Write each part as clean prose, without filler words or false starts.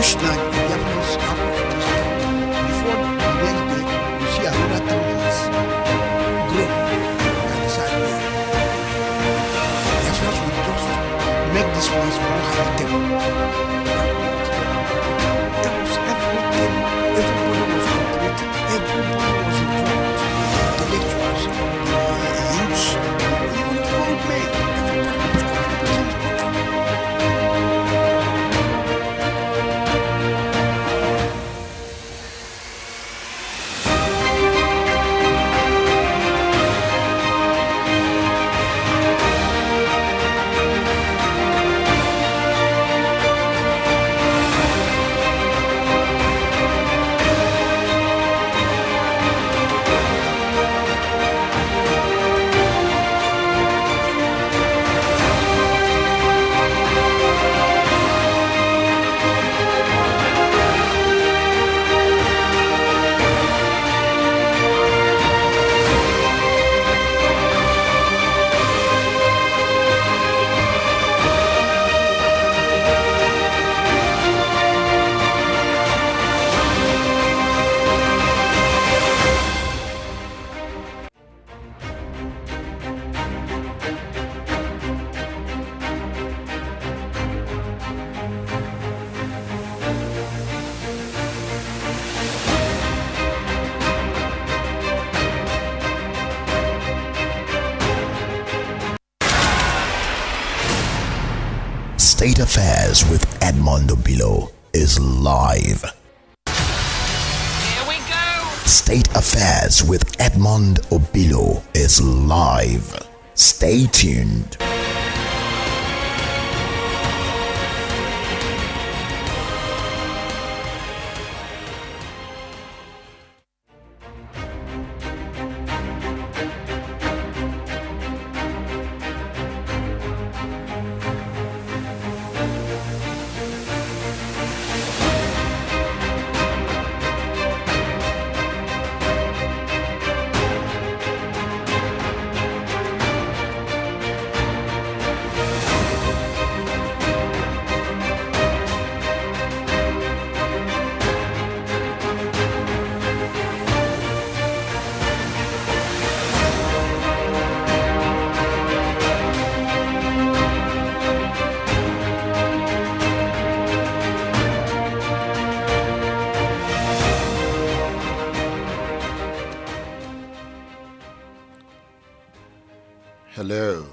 snatch the Biafrans out of this town. Before the next day, you see another towns grow by the side there. Biafrans will just make this place more habitable. That was everything. Everybody was cooperating. Everybody was involved. Intellectuals, youths, old men. Everybody was contributing to that. State Affairs with Edmond Obilo is live. Here we go! State Affairs with Edmond Obilo is live. Stay tuned. Hello.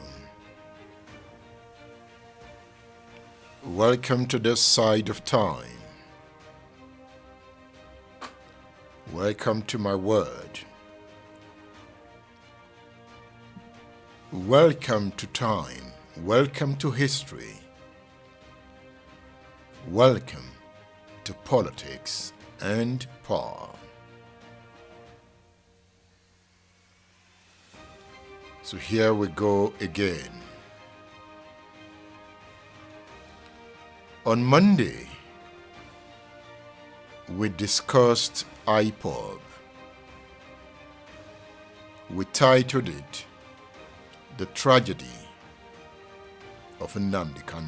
Welcome to this side of time. Welcome to my word. Welcome to time. Welcome to history. Welcome to politics and power. So here we go again. On Monday, we discussed IPOB. We titled it The Tragedy of Nnamdi Kanu.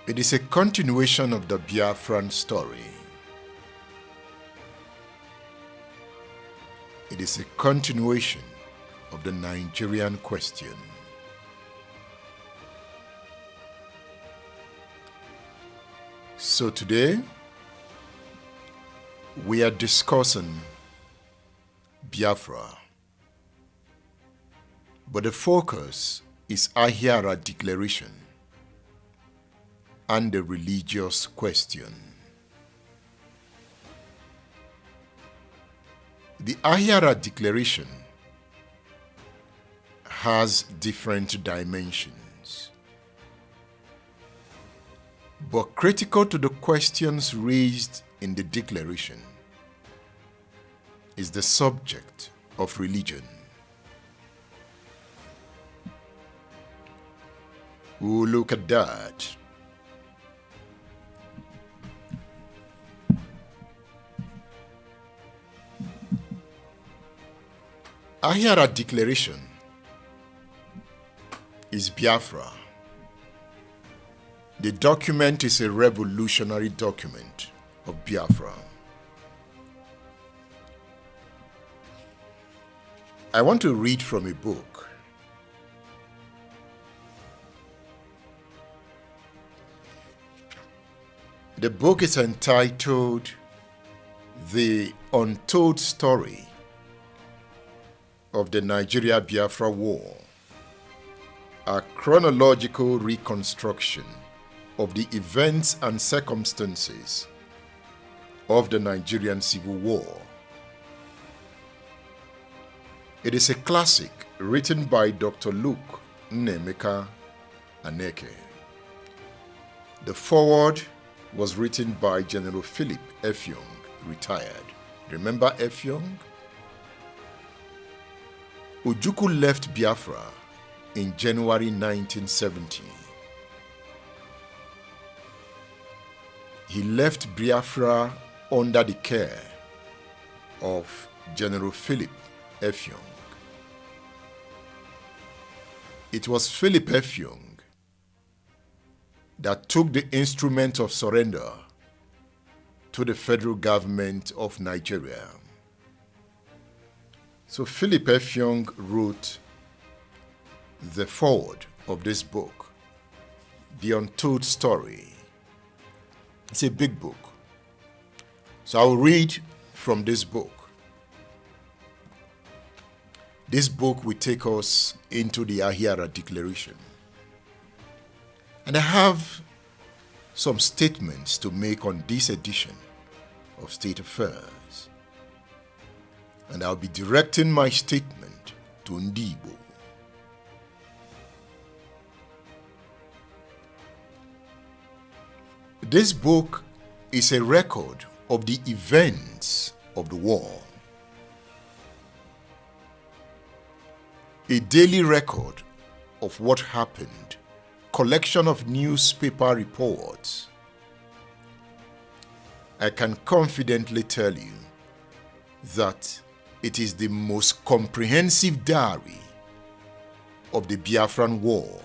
It is a continuation of the Biafran story. It is a continuation of the Nigerian question. So today, we are discussing Biafra, but the focus is Ahiara declaration and the religious question. The Ahiara declaration has different dimensions, but critical to the questions raised in the declaration is the subject of religion. We'll look at that. Ahiara declaration is Biafra, The document is a revolutionary document of Biafra. I want to read from a book. The book is entitled The Untold Story of the Nigeria-Biafra War, a chronological reconstruction of the events and circumstances of the Nigerian Civil War. It is a classic written by Dr. Luke Nnemeka Aneke. The foreword was written by General Philip Effiong, retired. Remember Effiong? Ojukwu left Biafra in January 1970. He left Biafra under the care of General Philip Effiong. It was Philip Effiong that took the instrument of surrender to the federal government of Nigeria. So Philip Effiong wrote the foreword of this book, The Untold Story. It's a big book. So I'll read from this book. This book will take us into the Ahiara Declaration. And I have some statements to make on this edition of State Affairs. And I'll be directing my statement to Ndibo. This book is a record of the events of the war. A daily record of what happened, collection of newspaper reports. I can confidently tell you that it is the most comprehensive diary of the Biafran War.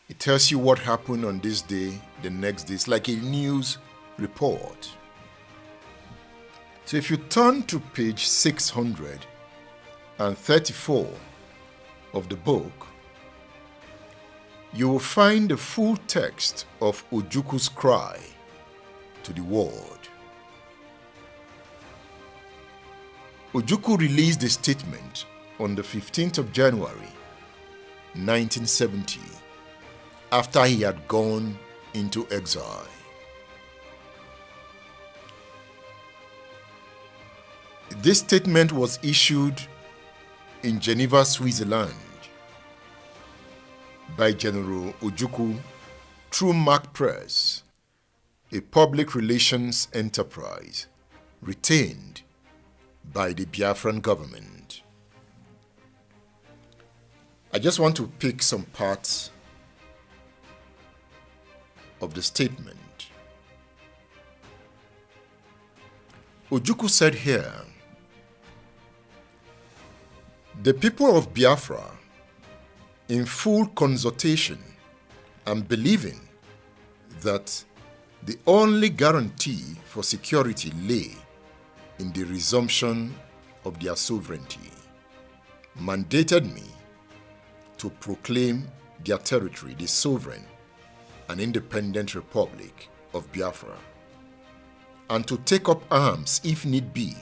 It tells you what happened on this day, the next day. It's like a news report. So if you turn to page 634 of the book, you will find the full text of Ojukwu's cry to the world. Ojukwu released a statement on the 15th of January 1970 after he had gone into exile. This statement was issued in Geneva, Switzerland by General Ojukwu through Mark Press, a public relations enterprise retained by the Biafran government. I just want to pick some parts of the statement. Ojukwu said here, "The people of Biafra, in full consultation and believing that the only guarantee for security lay in the resumption of their sovereignty, mandated me to proclaim their territory the sovereign and independent Republic of Biafra, and to take up arms if need be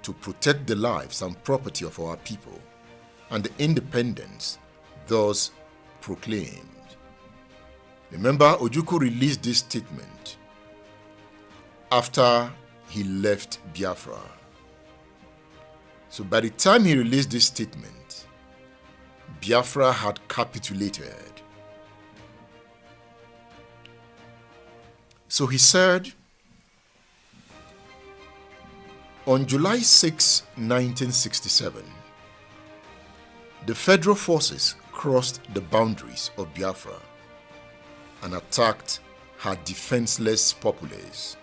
to protect the lives and property of our people and the independence thus proclaimed." Remember, Ojukwu released this statement after he left Biafra. So by the time he released this statement, Biafra had capitulated. So he said, on July 6, 1967, the federal forces crossed the boundaries of Biafra and attacked her defenseless populace.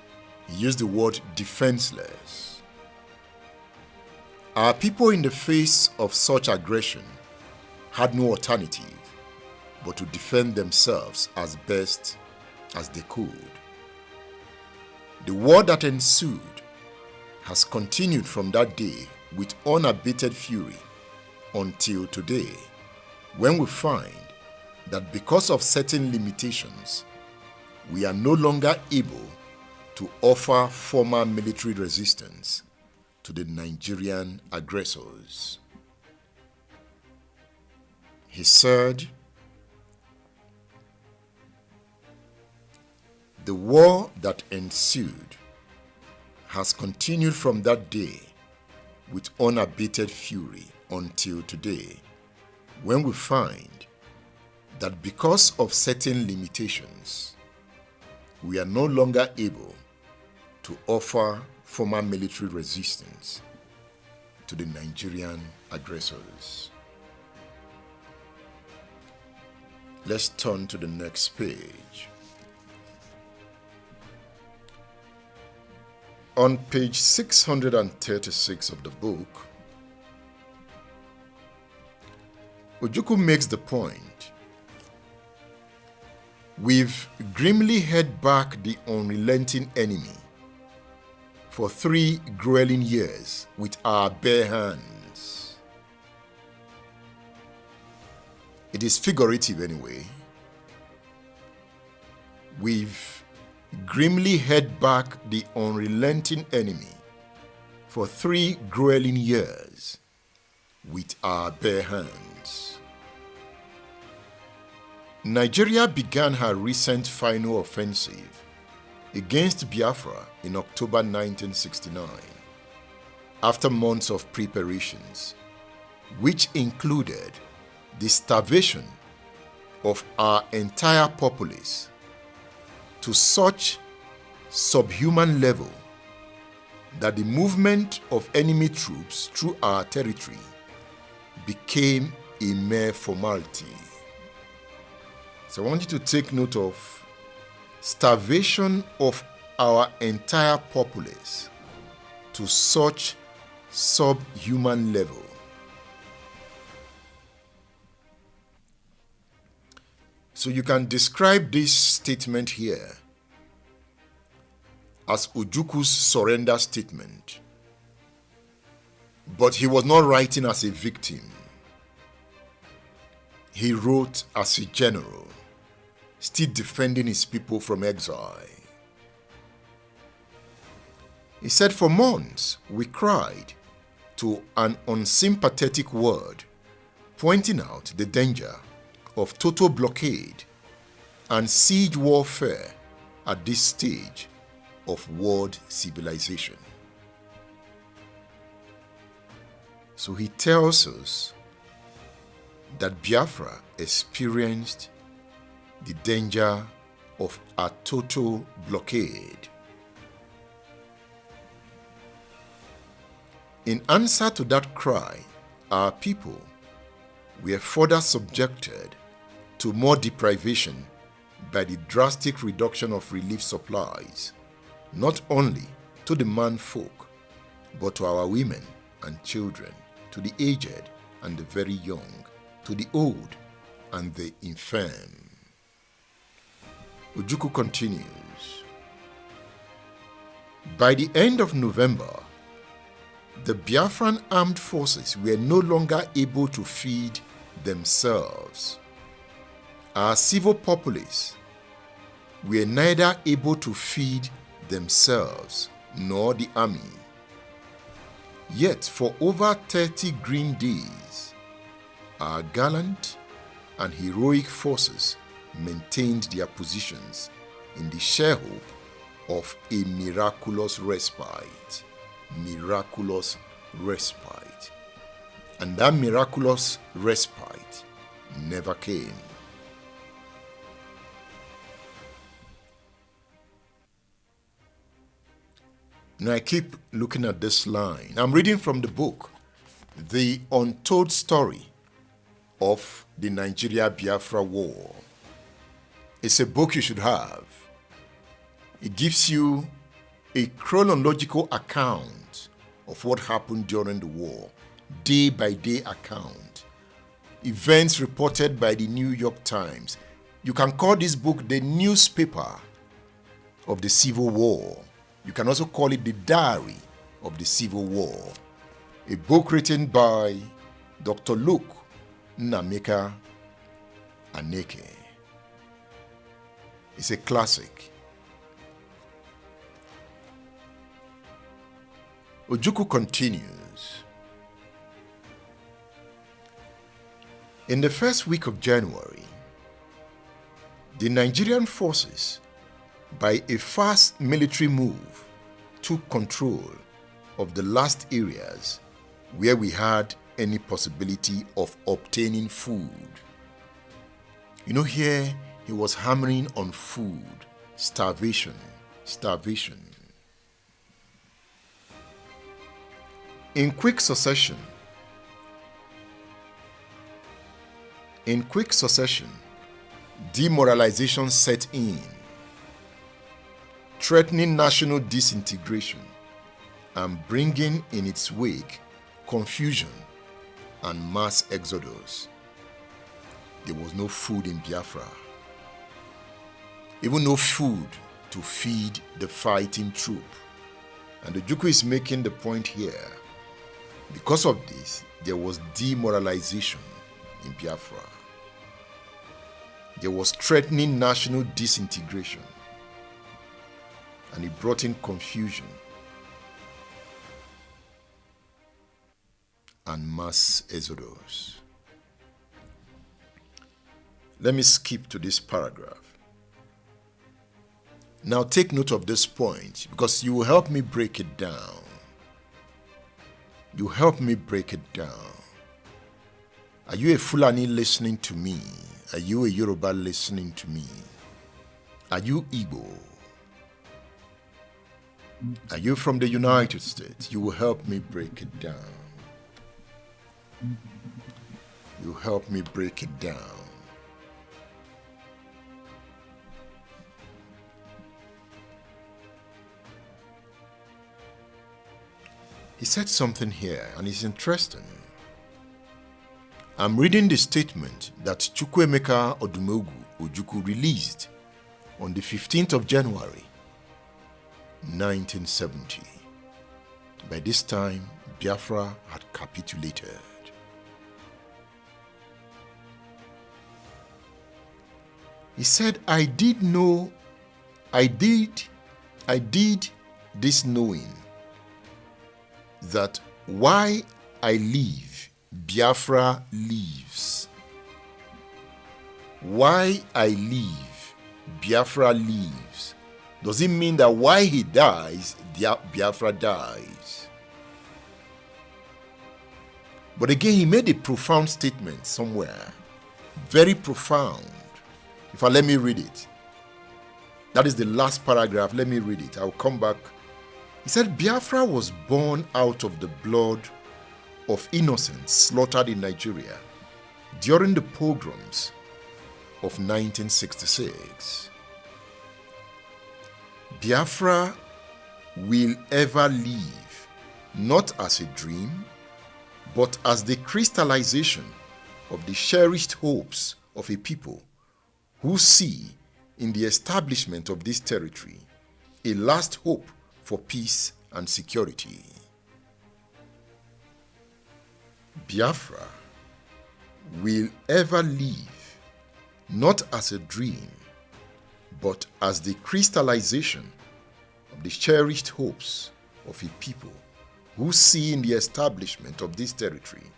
He used the word defenseless. Our people, in the face of such aggression, had no alternative but to defend themselves as best as they could. The war that ensued has continued from that day with unabated fury until today, when we find that because of certain limitations, we are no longer able to offer formal military resistance to the Nigerian aggressors. He said, "The war that ensued has continued from that day with unabated fury until today, when we find that because of certain limitations, we are no longer able to offer formal military resistance to the Nigerian aggressors." Let's turn to the next page. On page 636 of the book, Ojukwu makes the point: "We've grimly held back the unrelenting enemy for 3 grueling years with our bare hands." It is figurative anyway. We've grimly held back the unrelenting enemy for 3 grueling years with our bare hands. Nigeria began her recent final offensive against Biafra in October 1969, after months of preparations, which included the starvation of our entire populace to such subhuman level that the movement of enemy troops through our territory became a mere formality. So I want you to take note of starvation of our entire populace to such subhuman level. So you can describe this statement here as Ojukwu's surrender statement. But he was not writing as a victim. He wrote as a general, still defending his people from exile. He said, "For months we cried to an unsympathetic world, pointing out the danger of total blockade and siege warfare at this stage of world civilization." So he tells us that Biafra experienced the danger of a total blockade. In answer to that cry, our people were further subjected to more deprivation by the drastic reduction of relief supplies, not only to the manfolk, but to our women and children, to the aged and the very young, to the old and the infirm. Ojukwu continues, "By the end of November, the Biafran armed forces were no longer able to feed themselves. Our civil populace were neither able to feed themselves nor the army. Yet for over 30 green days, our gallant and heroic forces maintained their positions in the sure hope of a miraculous respite." Miraculous respite. And that miraculous respite never came. Now I keep looking at this line. I'm reading from the book, The Untold Story of the Nigeria-Biafra War. It's a book you should have. It gives you a chronological account of what happened during the war, day by day account events reported by the New York Times. You can call this book the newspaper of the Civil War. You can also call it the diary of the Civil War. A book written by Dr. Luke Nnameka Aneke. It's a classic. Ojukwu continues. In the first week of January, the Nigerian forces, by a fast military move, took control of the last areas where we had any possibility of obtaining food. You know, here he was hammering on food, starvation. In quick succession, demoralization set in, threatening national disintegration and bringing in its wake confusion and mass exodus. There was no food in Biafra, even no food to feed the fighting troop. And the Ojukwu is making the point here. Because of this, there was demoralization in Biafra. There was threatening national disintegration, and it brought in confusion and mass exodus. Let me skip to this paragraph. Now take note of this point, because you will help me break it down. You help me break it down. Are you a Fulani listening to me? Are you a Yoruba listening to me? Are you Igbo? Are you from the United States? You will help me break it down. You help me break it down. He said something here, and it's interesting. I'm reading the statement that Chukwuemeka Odumegwu Ojukwu released on the 15th of January, 1970. By this time, Biafra had capitulated. He said, I did this knowing that why I live, Biafra lives. Why I live, Biafra lives. Does it mean that why he dies, Biafra dies? But again, he made a profound statement somewhere. Very profound. In fact, let me read it. That is the last paragraph. Let me read it. I'll come back. He said, Biafra was born out of the blood of innocents slaughtered in Nigeria during the pogroms of 1966. Biafra will ever live, not as a dream, but as the crystallization of the cherished hopes of a people who see in the establishment of this territory a last hope for peace and security. Biafra will ever live, not as a dream, but as the crystallization of the cherished hopes of a people who see in the establishment of this territory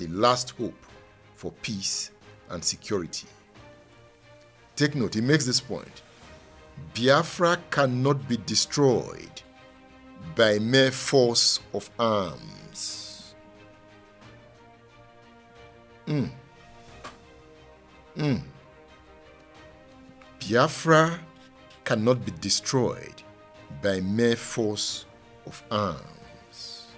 a last hope for peace and security. Take note, he makes this point. Biafra cannot be destroyed by mere force of arms. Biafra cannot be destroyed by mere force of arms.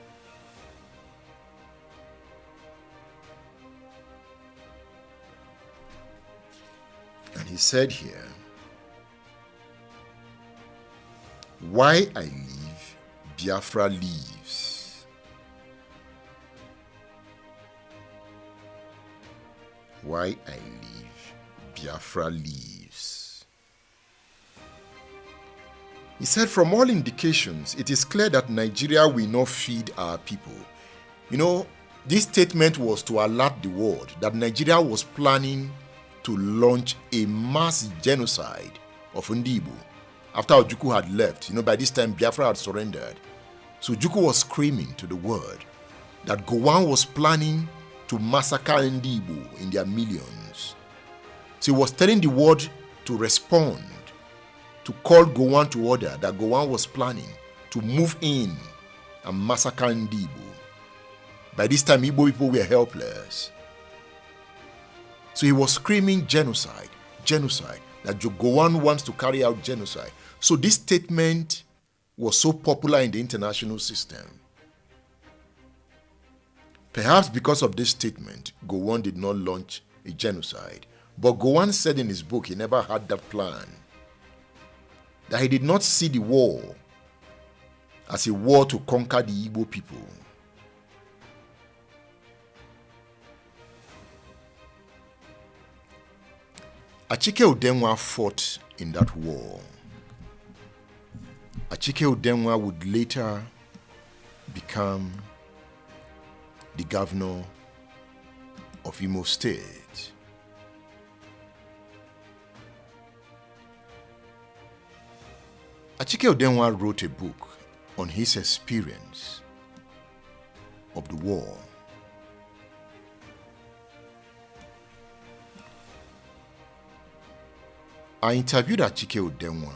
And he said here, why I live, Biafra lives. Why I live, Biafra lives. He said, from all indications, it is clear that Nigeria will not feed our people. You know, this statement was to alert the world that Nigeria was planning to launch a mass genocide of Ndibo after Ojukwu had left. You know, by this time, Biafra had surrendered. So Ojukwu was screaming to the world that Gowon was planning to massacre Ndibo in their millions. So he was telling the world to respond, to call Gowon to order, that Gowon was planning to move in and massacre Ndibo. By this time, Igbo people were helpless. So he was screaming genocide, genocide, that Gowon wants to carry out genocide. So this statement was so popular in the international system. Perhaps because of this statement, Gowon did not launch a genocide. But Gowon said in his book he never had that plan. That he did not see the war as a war to conquer the Igbo people. Achike Udenwa fought in that war. Achike Udenwa would later become the governor of Imo State. Achike Udenwa wrote a book on his experience of the war. I interviewed Achike Udenwa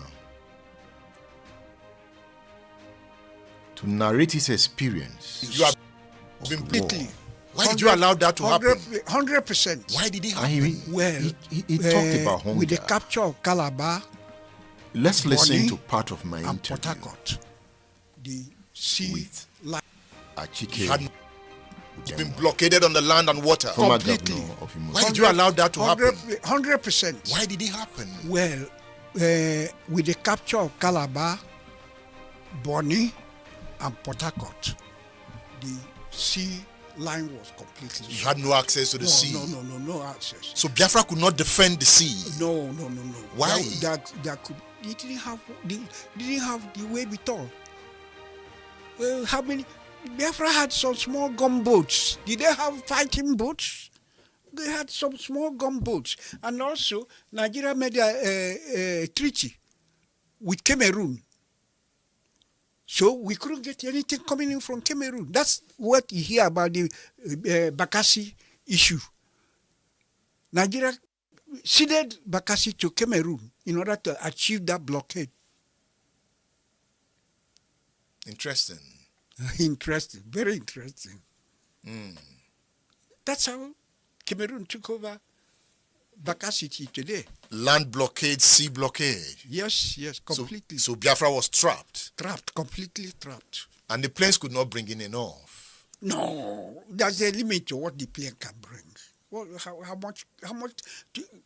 to narrate his experience. You have been completely. Why did you allow that to happen? 100%. Why did it happen? Well, he talked about hunger. with the capture of Calabar, Let's listen Bonny to part of my and interview Port Harcourt, the sea with line Achike Had Udenwa, been blockaded on the land and water. former completely. governor of Imo Why State. did you allow that to happen? 100%. Why did it happen? Well, with the capture of Calabar, Bonny, and Port Harcourt, the sea line was completely You had no access to the sea. no access. So Biafra could not defend the sea. No. Why? They didn't have the way we thought. Well, how many? Biafra had some small gunboats. Did they have fighting boats? They had some small gunboats, and also Nigeria made a treaty with Cameroon. So we couldn't get anything coming in from Cameroon. That's what you hear about the Bakassi issue. Nigeria ceded Bakassi to Cameroon in order to achieve that blockade. Interesting. Interesting, very interesting. That's how Cameroon took over Bakassi today. Land blockade, sea blockade. Yes, completely. So Biafra was trapped. Completely trapped. And the planes could not bring in enough. No, there's a limit to what the plane can bring. Well, how much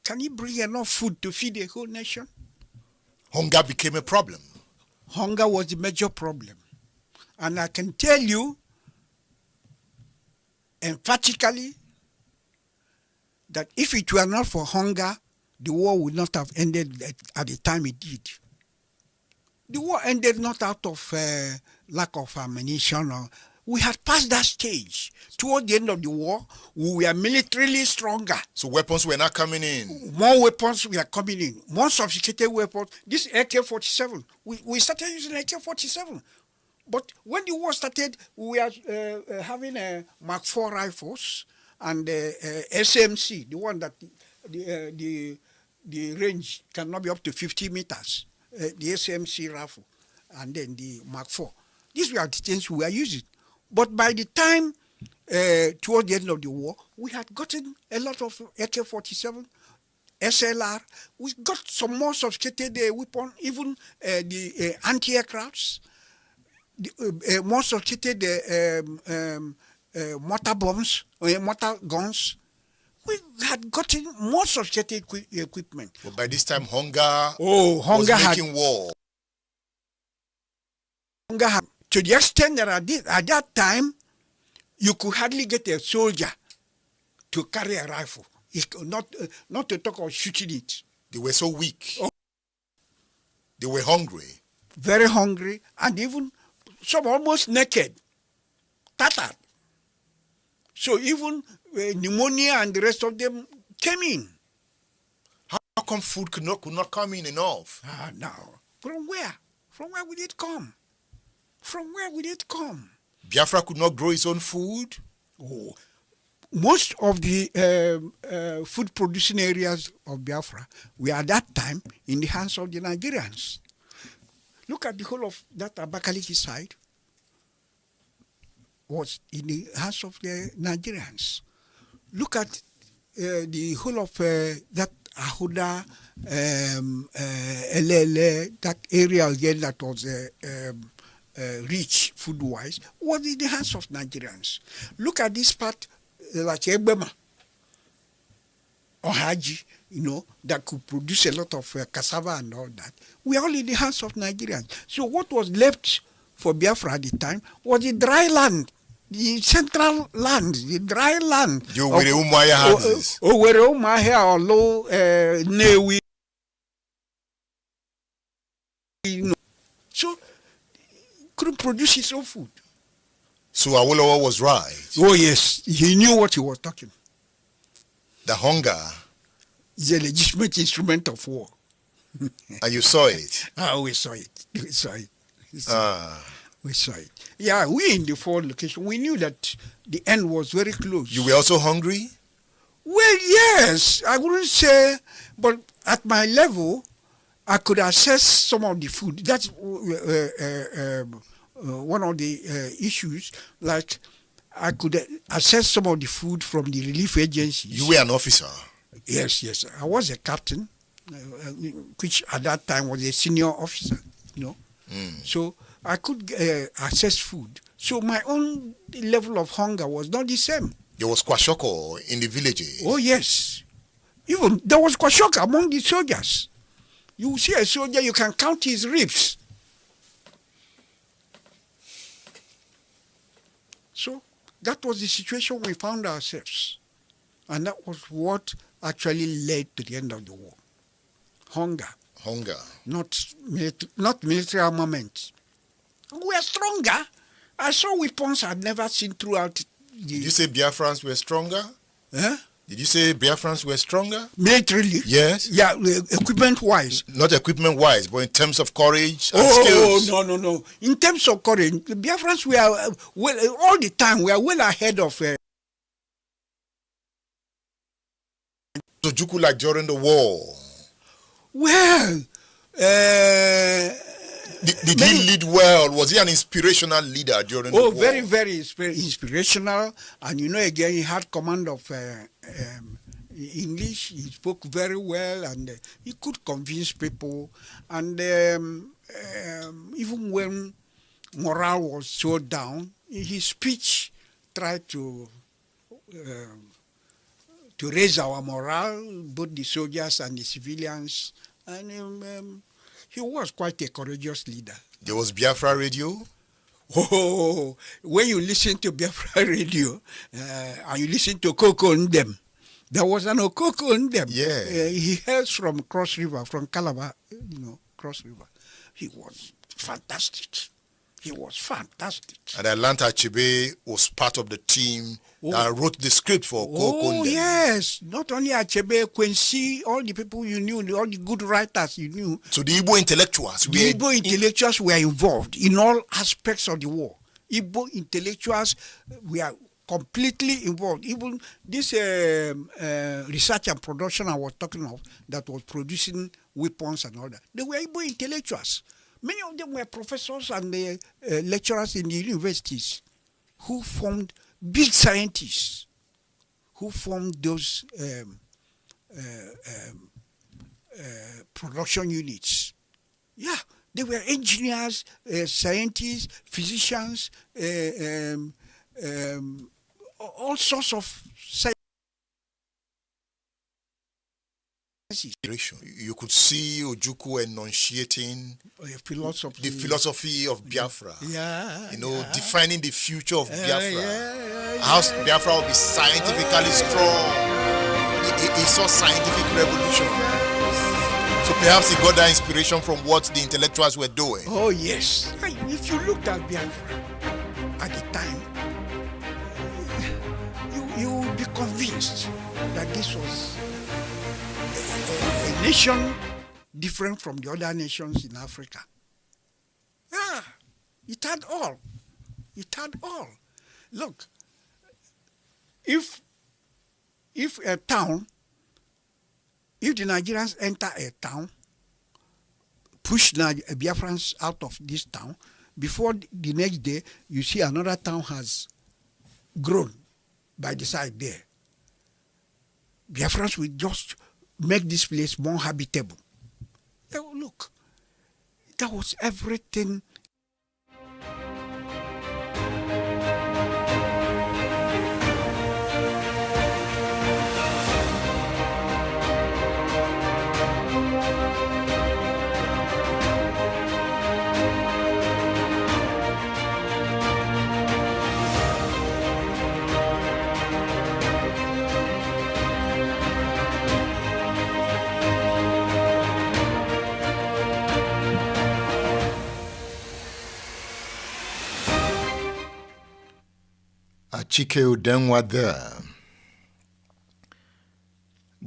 can you bring enough food to feed a whole nation? Hunger became a problem. Hunger was the major problem. And I can tell you emphatically that if it were not for hunger, the war would not have ended at the time it did. The war ended not out of lack of ammunition. We had passed that stage. Toward the end of the war, we were militarily stronger. So weapons were not coming in. More weapons were coming in. More sophisticated weapons. This AK-47, we started using AK-47. But when the war started, we were having Mark IV rifles and SMC, the one that the range cannot be up to 50 meters, the SMC rifle, and then the Mark IV. These were the things we were using. But by the time, toward the end of the war, we had gotten a lot of AK-47, SLR. We got some more sophisticated weapons, even the anti-aircrafts, more sophisticated mortar bombs, mortar guns. We had gotten more sophisticated equipment. But by this time, hunger was making war. Hunger had, to the extent that at that time, you could hardly get a soldier to carry a rifle. Not to talk of shooting it. They were so weak. Oh. They were hungry. Very hungry, and even some almost naked, tattered. So even pneumonia and the rest of them came in. How come food could not come in enough? Now, from where? From where would it come? From where would it come? Biafra could not grow its own food? Oh, most of the food producing areas of Biafra were at that time in the hands of the Nigerians. Look at the whole of that Abakaliki side was in the hands of the Nigerians. Look at the whole of that Ahuda, Elele, that area again that was rich food-wise, was in the hands of Nigerians. Look at this part, like Ebema or Haji, that could produce a lot of cassava and all that. We are all in the hands of Nigerians. So what was left for Biafra at the time was the dry land, the central land, the dry land. You were Umaya houses. Were Umaya or low Newi. So couldn't produce his own food. So Awolowo was right. Oh yes, he knew what he was talking. The hunger. Is a legitimate instrument of war. And you saw it. We saw it. We saw it. We saw it. Yeah, we in the forward location, we knew that the end was very close. You were also hungry? Well, yes. I wouldn't say, but at my level, I could assess some of the food. That's one of the issues. Like, I could assess some of the food from the relief agencies. You were an officer? Yes. I was a captain, which at that time was a senior officer, So I could assess food. So my own level of hunger was not the same. There was kwashoko in the villages? Oh, yes. Even there was kwashoko among the soldiers. You see a soldier, you can count his ribs. So that was the situation we found ourselves. And that was what actually led to the end of the war. Hunger. Not military armament. We are stronger. I saw weapons I'd never seen throughout. Did you say Biafrans were stronger? Huh? Did you say Biafrans were stronger? Militarily? Yes. Yeah, equipment-wise. Not equipment-wise, but in terms of courage and skills. Oh, no. In terms of courage, the Biafrans were, all the time, we are well ahead of... Ojukwu like during the war? Well... Did he lead well? Was he an inspirational leader during the war? Oh, very, very inspirational. And again, he had command of English. He spoke very well, and he could convince people. And even when morale was so down, his speech tried to raise our morale, both the soldiers and the civilians. And he was quite a courageous leader. There was Biafra radio? Oh, when you listen to Biafra radio and you listen to Koko Ndem, there was an Okoko Ndem. Yeah. He hails from Cross River, from Calabar, Cross River. He was fantastic. And Atlanta Achebe was part of the team that wrote the script for Koko Ndem. Oh, yes. Not only Achebe, Quincy, all the people you knew, all the good writers you knew. So the Igbo intellectuals were involved in all aspects of the war. Igbo intellectuals were completely involved. Even this research and production I was talking of that was producing weapons and all that, they were Igbo intellectuals. Many of them were professors and lecturers in the universities who formed big scientists, who formed those production units. Yeah, they were engineers, scientists, physicians, all sorts of science. You could see Ojukwu enunciating the philosophy of Biafra. Defining the future of Biafra. How Biafra will be scientifically strong. he saw scientific revolution. So perhaps he got that inspiration from what the intellectuals were doing. Oh yes. If you looked at Biafra at the time, you would be convinced that this was a nation different from the other nations in Africa. Yeah, it had all. It had all. Look, if a town, if the Nigerians enter a town, push Biafrans out of this town, before the next day, you see another town has grown by the side there. Biafrans will just make this place more habitable. Oh, look, that was everything. Chike Udenwa there,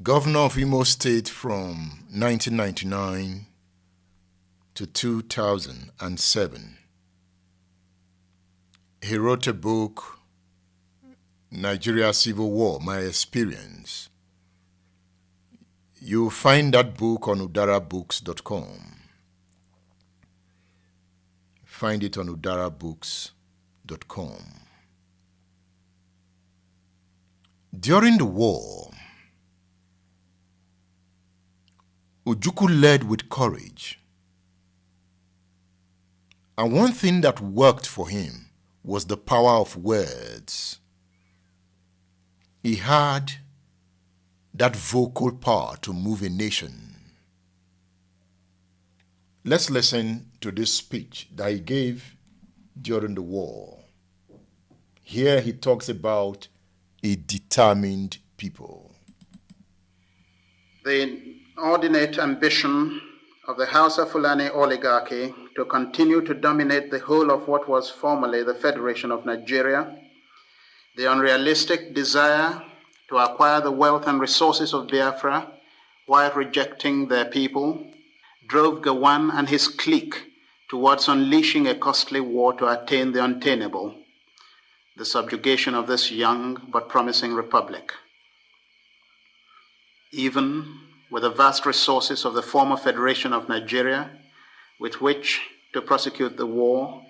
governor of Imo State from 1999 to 2007. He wrote a book, Nigeria Civil War, My Experience. You'll find that book on udarabooks.com. Find it on udarabooks.com. During the war, Ojukwu led with courage. And one thing that worked for him was the power of words. He had that vocal power to move a nation. Let's listen to this speech that he gave during the war. Here he talks about a determined people. The inordinate ambition of the Hausa Fulani oligarchy to continue to dominate the whole of what was formerly the Federation of Nigeria, the unrealistic desire to acquire the wealth and resources of Biafra while rejecting their people, drove Gawan and his clique towards unleashing a costly war to attain the unattainable, the subjugation of this young but promising republic. Even with the vast resources of the former Federation of Nigeria, with which to prosecute the war,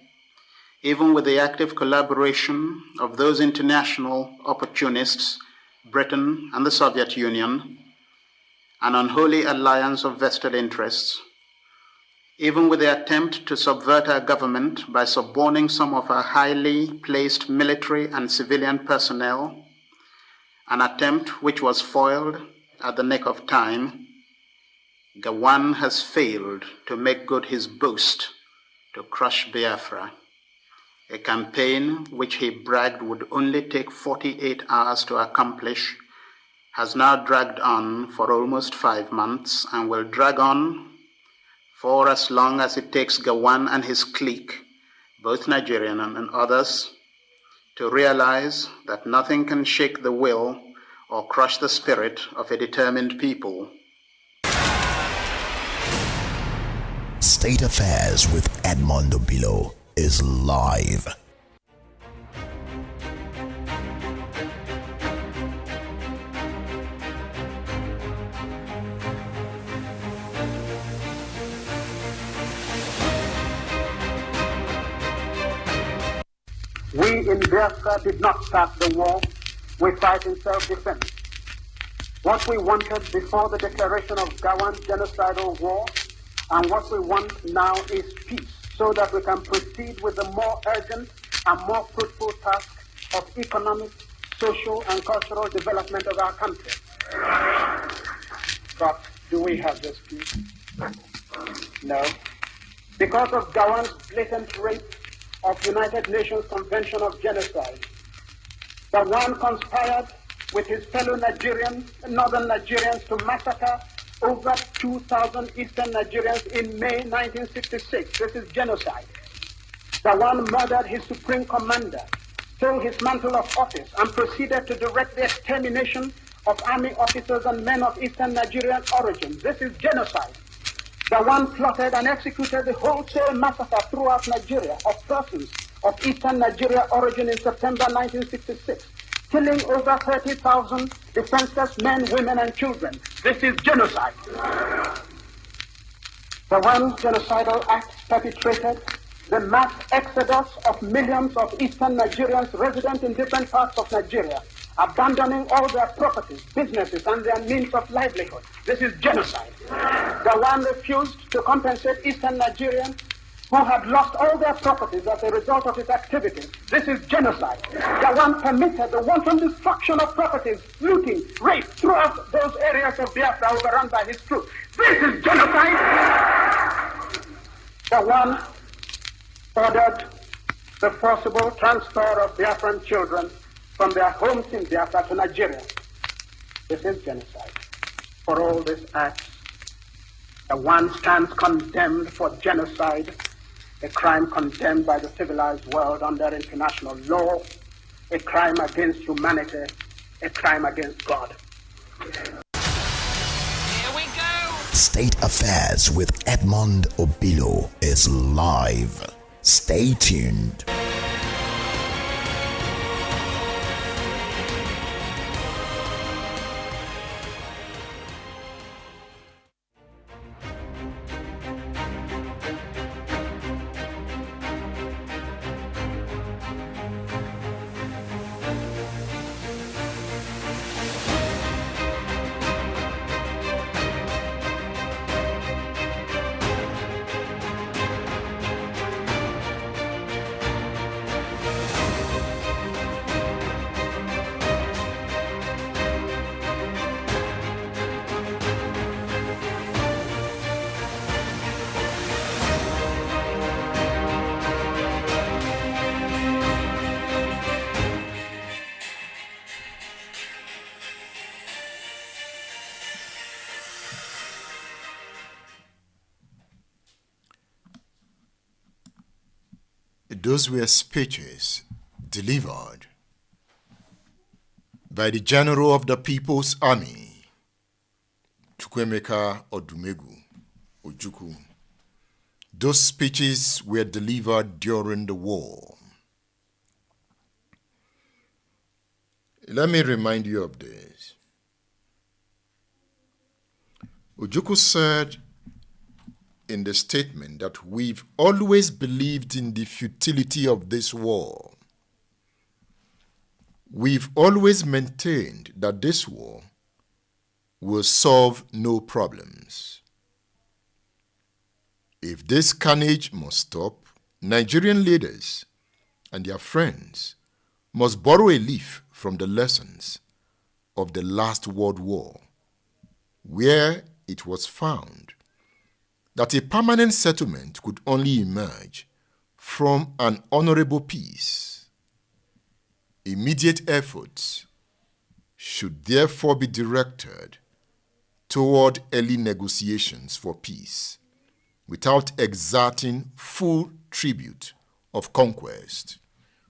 even with the active collaboration of those international opportunists, Britain and the Soviet Union, an unholy alliance of vested interests, even with the attempt to subvert our government by suborning some of our highly placed military and civilian personnel, an attempt which was foiled at the nick of time, Gawan has failed to make good his boast to crush Biafra, a campaign which he bragged would only take 48 hours to accomplish, has now dragged on for almost 5 months and will drag on for as long as it takes Gawan and his clique, both Nigerian and others, to realize that nothing can shake the will or crush the spirit of a determined people. State Affairs with Edmond Obilo is live. We in Biafra did not start the war. We fight in self-defense. What we wanted before the declaration of Gawan's genocidal war and what we want now is peace, so that we can proceed with the more urgent and more fruitful task of economic, social, and cultural development of our country. But do we have this peace? No. Because of Gawan's blatant rape of United Nations Convention of Genocide, Gawan conspired with his fellow Nigerians, northern Nigerians, to massacre over 2,000 eastern Nigerians in May 1966. This is genocide. The one murdered his supreme commander, stole his mantle of office, and proceeded to direct the extermination of army officers and men of eastern Nigerian origin. This is genocide. The one plotted and executed the wholesale massacre throughout Nigeria of persons of eastern Nigeria origin in September 1966, killing over 30,000 defenseless men, women, and children. This is genocide. The one genocidal act perpetrated the mass exodus of millions of eastern Nigerians resident in different parts of Nigeria, abandoning all their properties, businesses, and their means of livelihood. This is genocide. The one refused to compensate eastern Nigerians who had lost all their properties as a result of his activities. This is genocide. The one permitted the wanton destruction of properties, looting, rape throughout those areas of Biafra overrun by his troops. This is genocide. The one ordered the forcible transfer of Biafran children from their homes in Biafra to Nigeria. This is genocide. For all these acts, the one stands condemned for genocide, a crime condemned by the civilized world under international law, a crime against humanity, a crime against God. Here we go! State Affairs with Edmond Obilo is live. Stay tuned. Those were speeches delivered by the General of the People's Army, Chukwuemeka Odumegwu, Ojukwu. Those speeches were delivered during the war. Let me remind you of this. Ojukwu said in the statement that we've always believed in the futility of this war. We've always maintained that this war will solve no problems. If this carnage must stop, Nigerian leaders and their friends must borrow a leaf from the lessons of the last World War, where it was found that a permanent settlement could only emerge from an honorable peace. Immediate efforts should therefore be directed toward early negotiations for peace without exerting full tribute of conquest.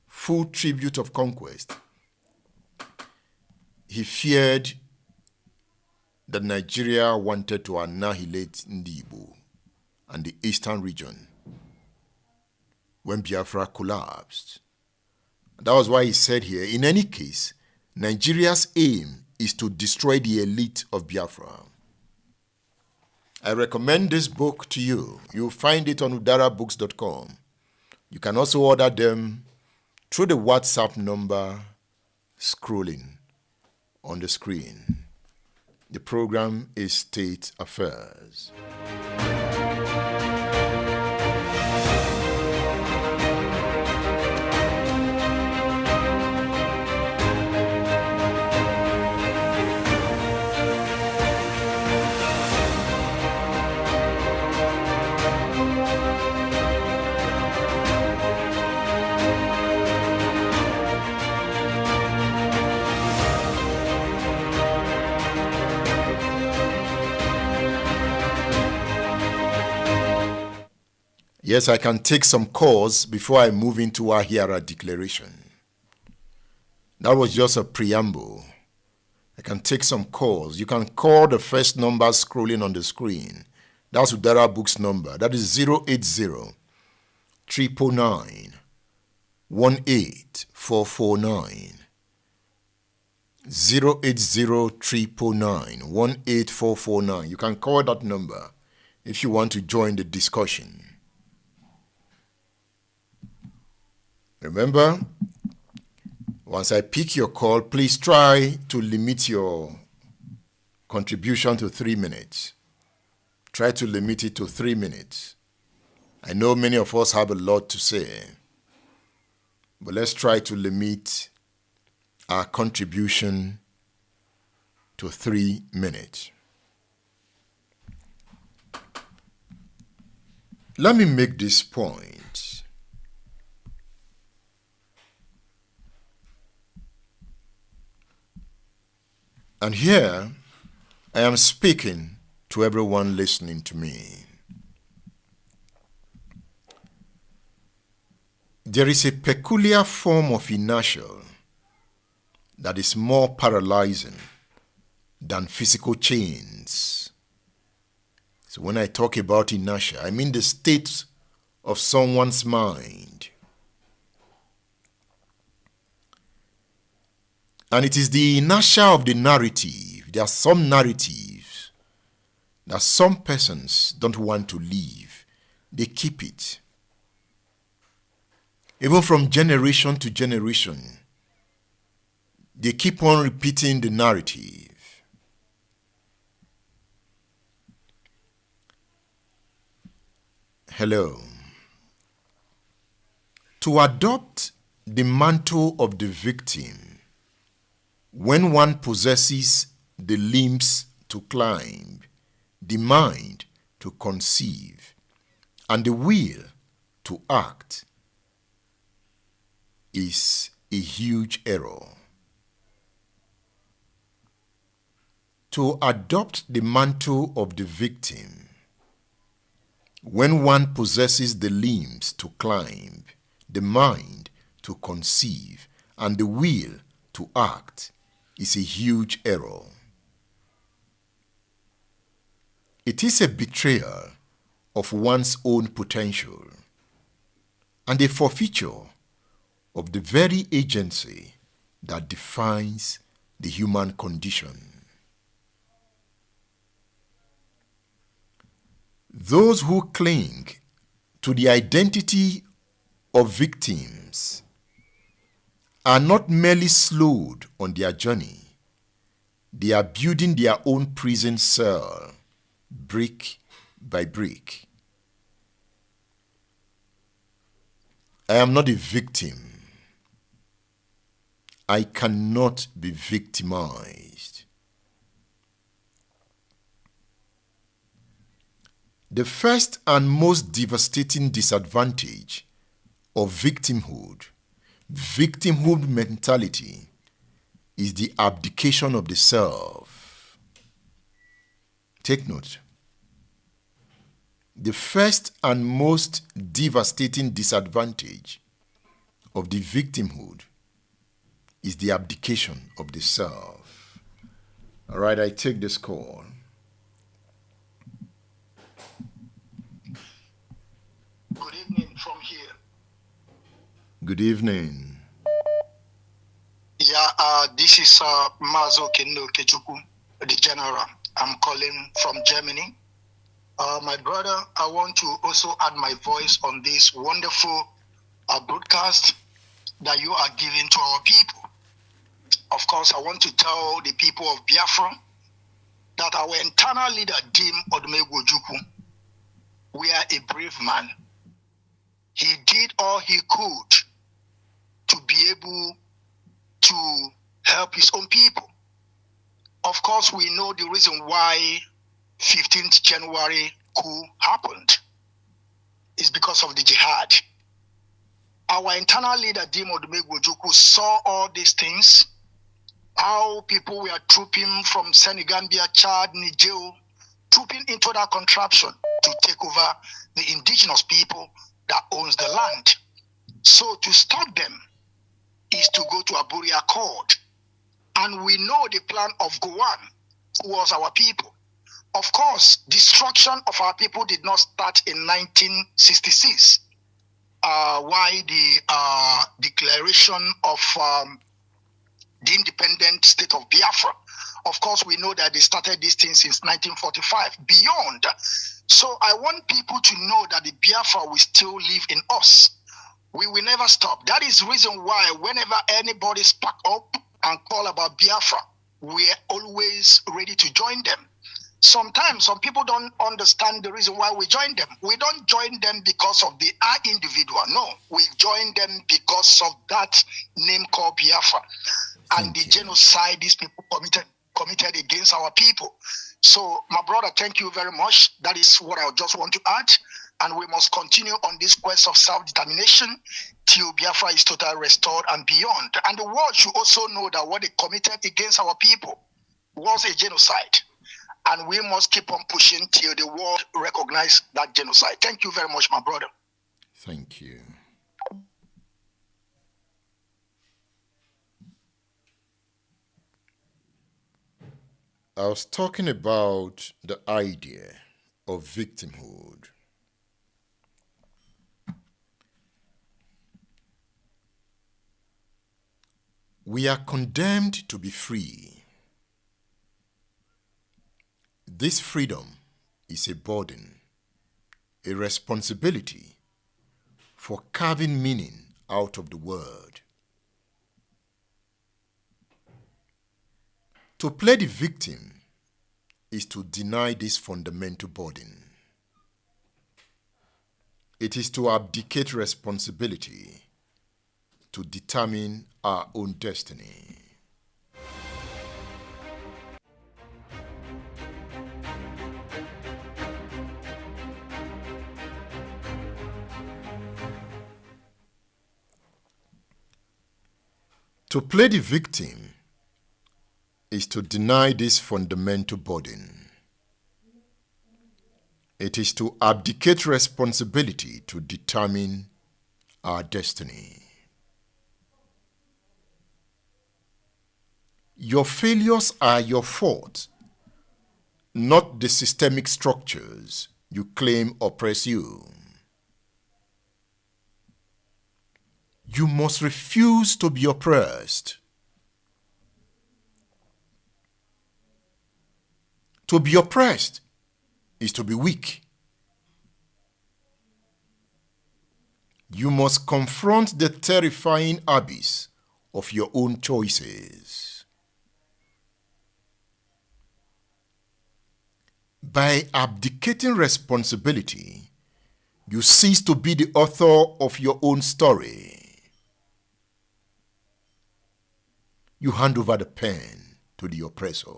Full tribute of conquest. He feared that Nigeria wanted to annihilate Ndibo and the eastern region when Biafra collapsed. That was why he said here, in any case, Nigeria's aim is to destroy the elite of Biafra. I recommend this book to you. You'll find it on udarabooks.com. You can also order them through the WhatsApp number scrolling on the screen. The program is State Affairs. Yes, I can take some calls before I move into Ahiara declaration. That was just a preamble. I can take some calls. You can call the first number scrolling on the screen. That's Udara Book's number. That is 080-309-18449. 080-309-18449. You can call that number if you want to join the discussion. Remember, once I pick your call, please try to limit your contribution to 3 minutes. Try to limit it to 3 minutes. I know many of us have a lot to say, but let's try to limit our contribution to 3 minutes. Let me make this point. And here, I am speaking to everyone listening to me. There is a peculiar form of inertia that is more paralyzing than physical chains. So when I talk about inertia, I mean the state of someone's mind. And it is the inertia of the narrative. There are some narratives that some persons don't want to leave. They keep it. Even from generation to generation, they keep on repeating the narrative. Hello. To adopt the mantle of the victim, when one possesses the limbs to climb, the mind to conceive, and the will to act, is a huge error. To adopt the mantle of the victim, when one possesses the limbs to climb, the mind to conceive, and the will to act, is a huge error. It is a betrayal of one's own potential and a forfeiture of the very agency that defines the human condition. Those who cling to the identity of victims are not merely slowed on their journey, they are building their own prison cell, brick by brick. I am not a victim. I cannot be victimized. The first and most devastating disadvantage of victimhood mentality, is the abdication of the self. Take note. The first and most devastating disadvantage of the victimhood is the abdication of the self. All right, I take this call. Good evening from here. Good evening. Yeah, this is Mazo Kendo Ojukwu, the general. I'm calling from Germany. My brother, I want to also add my voice on this wonderful broadcast that you are giving to our people. Of course, I want to tell the people of Biafra that our internal leader, Dim Odumegwu Ojukwu, we are a brave man. He did all he could to be able to help his own people. Of course, we know the reason why 15th January coup happened. It's because of the jihad. Our internal leader, Dim Odumegwu Ojukwu, saw all these things, how people were trooping from Senegambia, Chad, Niger, trooping into that contraption to take over the indigenous people that owns the land. So to stop them is to go to Aburi Accord. And we know the plan of Gowon, who was our people. Of course, destruction of our people did not start in 1966, why the declaration of the independent state of Biafra. Of course, we know that they started this thing since 1945, beyond. So I want people to know that the Biafra will still live in us. We will never stop. That is the reason why whenever anybody spark up and call about Biafra, we are always ready to join them. Sometimes some people don't understand the reason why we join them. We don't join them because of the individual. No, we join them because of that name called Biafra and the genocide these people committed against our people. So, my brother, thank you very much. That is what I just want to add. And we must continue on this quest of self-determination till Biafra is totally restored and beyond. And the world should also know that what they committed against our people was a genocide. And we must keep on pushing till the world recognize that genocide. Thank you very much, my brother. Thank you. I was talking about the idea of victimhood. We are condemned to be free. This freedom is a burden, a responsibility for carving meaning out of the word. To play the victim is to deny this fundamental burden. It is to abdicate responsibility to determine our own destiny. To play the victim is to deny this fundamental burden. It is to abdicate responsibility to determine our destiny. Your failures are your fault, not the systemic structures you claim oppress you. You must refuse to be oppressed. To be oppressed is to be weak. You must confront the terrifying abyss of your own choices. By abdicating responsibility, you cease to be the author of your own story. You hand over the pen to the oppressor.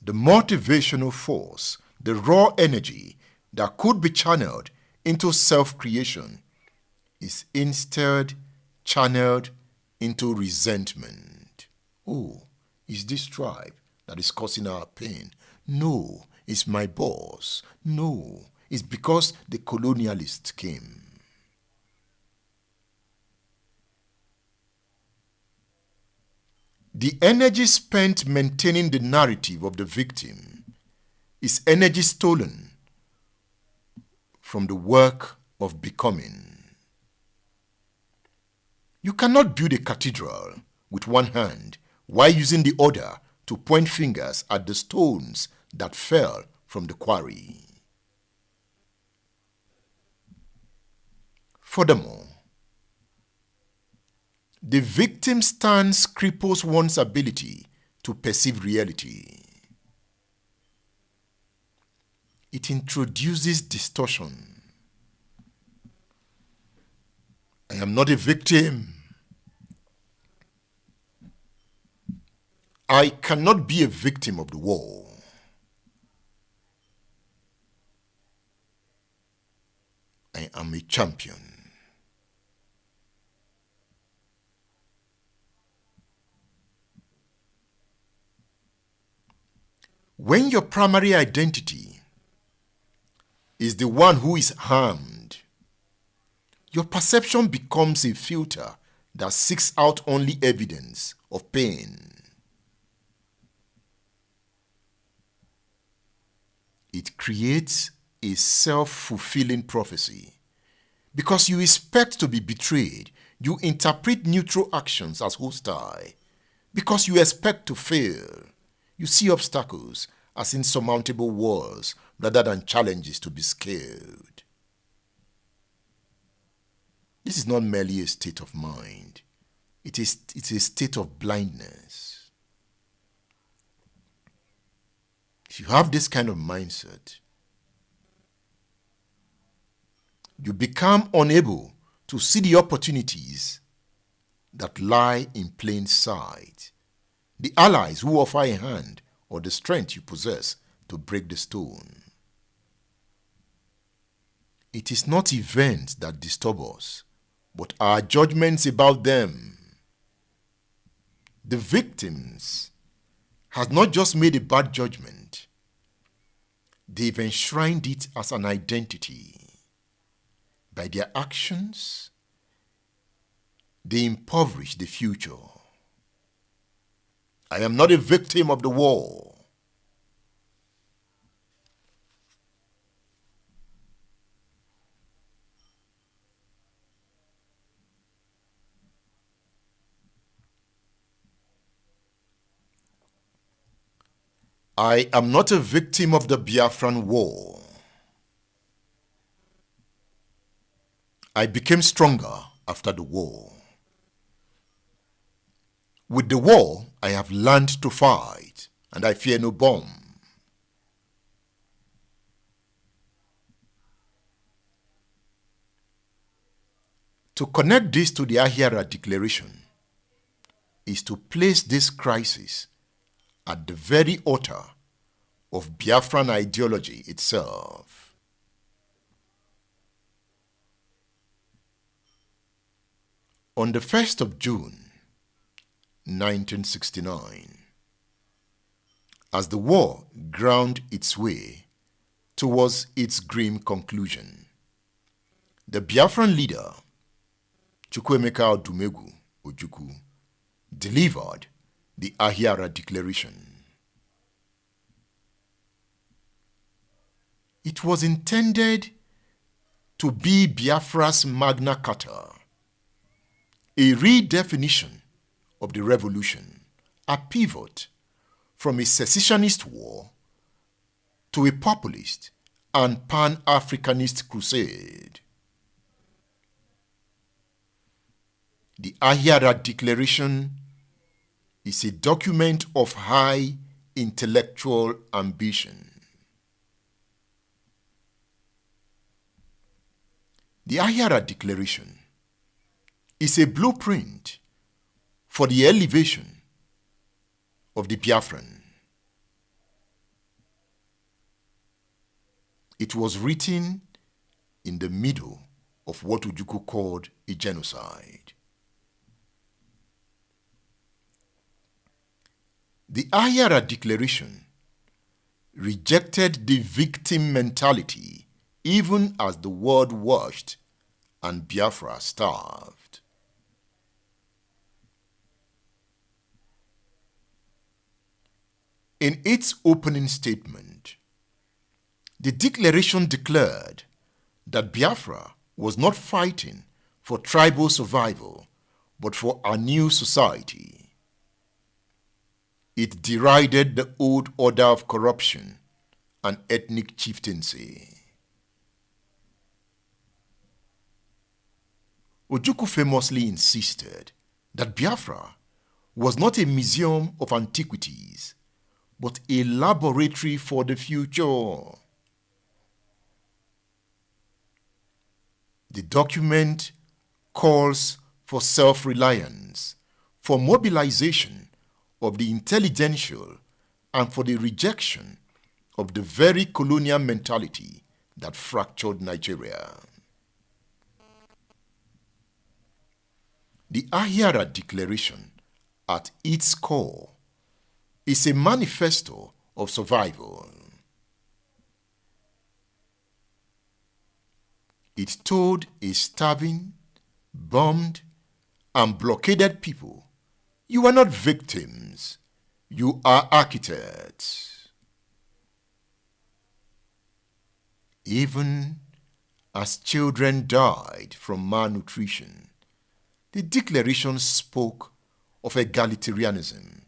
The motivational force, the raw energy that could be channeled into self-creation is instead channeled into resentment. Oh, it's this tribe that is causing our pain. No, it's my boss. No, it's because the colonialists came. The energy spent maintaining the narrative of the victim is energy stolen from the work of becoming. You cannot build a cathedral with one hand while using the other to point fingers at the stones that fell from the quarry. Furthermore, the victim stance cripples one's ability to perceive reality. It introduces distortion. I am not a victim. I cannot be a victim of the war. I am a champion. When your primary identity is the one who is harmed, your perception becomes a filter that seeks out only evidence of pain. It creates a self-fulfilling prophecy. Because you expect to be betrayed, you interpret neutral actions as hostile. Because you expect to fail, you see obstacles as insurmountable walls rather than challenges to be scaled. This is not merely a state of mind. It's a state of blindness. If you have this kind of mindset, you become unable to see the opportunities that lie in plain sight, the allies who offer a hand or the strength you possess to break the stone. It is not events that disturb us, but our judgments about them. The victims has not just made a bad judgment, they've enshrined it as an identity. By their actions, they impoverish the future. I am not a victim of the war. I am not a victim of the Biafran war. I became stronger after the war. With the war, I have learned to fight, and I fear no bomb. To connect this to the Ahiara Declaration is to place this crisis at the very altar of Biafran ideology itself. On the 1st of June, 1969, as the war ground its way towards its grim conclusion, the Biafran leader, Chukwuemeka Ojukwu, delivered the Ahiara Declaration. It was intended to be Biafra's Magna Carta, a redefinition of the revolution, a pivot from a secessionist war to a populist and pan-Africanist crusade. The Ahiara Declaration is a document of high intellectual ambition. The Ahiara Declaration is a blueprint for the elevation of the Biafran. It was written in the middle of what Ojukwu called a genocide. The Ahiara Declaration rejected the victim mentality even as the world watched and Biafra starved. In its opening statement, the declaration declared that Biafra was not fighting for tribal survival, but for a new society. It derided the old order of corruption and ethnic chieftaincy. Ojukwu famously insisted that Biafra was not a museum of antiquities, but a laboratory for the future. The document calls for self-reliance, for mobilization of the intelligentsia, and for the rejection of the very colonial mentality that fractured Nigeria. The Ahiara Declaration, at its core, is a manifesto of survival. It told a starving, bombed, and blockaded people, you are not victims, you are architects. Even as children died from malnutrition, the declaration spoke of egalitarianism,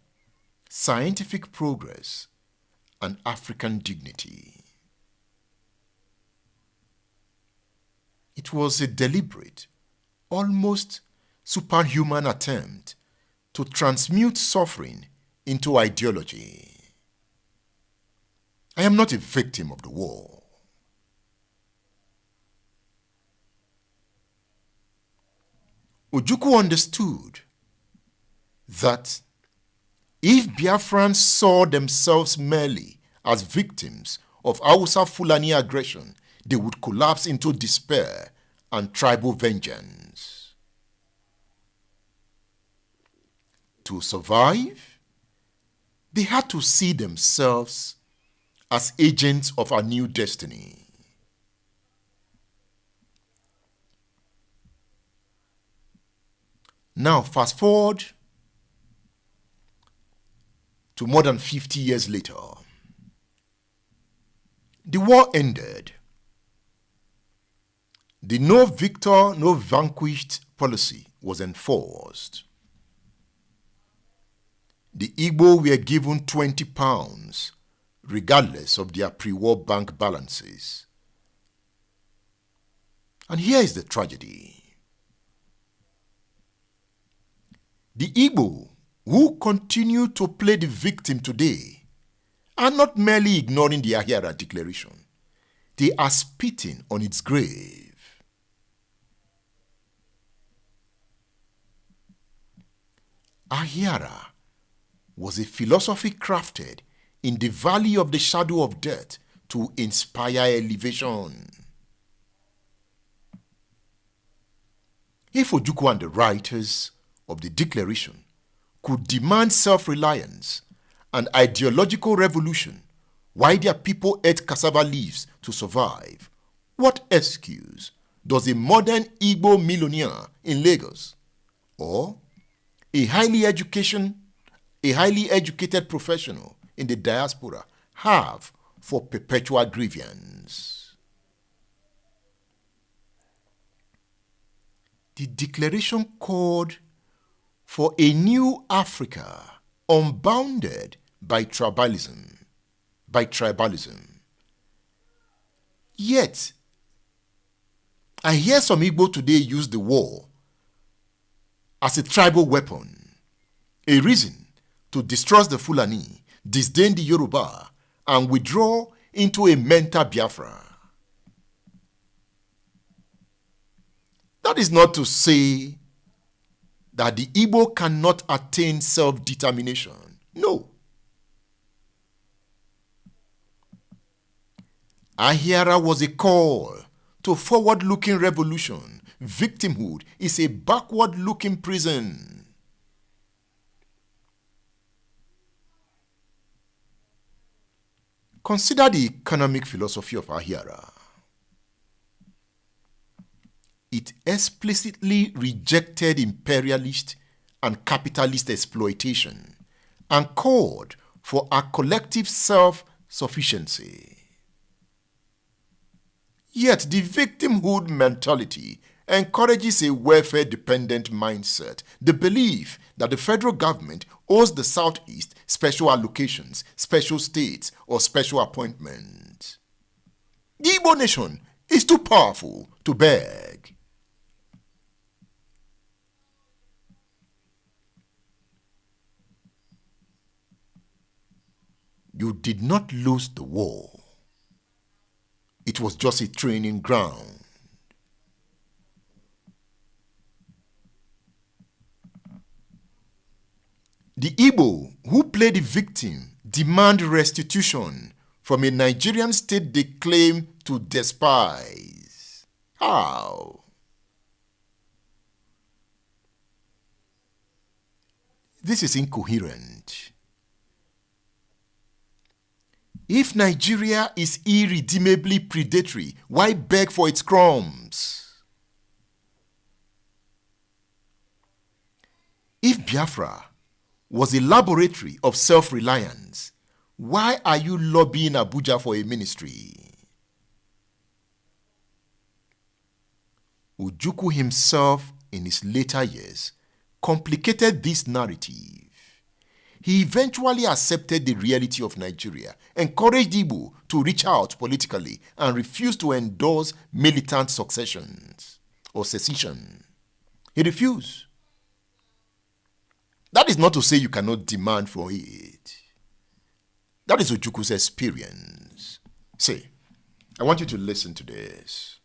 scientific progress, and African dignity. It was a deliberate, almost superhuman attempt to transmute suffering into ideology. I am not a victim of the war. Ojukwu understood that if Biafrans saw themselves merely as victims of Hausa Fulani aggression, they would collapse into despair and tribal vengeance. To survive, they had to see themselves as agents of a new destiny. Now, fast forward to more than 50 years later. The war ended. The no victor, no vanquished policy was enforced. The Igbo were given £20 regardless of their pre-war bank balances. And here is the tragedy. The Igbo who continue to play the victim today are not merely ignoring the Ahiara declaration. They are spitting on its grave. Ahiara was a philosophy crafted in the valley of the shadow of death to inspire elevation. If Ojukwu and the writers of the declaration could demand self-reliance and ideological revolution while their people ate cassava leaves to survive, what excuse does a modern Igbo millionaire in Lagos or a highly educated professional in the diaspora have for perpetual grievance? The declaration called for a new Africa unbounded by tribalism. Yet, I hear some Igbo today use the war as a tribal weapon, a reason to distrust the Fulani, disdain the Yoruba, and withdraw into a mental Biafra. That is not to say that the Igbo cannot attain self-determination. No. Ahiara was a call to forward-looking revolution. Victimhood is a backward-looking prison. Consider the economic philosophy of Ahiara. It explicitly rejected imperialist and capitalist exploitation and called for a collective self-sufficiency. Yet the victimhood mentality encourages a welfare-dependent mindset, the belief that the federal government owes the Southeast special allocations, special states, or special appointments. The Igbo nation is too powerful to beg. You did not lose the war. It was just a training ground. The Igbo who play the victim demand restitution from a Nigerian state they claim to despise. How? This is incoherent. If Nigeria is irredeemably predatory, why beg for its crumbs? If Biafra was a laboratory of self-reliance, why are you lobbying Abuja for a ministry? Ojukwu himself, in his later years, complicated this narrative. He eventually accepted the reality of Nigeria, encouraged Igbo to reach out politically, and refused to endorse militant successions or secession. He refused. That is not to say you cannot demand for it. That is Ojukwu's experience. See, I want you to listen to this.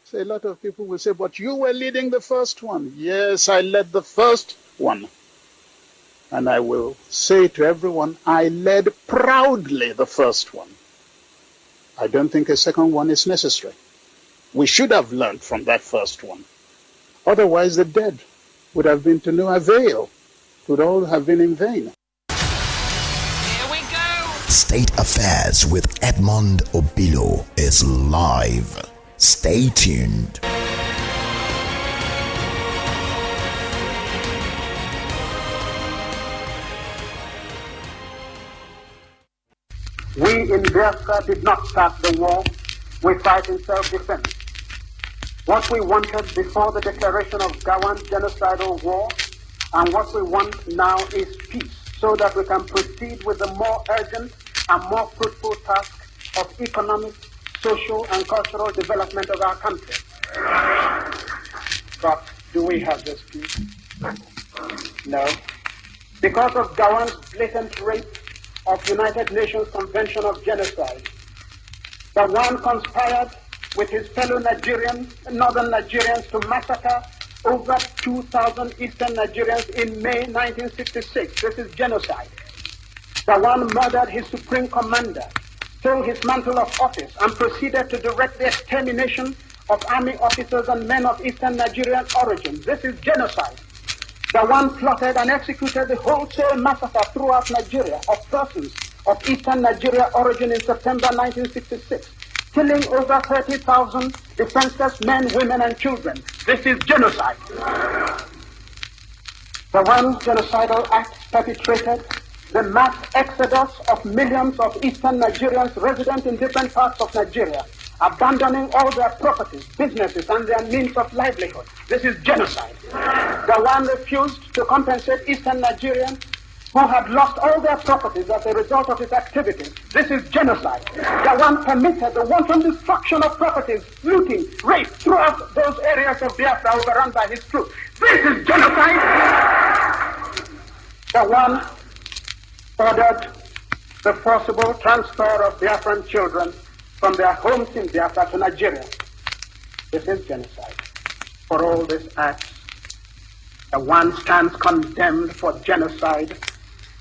So a lot of people will say, but you were leading the first one. Yes, I led the first one. And I will say to everyone, I led proudly the first one. I don't think a second one is necessary. We should have learned from that first one. Otherwise, the dead would have been to no avail. It would all have been in vain. Here we go! State Affairs with Edmond Obilo is live. Stay tuned. We in Biafra did not start the war. We fight in self-defense. What we wanted before the declaration of Gawan genocidal war and what we want now is peace, so that we can proceed with the more urgent and more fruitful task of economic, social and cultural development of our country. But do we have this peace? No. Because of Gawan's blatant rape of United Nations Convention of Genocide, the one conspired with his fellow Nigerians, northern Nigerians, to massacre over 2,000 eastern Nigerians in May 1966. This is genocide. The one murdered his supreme commander, stole his mantle of office, and proceeded to direct the extermination of army officers and men of eastern Nigerian origin. This is genocide. The one plotted and executed the wholesale massacre throughout Nigeria of persons of eastern Nigeria origin in September 1966, killing over 30,000 defenseless men, women, and children. This is genocide. The one genocidal act perpetrated the mass exodus of millions of eastern Nigerians resident in different parts of Nigeria, abandoning all their properties, businesses, and their means of livelihood. This is genocide. The one refused to compensate eastern Nigerians who had lost all their properties as a result of his activities. This is genocide. The one permitted the wanton destruction of properties, looting, rape throughout those areas of Biafra overrun by his troops. This is genocide. The one ordered the forcible transfer of Biafran children from their homes in Biafra to Nigeria. This is genocide. For all these acts, the one stands condemned for genocide,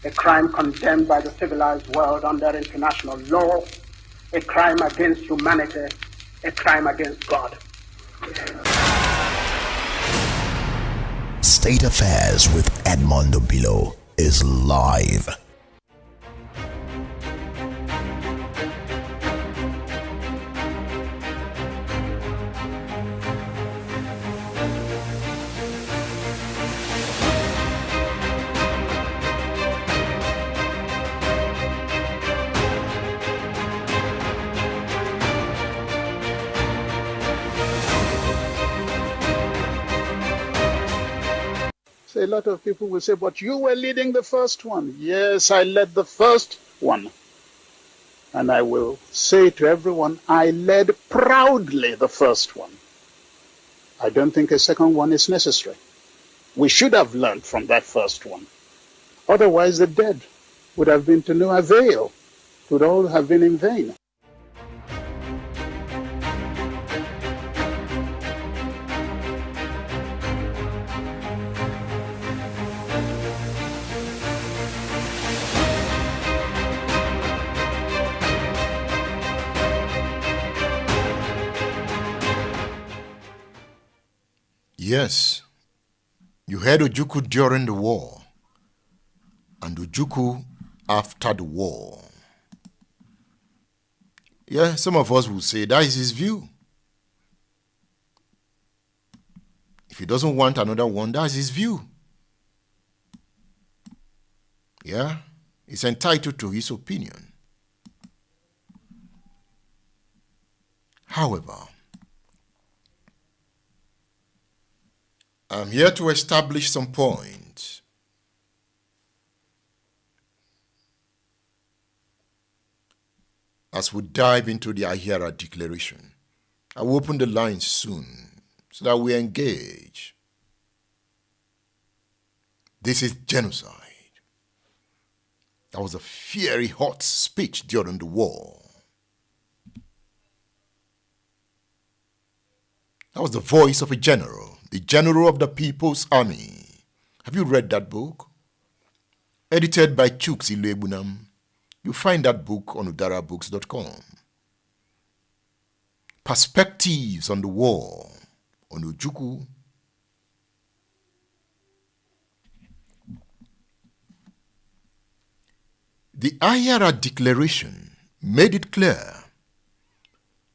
a crime condemned by the civilized world under international law, a crime against humanity, a crime against God. State Affairs with Edmond Obilo is live. So a lot of people will say, but you were leading the first one. Yes, I led the first one. And I will say to everyone, I led proudly the first one. I don't think a second one is necessary. We should have learned from that first one. Otherwise, the dead would have been to no avail. It would all have been in vain. Yes, you had Ojukwu during the war and Ojukwu after the war. Yeah, some of us will say that is his view. If he doesn't want another one, that's his view. Yeah, he's entitled to his opinion. However, I'm here to establish some points. As we dive into the Ahiara Declaration, I will open the lines soon so that we engage. This is genocide. That was a fiery hot speech during the war. That was the voice of a general, the general of the People's Army. Have you read that book? Edited by Chuks Ilebunam. You find that book on udarabooks.com. Perspectives on the war on Ojukwu. The Ahiara Declaration made it clear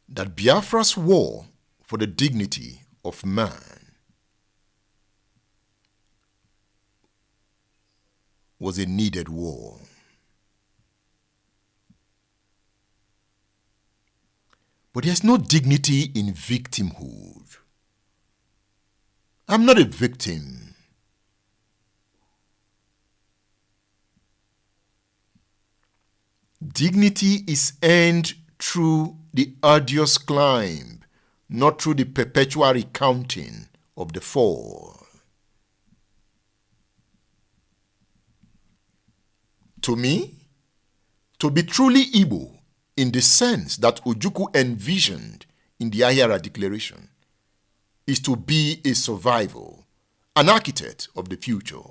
that Biafra's war for the dignity of man was a needed war. But there's no dignity in victimhood. I'm not a victim. Dignity is earned through the arduous climb, not through the perpetual recounting of the fall. To me, to be truly Igbo in the sense that Ojukwu envisioned in the Ahiara Declaration is to be a survivor, an architect of the future.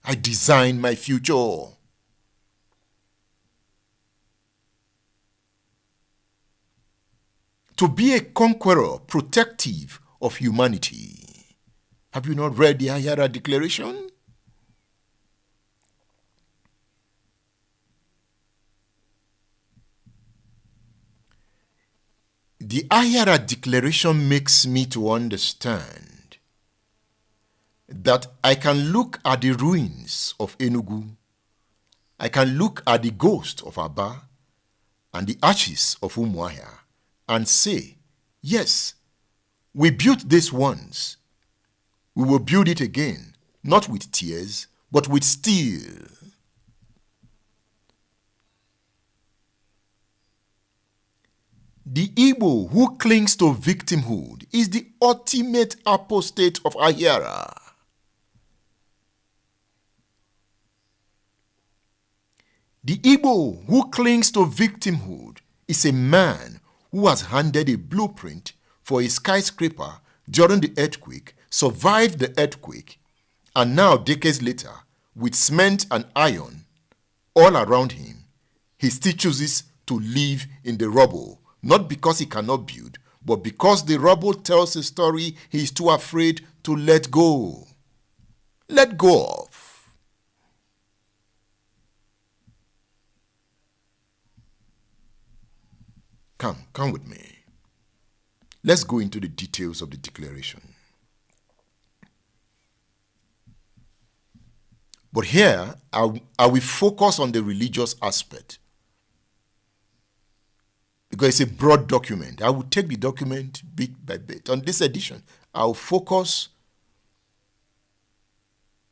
I design my future. To be a conqueror, protective of humanity. Have you not read the Ahiara Declaration? The Ahiara Declaration makes me to understand that I can look at the ruins of Enugu, I can look at the ghost of Aba and the ashes of Umuahia and say, yes, we built this once. We will build it again, not with tears, but with steel. The Igbo who clings to victimhood is the ultimate apostate of Ahiara. The Igbo who clings to victimhood is a man who has handed a blueprint for a skyscraper during the earthquake, survived the earthquake, and now, decades later, with cement and iron all around him, he still chooses to live in the rubble, not because he cannot build, but because the rubble tells a story he is too afraid to let go. Let go of. Come with me. Let's go into the details of the declaration. But here, I will focus on the religious aspect. Because it's a broad document. I will take the document bit by bit. On this edition, I'll focus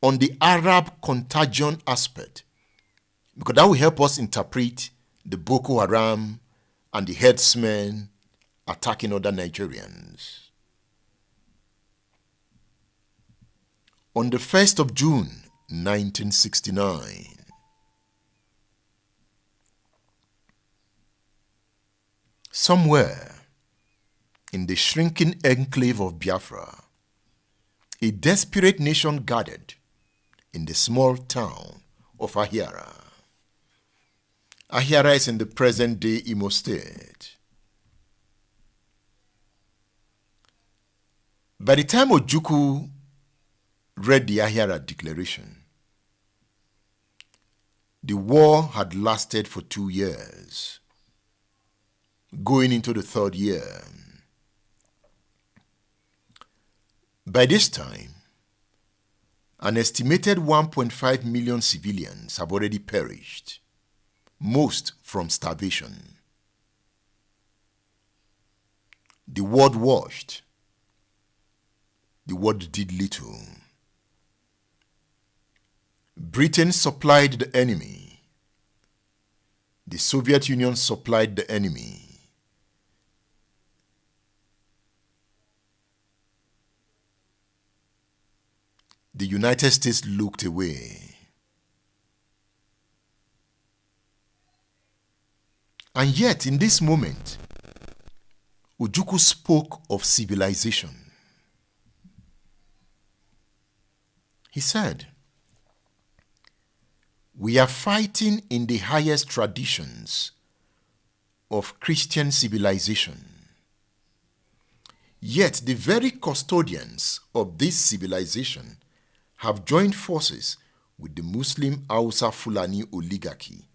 on the Arab contagion aspect. Because that will help us interpret the Boko Haram and the herdsmen attacking other Nigerians. On the 1st of June, 1969, somewhere in the shrinking enclave of Biafra, a desperate nation gathered in the small town of Ahiara. Ahiara is in the present-day Imo State. By the time Ojukwu read the Ahiara Declaration, the war had lasted for 2 years, going into the 3rd year. By this time, an estimated 1.5 million civilians have already perished, most from starvation. The world watched. The world did little. Britain supplied the enemy. The Soviet Union supplied the enemy. The United States looked away. And yet, in this moment, Ojukwu spoke of civilization. He said, "We are fighting in the highest traditions of Christian civilization. Yet the very custodians of this civilization have joined forces with the Muslim Hausa Fulani oligarchy.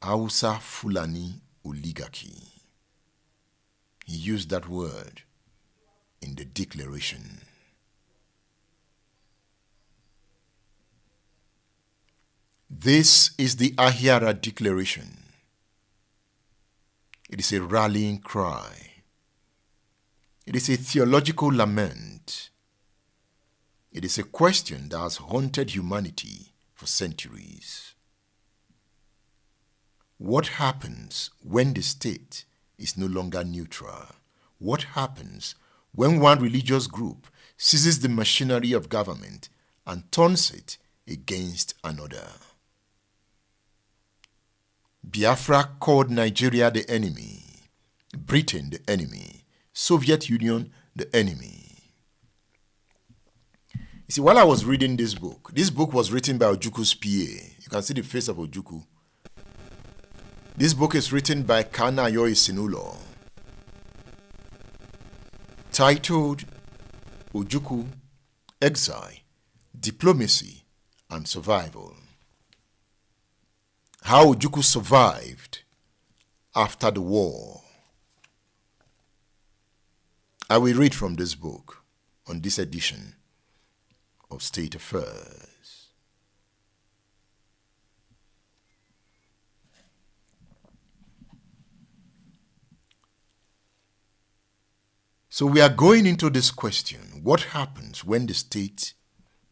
Hausa Fulani oligarchy." He used that word in the declaration. This is the Ahiara Declaration. It is a rallying cry. It is a theological lament. It is a question that has haunted humanity for centuries. What happens when the state is no longer neutral? What happens when one religious group seizes the machinery of government and turns it against another? Biafra called Nigeria the enemy, Britain the enemy, Soviet Union the enemy. You see, while I was reading this book was written by Ojukwu's PA. You can see the face of Ojukwu. This book is written by Kanayo Isinulo, titled Ojukwu, Exile, Diplomacy, and Survival. How Ojukwu survived after the war. I will read from this book on this edition of State Affairs. So we are going into this question: what happens when the state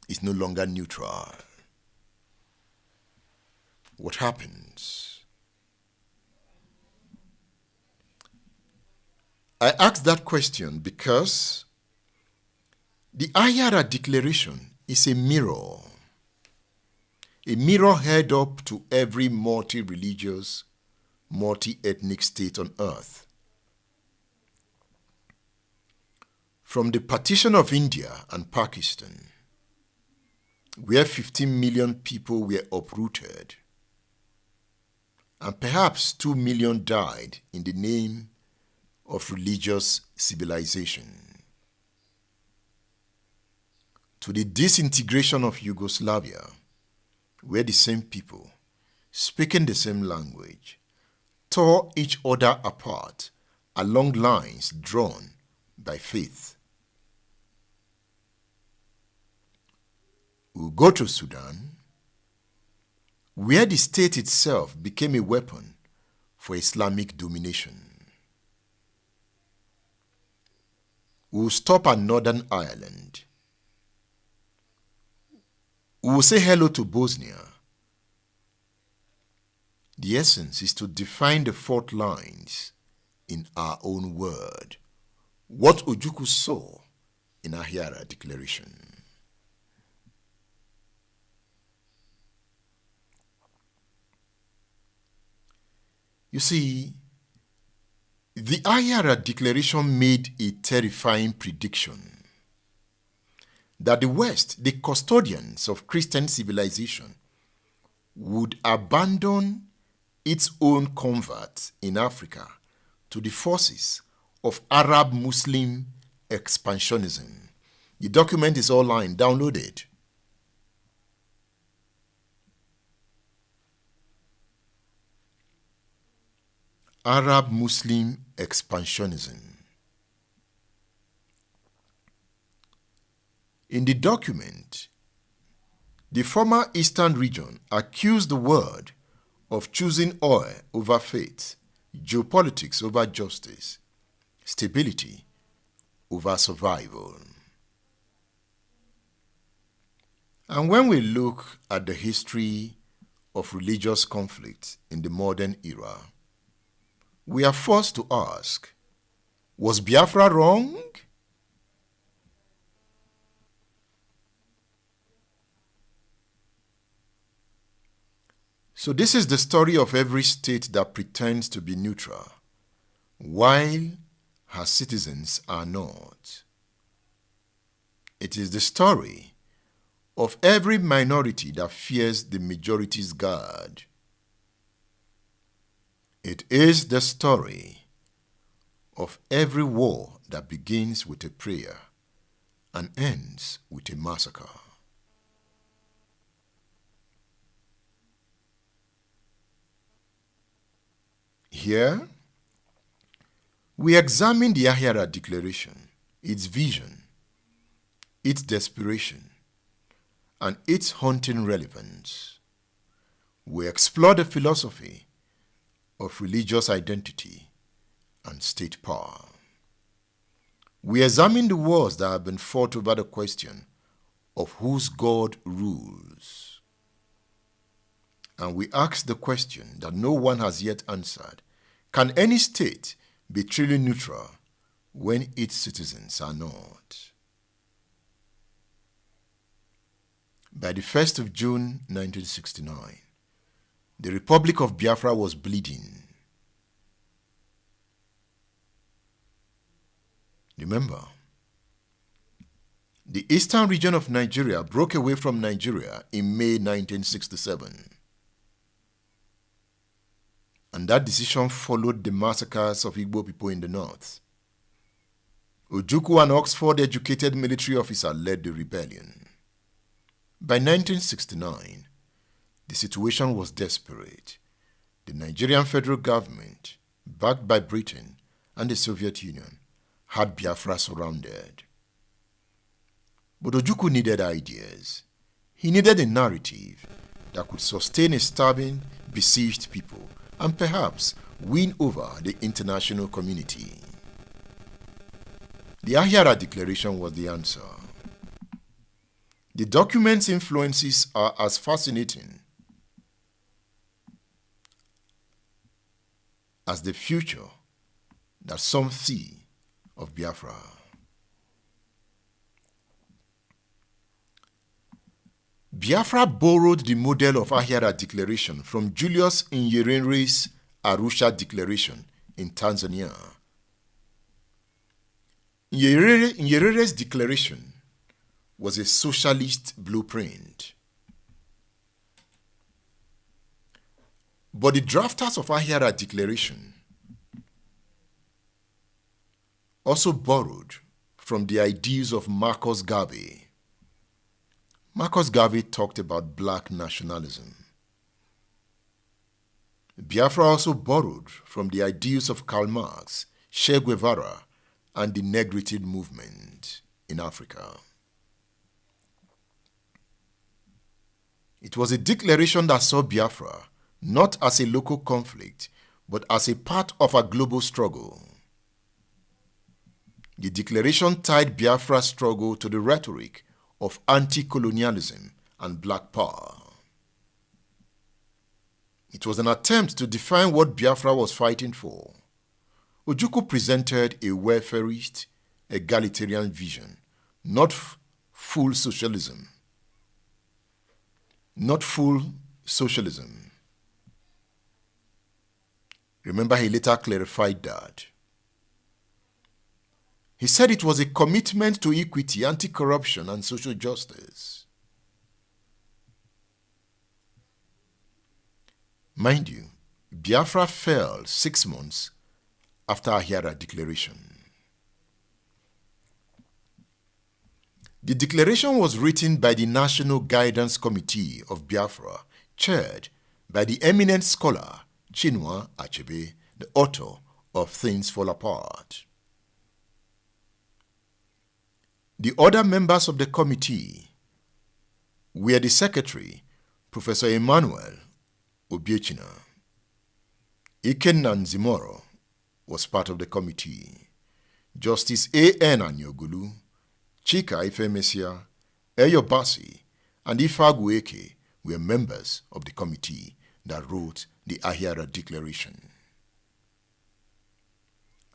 is no longer neutral? What happens? I ask that question because the Ahiara Declaration is a mirror held up to every multi-religious, multi-ethnic state on earth. From the partition of India and Pakistan, where 15 million people were uprooted, and perhaps 2 million died in the name of religious civilization, to the disintegration of Yugoslavia, where the same people, speaking the same language, tore each other apart along lines drawn by faith. We'll go to Sudan, where the state itself became a weapon for Islamic domination. We'll stop at Northern Ireland. We'll say hello to Bosnia. The essence is to define the fault lines in our own word, what Ojukwu saw in Ahiara Declaration. You see, the Ahiara Declaration made a terrifying prediction that the West, the custodians of Christian civilization, would abandon its own convert in Africa to the forces of Arab Muslim expansionism. The document is online, download it. Arab Muslim expansionism. In the document, the former Eastern region accused the world of choosing oil over faith, geopolitics over justice, stability over survival. And when we look at the history of religious conflict in the modern era, we are forced to ask, was Biafra wrong? So this is the story of every state that pretends to be neutral, while her citizens are not. It is the story of every minority that fears the majority's guard. It is the story of every war that begins with a prayer and ends with a massacre. Here, we examine the Ahiara Declaration, its vision, its desperation, and its haunting relevance. We explore the philosophy of religious identity and state power. We examine the wars that have been fought over the question of whose God rules. And we ask the question that no one has yet answered: can any state be truly neutral when its citizens are not? By the 1st of June 1969, the Republic of Biafra was bleeding. Remember, the eastern region of Nigeria broke away from Nigeria in May 1967. And that decision followed the massacres of Igbo people in the north. Ojukwu, an Oxford-educated military officer, led the rebellion. By 1969, the situation was desperate. The Nigerian federal government, backed by Britain and the Soviet Union, had Biafra surrounded. But Ojukwu needed ideas. He needed a narrative that could sustain a starving, besieged people and perhaps win over the international community. The Ahiara Declaration was the answer. The document's influences are as fascinating as the future that some see of Biafra. Biafra borrowed the model of Ahiara Declaration from Julius Nyerere's Arusha Declaration in Tanzania. Nyerere's declaration was a socialist blueprint. But the drafters of Ahiara Declaration also borrowed from the ideas of Marcus Garvey. Marcus Garvey talked about black nationalism. Biafra also borrowed from the ideas of Karl Marx, Che Guevara, and the Negritude movement in Africa. It was a declaration that saw Biafra not as a local conflict, but as a part of a global struggle. The declaration tied Biafra's struggle to the rhetoric of anti-colonialism and black power. It was an attempt to define what Biafra was fighting for. Ojukwu presented a welfarist, egalitarian vision, not full socialism. Not full socialism. Remember, he later clarified that. He said it was a commitment to equity, anti-corruption, and social justice. Mind you, Biafra fell 6 months after Ahiara declaration. The declaration was written by the National Guidance Committee of Biafra, chaired by the eminent scholar Chinua Achebe, the author of Things Fall Apart. The other members of the committee were the secretary, Professor Emmanuel Obiechina. Ikenna Nzimoro was part of the committee. Justice A.N. Anyogulu, Chika Ifemesia, Eyo Basi, and Ifagu Eke were members of the committee that wrote the Ahiara Declaration.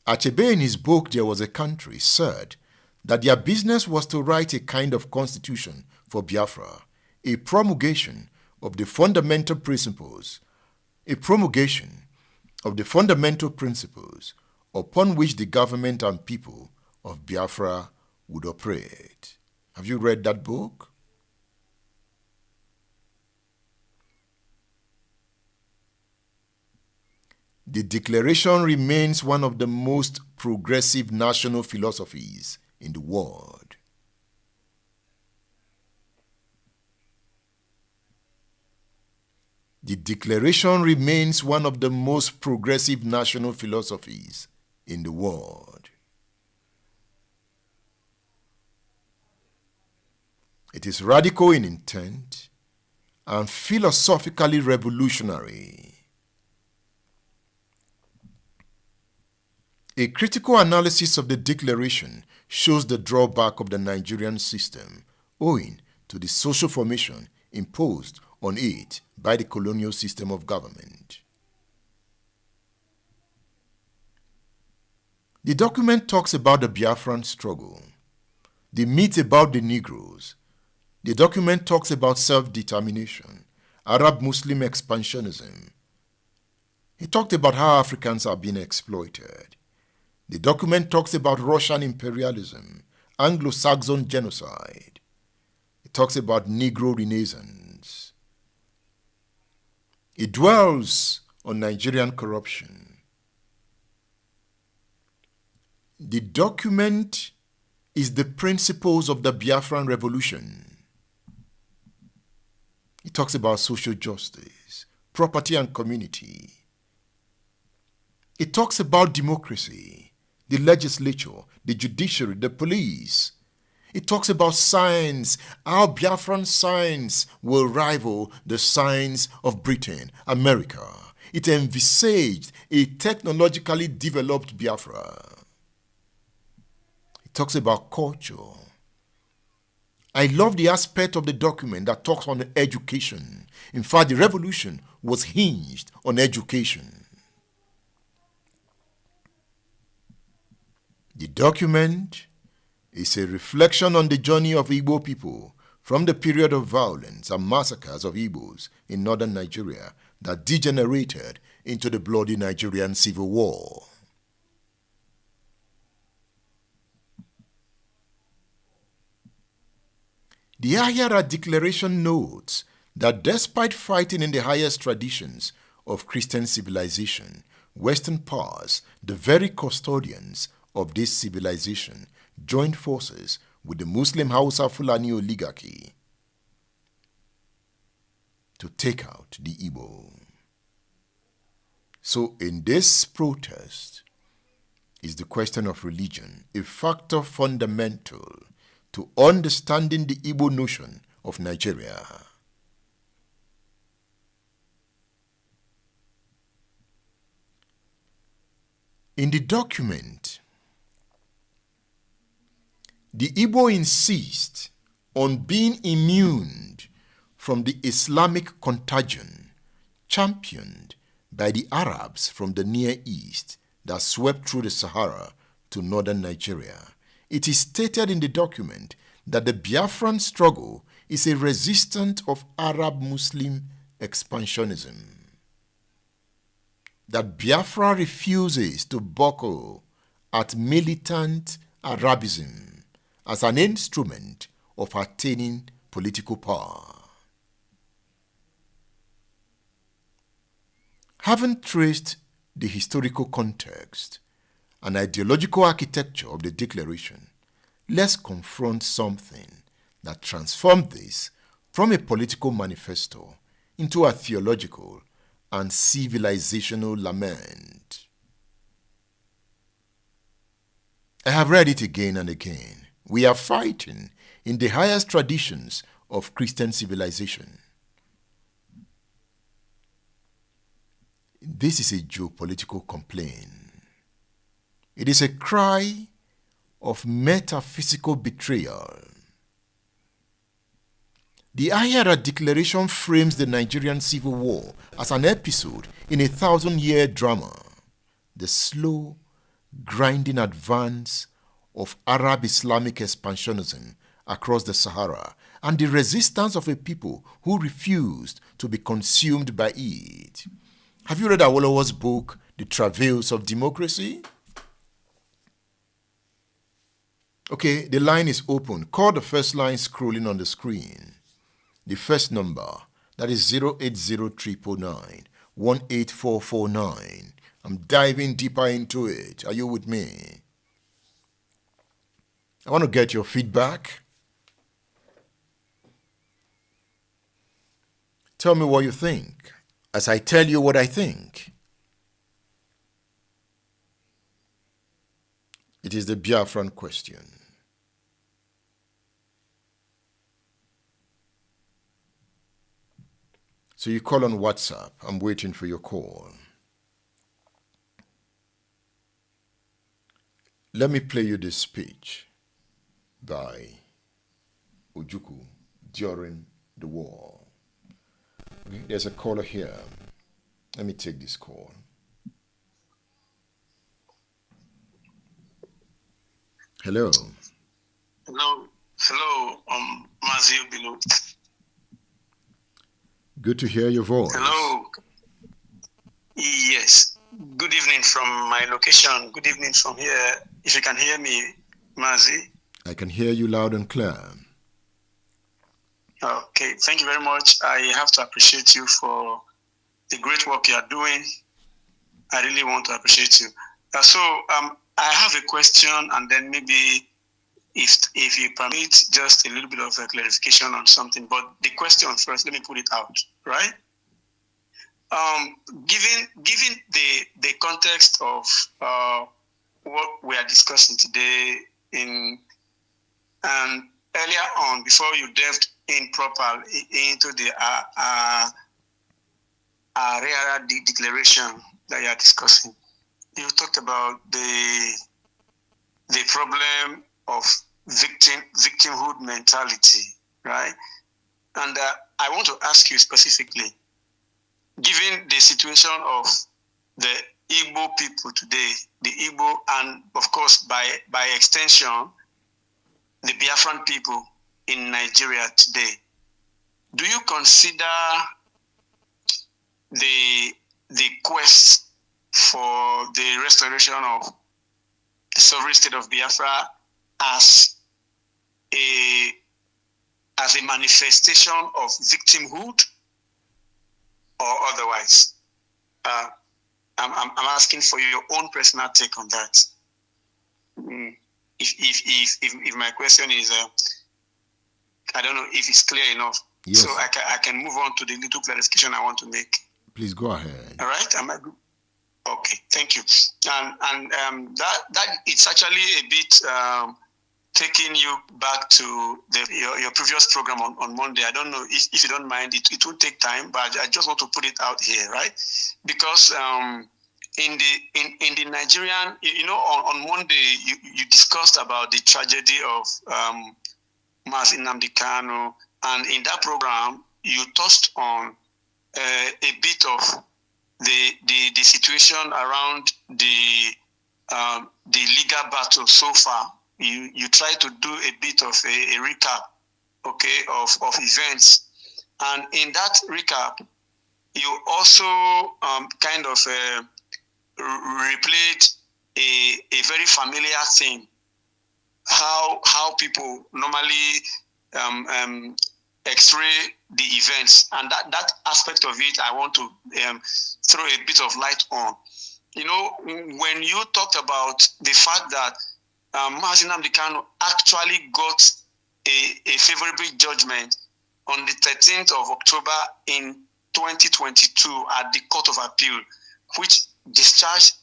Achebe, in his book There Was a Country, said that their business was to write a kind of constitution for Biafra, a promulgation of the fundamental principles upon which the government and people of Biafra would operate. Have you read that book? The Declaration remains one of the most progressive national philosophies in the world. The Declaration remains one of the most progressive national philosophies in the world. It is radical in intent and philosophically revolutionary. A critical analysis of the Declaration shows the drawback of the Nigerian system owing to the social formation imposed on it by the colonial system of government. The document talks about the Biafran struggle, the myth about the Negroes. The document talks about self-determination, Arab-Muslim expansionism. It talked about how Africans are being exploited. The document talks about Russian imperialism, Anglo-Saxon genocide. It talks about Negro Renaissance. It dwells on Nigerian corruption. The document is the principles of the Biafran Revolution. It talks about social justice, property and community. It talks about democracy, the legislature, the judiciary, the police. It talks about science, how Biafran science will rival the science of Britain, America. It envisaged a technologically developed Biafra. It talks about culture. I love the aspect of the document that talks on education. In fact, the revolution was hinged on education. The document is a reflection on the journey of Igbo people from the period of violence and massacres of Igbos in northern Nigeria that degenerated into the bloody Nigerian Civil War. The Ahiara Declaration notes that despite fighting in the highest traditions of Christian civilization, Western powers, the very custodians of this civilization, joined forces with the Muslim Hausa Fulani oligarchy to take out the Igbo. So in this protest is the question of religion, a factor fundamental to understanding the Igbo notion of Nigeria. In the document, the Igbo insist on being immune from the Islamic contagion championed by the Arabs from the Near East that swept through the Sahara to northern Nigeria. It is stated in the document that the Biafran struggle is a resistance of Arab-Muslim expansionism. That Biafra refuses to buckle at militant Arabism as an instrument of attaining political power. Having traced the historical context and ideological architecture of the declaration, let's confront something that transformed this from a political manifesto into a theological and civilizational lament. I have read it again and again. We are fighting in the highest traditions of Christian civilization. This is a geopolitical complaint. It is a cry of metaphysical betrayal. The Ahiara Declaration frames the Nigerian Civil War as an episode in a 1,000-year drama. The slow, grinding advance of Arab Islamic expansionism across the Sahara and the resistance of a people who refused to be consumed by it. Have you read Awolowo's book, The Travails of Democracy? Okay, the line is open. Call the first line scrolling on the screen. The first number, that is 08039918449. I'm diving deeper into it. Are you with me? I want to get your feedback. Tell me what you think as I tell you what I think. It is the Biafran question. So you call on WhatsApp. I'm waiting for your call. Let me play you this speech by Ojukwu during the war. Okay, there's a caller here. Let me take this call. Hello. Hello, Mazio Bilo. Good to hear your voice. Hello. Yes. Good evening from my location. Good evening from here. If you can hear me, Mazi. I can hear you loud and clear. Okay. Thank you very much. I have to appreciate you for the great work you are doing. I really want to appreciate you. I have a question, and then maybe if you permit, just a little bit of a clarification on something. But the question first, let me put it out, right? Given the context of what we are discussing today, earlier on, before you delved in proper into the Ahiara declaration that you are discussing, you talked about the problem of victimhood mentality, right? And I want to ask you specifically, given the situation of the Igbo people today, the Igbo, and of course by extension, the Biafran people in Nigeria today, do you consider the quest for the restoration of the sovereign state of Biafra as a manifestation of victimhood or otherwise? I'm asking for your own personal take on that. If my question is, I don't know if it's clear enough. Yes. So I can move on to the little clarification I want to make. Please go ahead. All right. Am I good? Okay. Thank you. And that it's actually a bit taking you back to your previous program on Monday. I don't know if you don't mind. It will take time, but I just want to put it out here, right? Because in the Nigerian, on Monday you discussed about the tragedy of Mazi Nnamdi Kanu, and in that program you touched on a bit of the situation around the legal battle so far. You try to do a bit of a recap, okay, of events, and in that recap, you also kind of replayed a very familiar thing. How people normally X-ray the events, and that aspect of it I want to throw a bit of light on. You know, when you talked about the fact that Mazi Nnamdi Kanu actually got a favorable judgment on the 13th of October in 2022 at the Court of Appeal, which discharged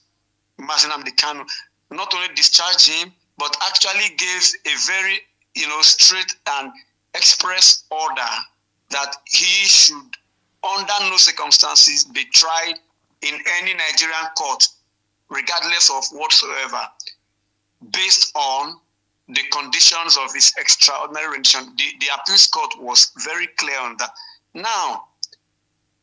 Mazi Nnamdi Kanu. Not only discharged him, but actually gave a very, straight and express order that he should, under no circumstances, be tried in any Nigerian court, regardless of whatsoever, based on the conditions of his extraordinary rendition. The appeals court was very clear on that. Now,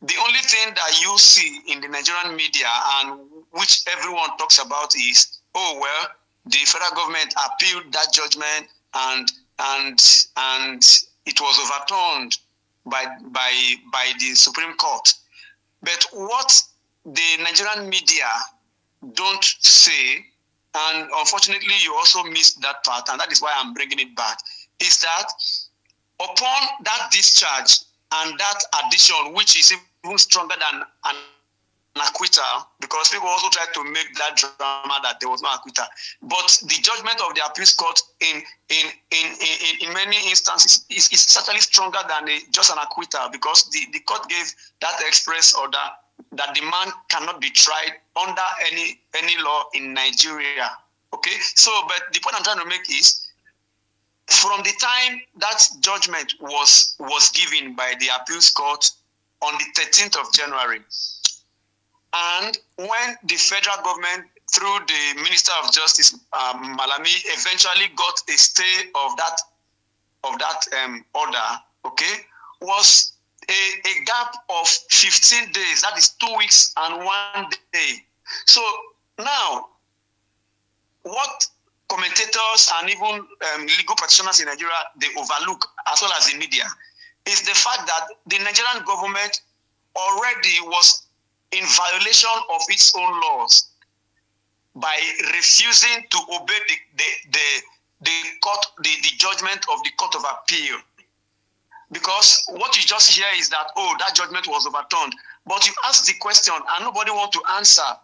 the only thing that you see in the Nigerian media, and which everyone talks about, is, oh well, the federal government appealed that judgment and it was overturned by the Supreme Court. But what the Nigerian media don't say, and unfortunately you also missed that part, and that is why I'm bringing it back, is that upon that discharge and that addition, which is even stronger than an acquittal, because people also tried to make that drama that there was no acquittal, but the judgment of the appeals court in many instances is certainly stronger than just an acquittal, because the court gave that express order that the man cannot be tried under any law in Nigeria. Okay, so but the point I'm trying to make is, from the time that judgment was given by the appeals court on the 13th of January, and when the federal government, through the Minister of Justice, Malami, eventually got a stay of that order, okay, was a gap of 15 days. That is 2 weeks and 1 day. So now, what commentators and even legal practitioners in Nigeria, they overlook, as well as the media, is the fact that the Nigerian government already was in violation of its own laws by refusing to obey the judgment of the Court of Appeal. Because what you just hear is that, oh, that judgment was overturned. But you ask the question and nobody wants to answer.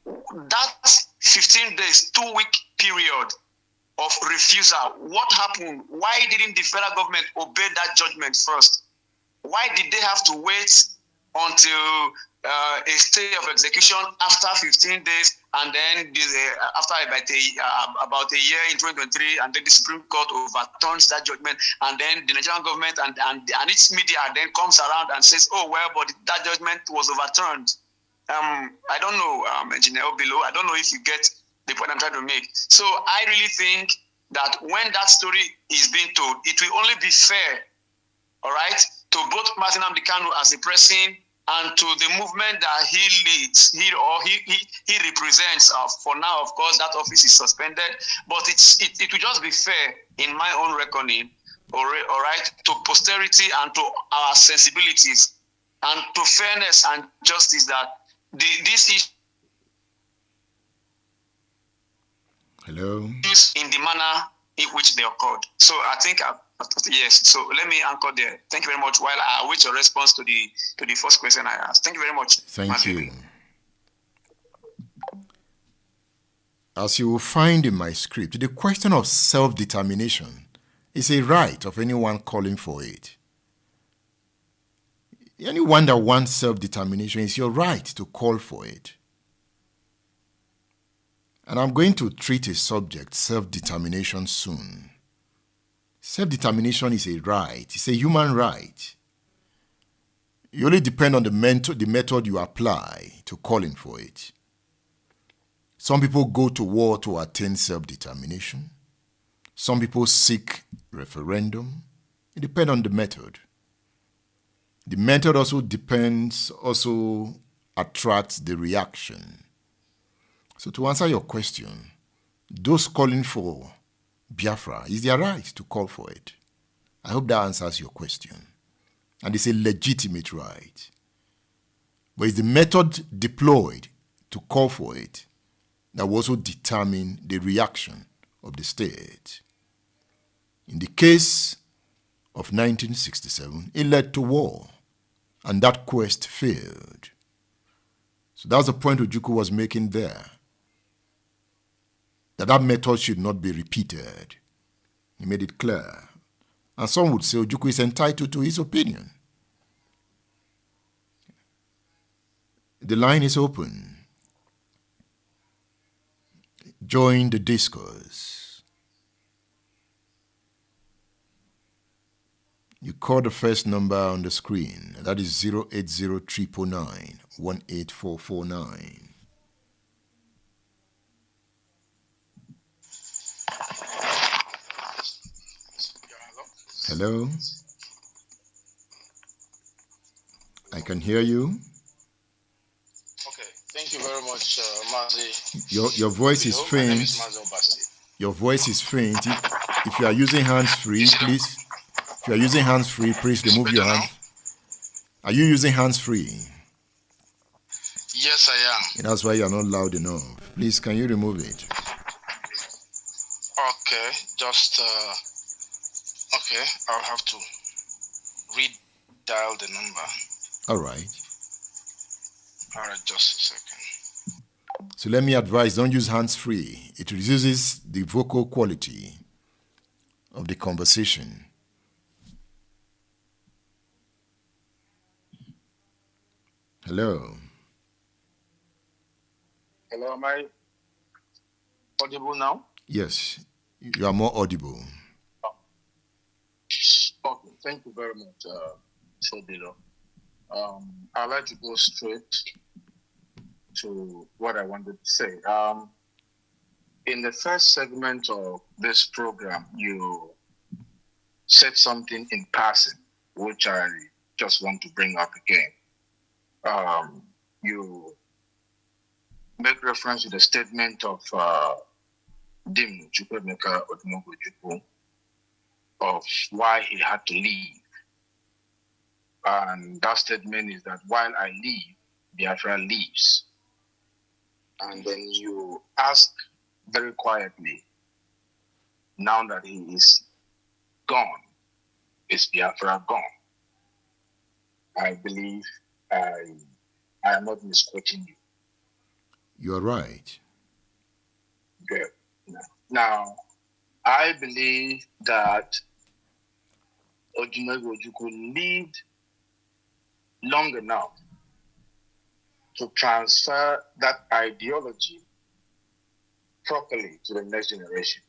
That 15 days, 2 week period of refusal, what happened? Why didn't the federal government obey that judgment first? Why did they have to wait until a stay of execution after 15 days, and then after about a year in 2023, and then the Supreme Court overturns that judgment, and then the Nigerian government and its media then comes around and says, oh, well, but that judgment was overturned. I don't know, Engineer Obilo, I don't know if you get the point I'm trying to make. So I really think that when that story is being told, it will only be fair, all right, to both Mazi Nnamdi Kanu as a person and to the movement that he leads, he represents. For now, of course, that office is suspended, but it will just be fair, in my own reckoning, all right, to posterity and to our sensibilities and to fairness and justice, that this is in the manner in which they occurred. So I think yes. So let me anchor there. Thank you very much. While I await your response to the first question I asked. Thank you very much. Thank you. As you will find in my script, the question of self-determination is a right of anyone calling for it. Anyone that wants self-determination, is your right to call for it. And I'm going to treat a subject, self-determination, soon. Self-determination is a right. It's a human right. You only depend on the method you apply to calling for it. Some people go to war to attain self-determination. Some people seek referendum. It depends on the method. The method also attracts the reaction. So to answer your question, those calling for Biafra, is their right to call for it. I hope that answers your question. And it's a legitimate right. But it's the method deployed to call for it that will also determine the reaction of the state. In the case of 1967, it led to war, and that quest failed. So that's the point Ojukwu was making there, that method should not be repeated. He made it clear. And some would say Ojukwu is entitled to his opinion. The line is open. Join the discourse. You call the first number on the screen. That is 080-399-18449. Hello? I can hear you. Okay, thank you very much, Mazi. Your voice is faint. My name is Mazi Obasi. Your voice is faint. If you are using hands-free, please. If you are using hands-free, please remove your hands. Are you using hands-free? Yes, I am. That's why you are not loud enough. Please, can you remove it? Okay, just okay. I'll have to redial the number. All right. All right, just a second. So let me advise, don't use hands-free. It reduces the vocal quality of the conversation. Hello. Hello, am I audible now? Yes, you are more audible. Okay, thank you very much, Shobilo. I'd like to go straight to what I wanted to say. In the first segment of this program, you said something in passing, which I just want to bring up again. You make reference to the statement of Dim Chukwemeka Ojukwu of why he had to leave. And that statement is that while I leave, Biafra leaves. And then you ask very quietly, now that he is gone, is Biafra gone? I believe I am not misquoting you. You are right. Good. Now, I believe that Ojukwu lived long enough to transfer that ideology properly to the next generation.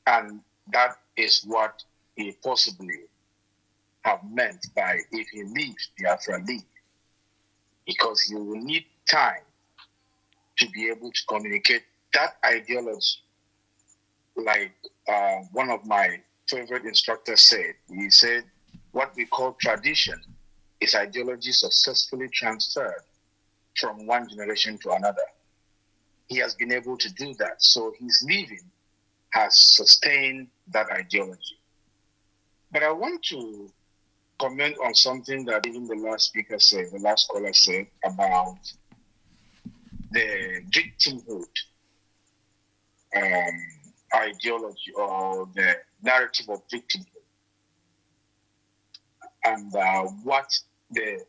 And that is what he possibly have meant by if he leaves, Biafra leave. Because he will need time to be able to communicate that ideology. Like one of my favorite instructors said, he said, what we call tradition is ideology successfully transferred from one generation to another. He has been able to do that. So his leaving has sustained that ideology. But I want to comment on something that even the last speaker said, the last caller said about the victimhood ideology or the narrative of victimhood, and what the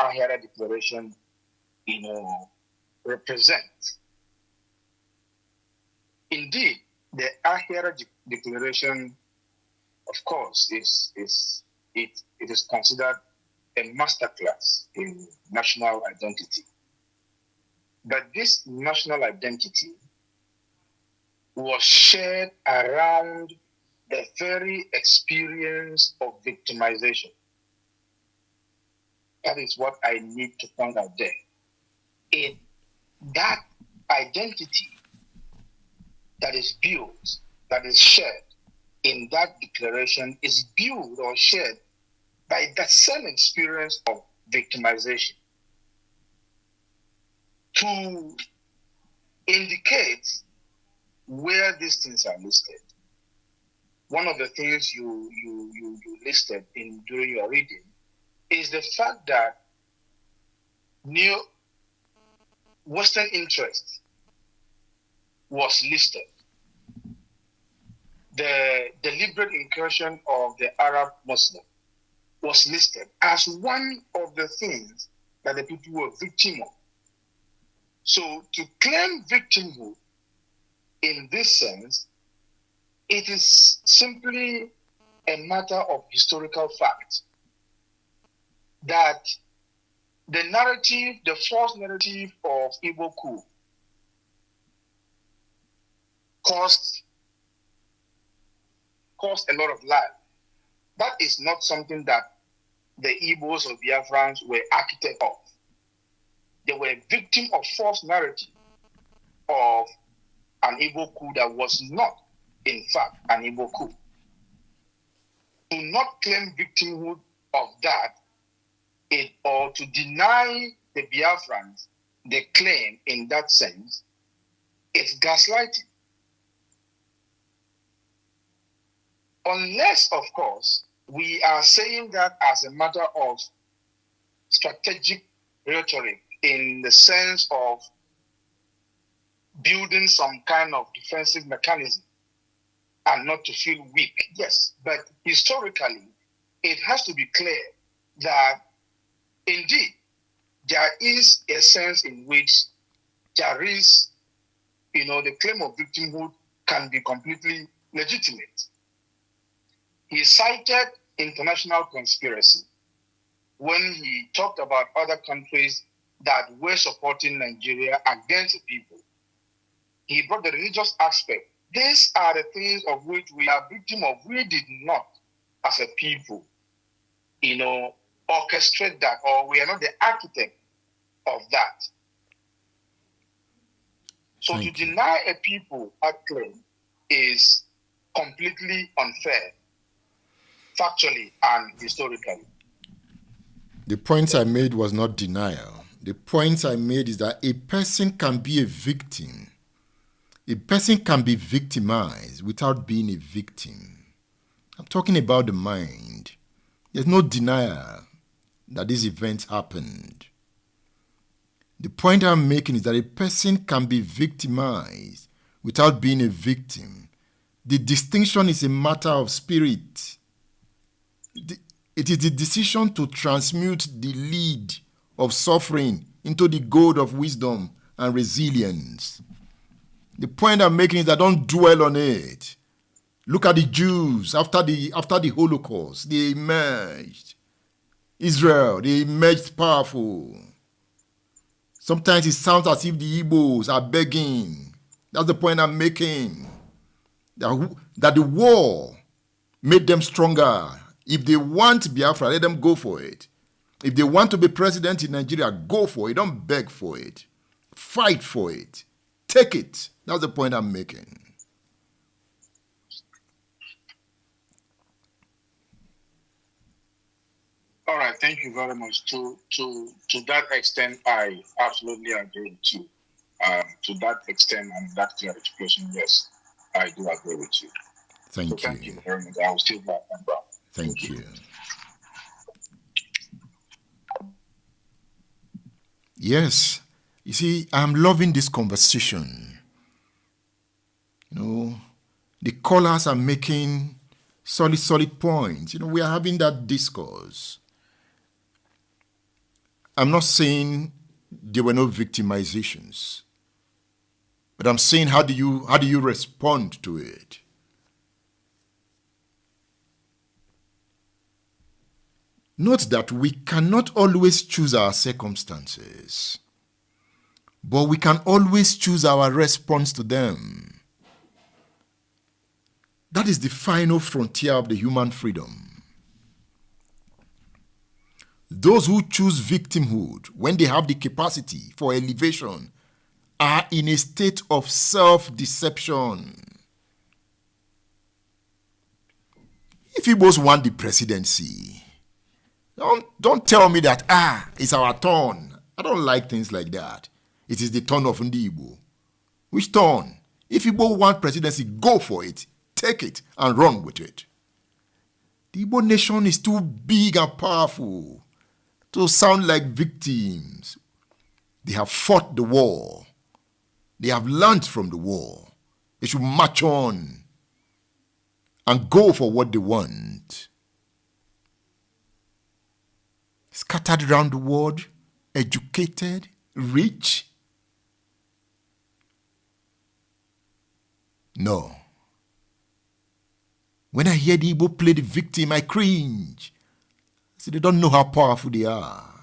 Ahiara Declaration, represents. Indeed, the Ahiara Declaration, of course, it is considered a masterclass in national identity. But this national identity was shared around the very experience of victimization. That is what I need to point out there. That identity that is built, that is shared in that declaration is built or shared by that same experience of victimization. To indicate where these things are listed, one of the things you listed during your reading is the fact that new Western interest was listed. the deliberate incursion of the Arab Muslim was listed as one of the things that the people were victim of. So to claim victimhood in this sense, it is simply a matter of historical fact that the narrative, the false narrative of Igbo coup cost a lot of life. That is not something that the Igbos or Biafrans were architect of. They were victim of false narrative of an Igbo coup that was not, in fact, an Igbo coup. To not claim victimhood of that, or to deny the Biafrans the claim in that sense, it's gaslighting. Unless, of course, we are saying that as a matter of strategic rhetoric in the sense of building some kind of defensive mechanism and not to feel weak. Yes, but historically, it has to be clear that indeed there is a sense in which there is, the claim of victimhood can be completely legitimate. He cited international conspiracy when he talked about other countries that were supporting Nigeria against the people. He brought the religious aspect. These are the things of which we are victim of. We did not, as a people, orchestrate that, or we are not the architect of that. So to deny a people that claim is completely unfair, factually and historically. The point I made was not denial. The point I made is that a person can be a victim. A person can be victimized without being a victim. I'm talking about the mind. There's no denial that this event happened. The point I'm making is that a person can be victimized without being a victim. The distinction is a matter of spirit. It is the decision to transmute the lead of suffering into the gold of wisdom and resilience. The point I'm making is that don't dwell on it. Look at the Jews after the Holocaust. They emerged. Israel, they emerged powerful. Sometimes it sounds as if the Igbos are begging. That's the point I'm making. That the war made them stronger. If they want Biafra, let them go for it. If they want to be president in Nigeria, go for it. Don't beg for it. Fight for it. Take it. That's the point I'm making. All right, thank you very much. To that extent, I absolutely agree with you. To that extent and that clarification, yes, I do agree with you. Thank Thank you very much. I will still back and back. Thank you. Yes, you see, I'm loving this conversation. The callers are making solid points. We are having that discourse. I'm not saying there were no victimizations, but I'm saying how do you respond to it? Note that we cannot always choose our circumstances, but we can always choose our response to them. That is the final frontier of the human freedom. Those who choose victimhood when they have the capacity for elevation are in a state of self-deception. If Igbos want the presidency, don't tell me that, it's our turn. I don't like things like that. It is the turn of Ndi Igbo. Which turn? If Igbo want presidency, go for it. Take it and run with it. The Igbo nation is too big and powerful to sound like victims. They have fought the war. They have learned from the war. They should march on. and go for what they want. Scattered around the world, educated, rich. No. When I hear the Igbo play the victim, I cringe. See, they don't know how powerful they are.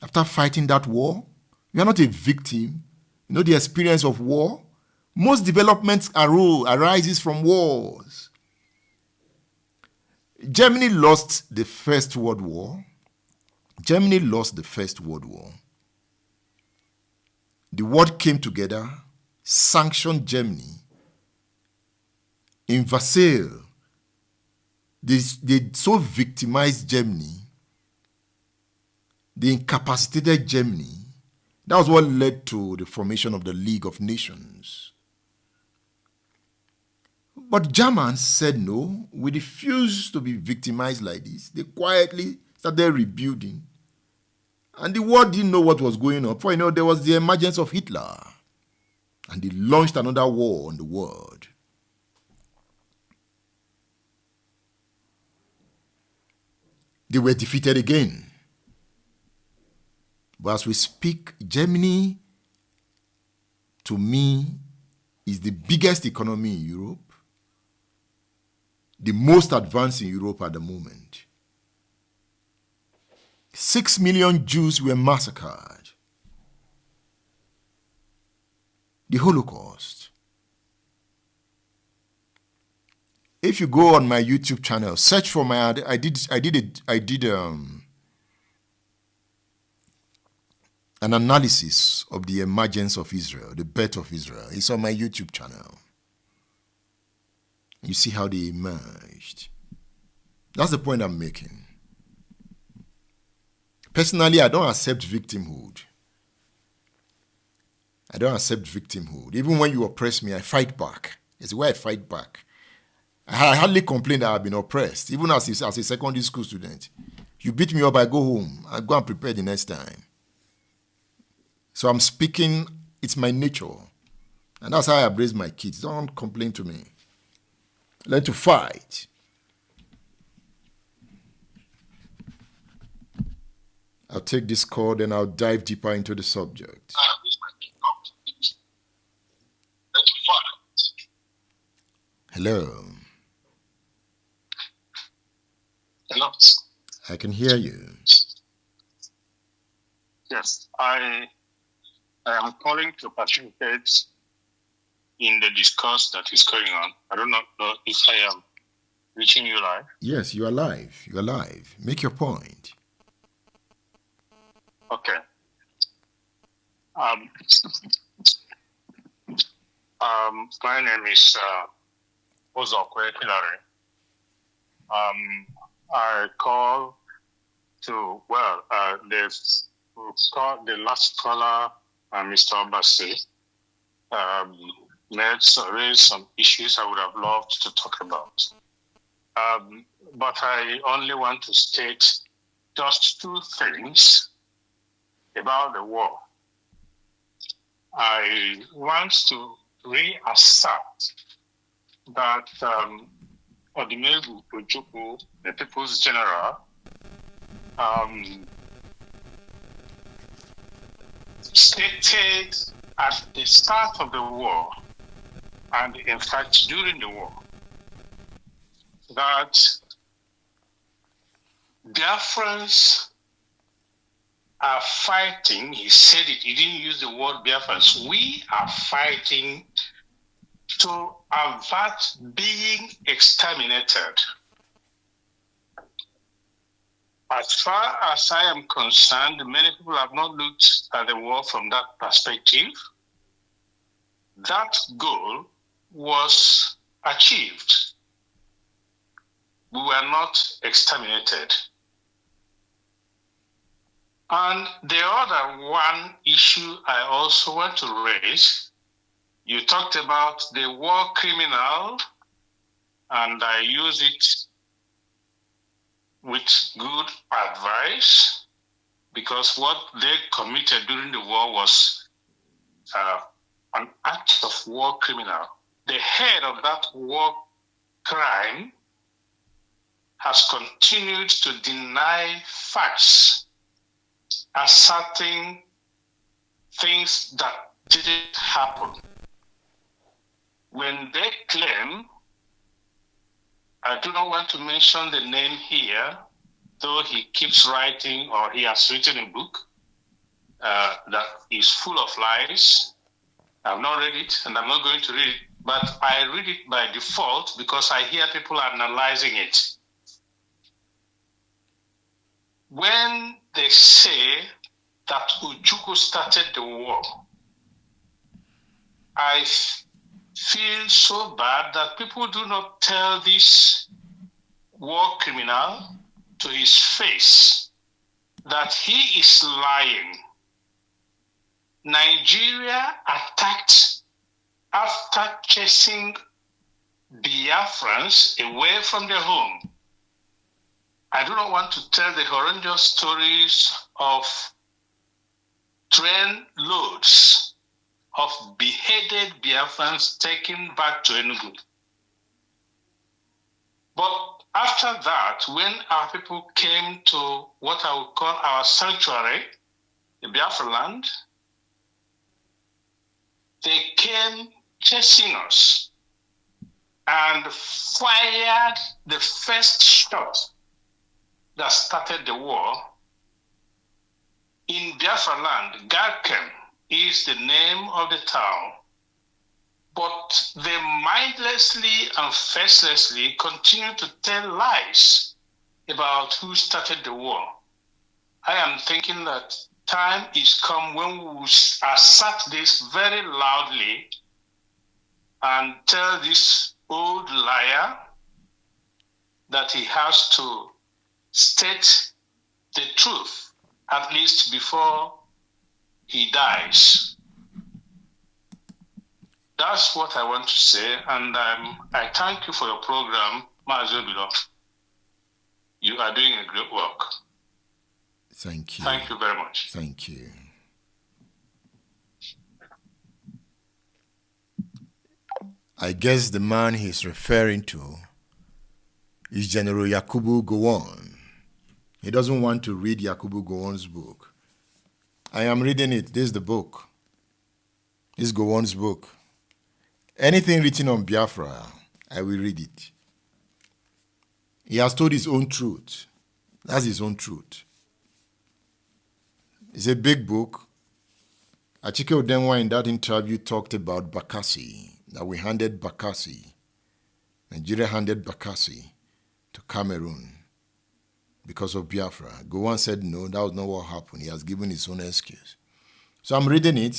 After fighting that war, you are not a victim. You know the experience of war? Most developments arises from wars. Germany lost the First World War. Germany lost the First World War. The world came together, sanctioned Germany. In Versailles, they so victimized Germany. They incapacitated Germany. That was what led to the formation of the League of Nations. But Germans said no, we refuse to be victimized like this. They quietly started rebuilding. And the world didn't know what was going on. For you know, there was the emergence of Hitler. And they launched another war on the world. They were defeated again. But as we speak, Germany, to me, is the biggest economy in Europe, the most advanced in Europe at the moment. 6 million Jews were massacred. The Holocaust. If you go on my YouTube channel, search for my, I did an analysis of the emergence of Israel, the birth of Israel. It's on my YouTube channel. You see how they emerged. That's the point I'm making. Personally, I don't accept victimhood. I don't accept victimhood. Even when you oppress me, I fight back. It's the way I fight back. I hardly complain that I've been oppressed, even as a secondary school student. You beat me up, I go home. I go and prepare the next time. So I'm speaking, it's my nature. And that's how I raise my kids. Don't complain to me. Learn to fight. I'll take this call, then I'll dive deeper into the subject. Hello. Hello. I can hear you. Yes, I am calling to participate in the discourse that is going on. I don't know if I am reaching you live. Yes, you are live. You are live. Make your point. Okay. My name is Ojukwu Hillary. I call to, the last caller, Mr. Obasi, raised some issues I would have loved to talk about. But I only want to state just two things about the war. I want to reassert that Ojukwu, the People's General, stated at the start of the war, and in fact during the war, that Biafrans are fighting, he said it, he didn't use the word Biafrans, we are fighting to avert being exterminated. As far as I am concerned, many people have not looked at the war from that perspective. That goal was achieved. We were not exterminated. And the other one issue I also want to raise, you talked about the war criminal, and I use it with good advice, because what they committed during the war was an act of war criminal. the head of that war crime has continued to deny facts, asserting things that didn't happen. When they claim, I do not want to mention the name here, though he keeps writing, or he has written a book that is full of lies. I've not read it, and I'm not going to read it, but I read it by default because I hear people analyzing it. When they say that Ojukwu started the war, I feel so bad that people do not tell this war criminal to his face that he is lying. Nigeria attacked after chasing Biafrans away from their home. I do not want to tell the horrendous stories of train loads of beheaded Biafrans taken back to Enugu. But after that, when our people came to what I would call our sanctuary, the Biafra land, they came chasing us and fired the first shot that started the war. In Biafra land, Garken is the name of the town, but they mindlessly and facelessly continue to tell lies about who started the war. I am thinking that time is come when we will assert this very loudly and tell this old liar that he has to state the truth, at least before he dies. That's what I want to say, and I thank you for your program, Mazobilo. You are doing a great work. Thank you. Thank you very much. Thank you. I guess the man he's referring to is General Yakubu Gowon. He doesn't want to read Yakubu Gowon's book. I am reading it. This is the book. This is Gowon's book. Anything written on Biafra, I will read it. He has told his own truth. That's his own truth. It's a big book. Achike Odenwa in that interview talked about Bakassi, that we handed Bakassi. Nigeria handed Bakassi to Cameroon because of Biafra. Gowon said no, that was not what happened. He has given his own excuse. So I'm reading it.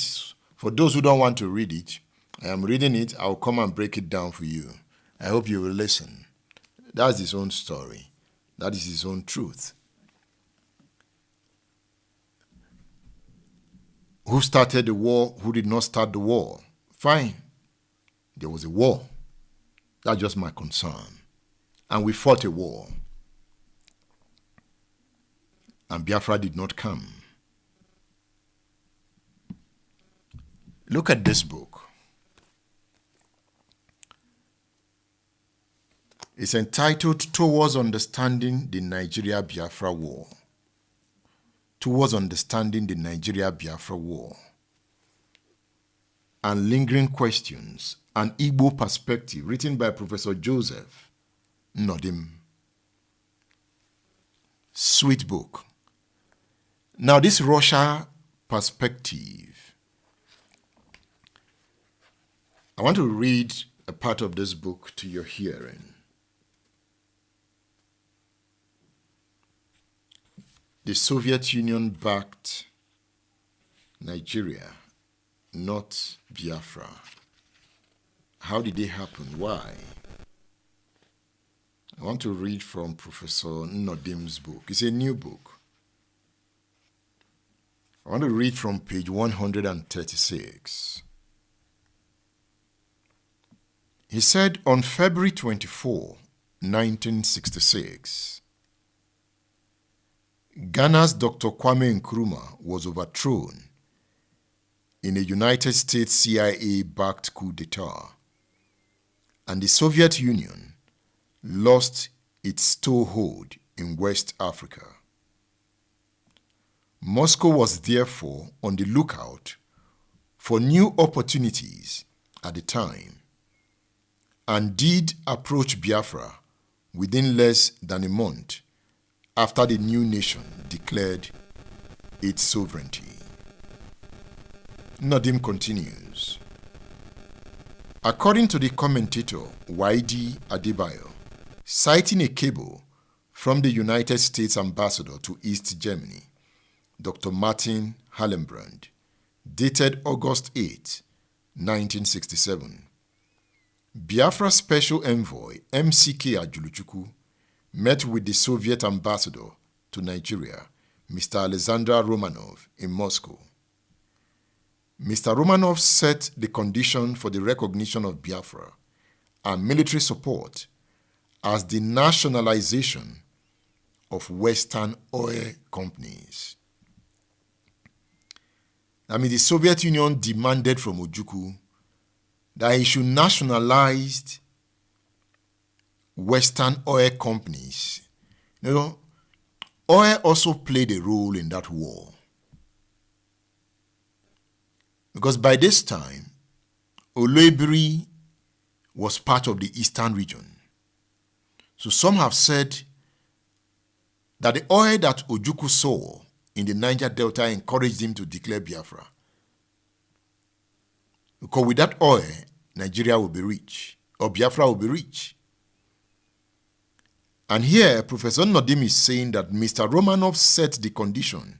For those who don't want to read it, I am reading it. I'll come and break it down for you. I hope you will listen. That's his own story. That is his own truth. Who started the war? Who did not start the war? Fine. There was a war. That's just my concern. And we fought a war. And Biafra did not come. Look at this book. It's entitled Towards Understanding the Nigeria-Biafra War. Towards Understanding the Nigeria-Biafra War. And Lingering Questions, an Igbo Perspective, written by Professor Joseph Nodim. Sweet book. Now this Russia perspective, I want to read a part of this book to your hearing. The Soviet Union backed Nigeria, not Biafra. How did it happen? Why? I want to read from Professor Nodim's book. It's a new book. I want to read from page 136. He said, on February 24, 1966, Ghana's Dr. Kwame Nkrumah was overthrown in a United States CIA-backed coup d'etat and the Soviet Union lost its toehold in West Africa. Moscow was therefore on the lookout for new opportunities at the time and did approach Biafra within less than a month after the new nation declared its sovereignty. Nadim continues. According to the commentator Y.D. Adebayo, citing a cable from the United States ambassador to East Germany, Dr. Martin Hallenbrand, dated August 8, 1967, Biafra Special Envoy M.C.K. Ojukwu met with the Soviet ambassador to Nigeria, Mr. Alexander Romanov, in Moscow. Mr. Romanov set the condition for the recognition of Biafra and military support as the nationalization of Western oil companies. The Soviet Union demanded from Ojukwu that he should nationalize Western oil companies. Oil also played a role in that war. Because by this time, Oloibiri was part of the eastern region. So some have said that the oil that Ojukwu saw in the Niger Delta encouraged him to declare Biafra. Because with that oil, Nigeria will be rich, or Biafra will be rich. And here, Professor Nadim is saying that Mr. Romanov set the condition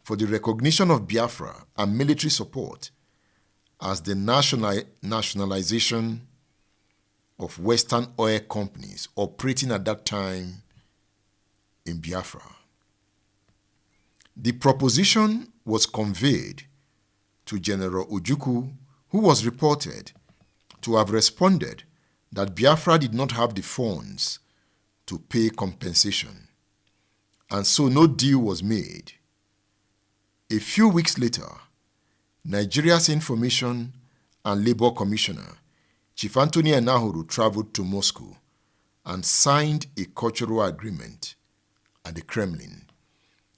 for the recognition of Biafra and military support as the nationalization of Western oil companies operating at that time in Biafra. The proposition was conveyed to General Ojukwu, who was reported to have responded that Biafra did not have the funds to pay compensation, and so no deal was made. A few weeks later, Nigeria's Information and Labor Commissioner, Chief Anthony Enahoro, traveled to Moscow and signed a cultural agreement at the Kremlin.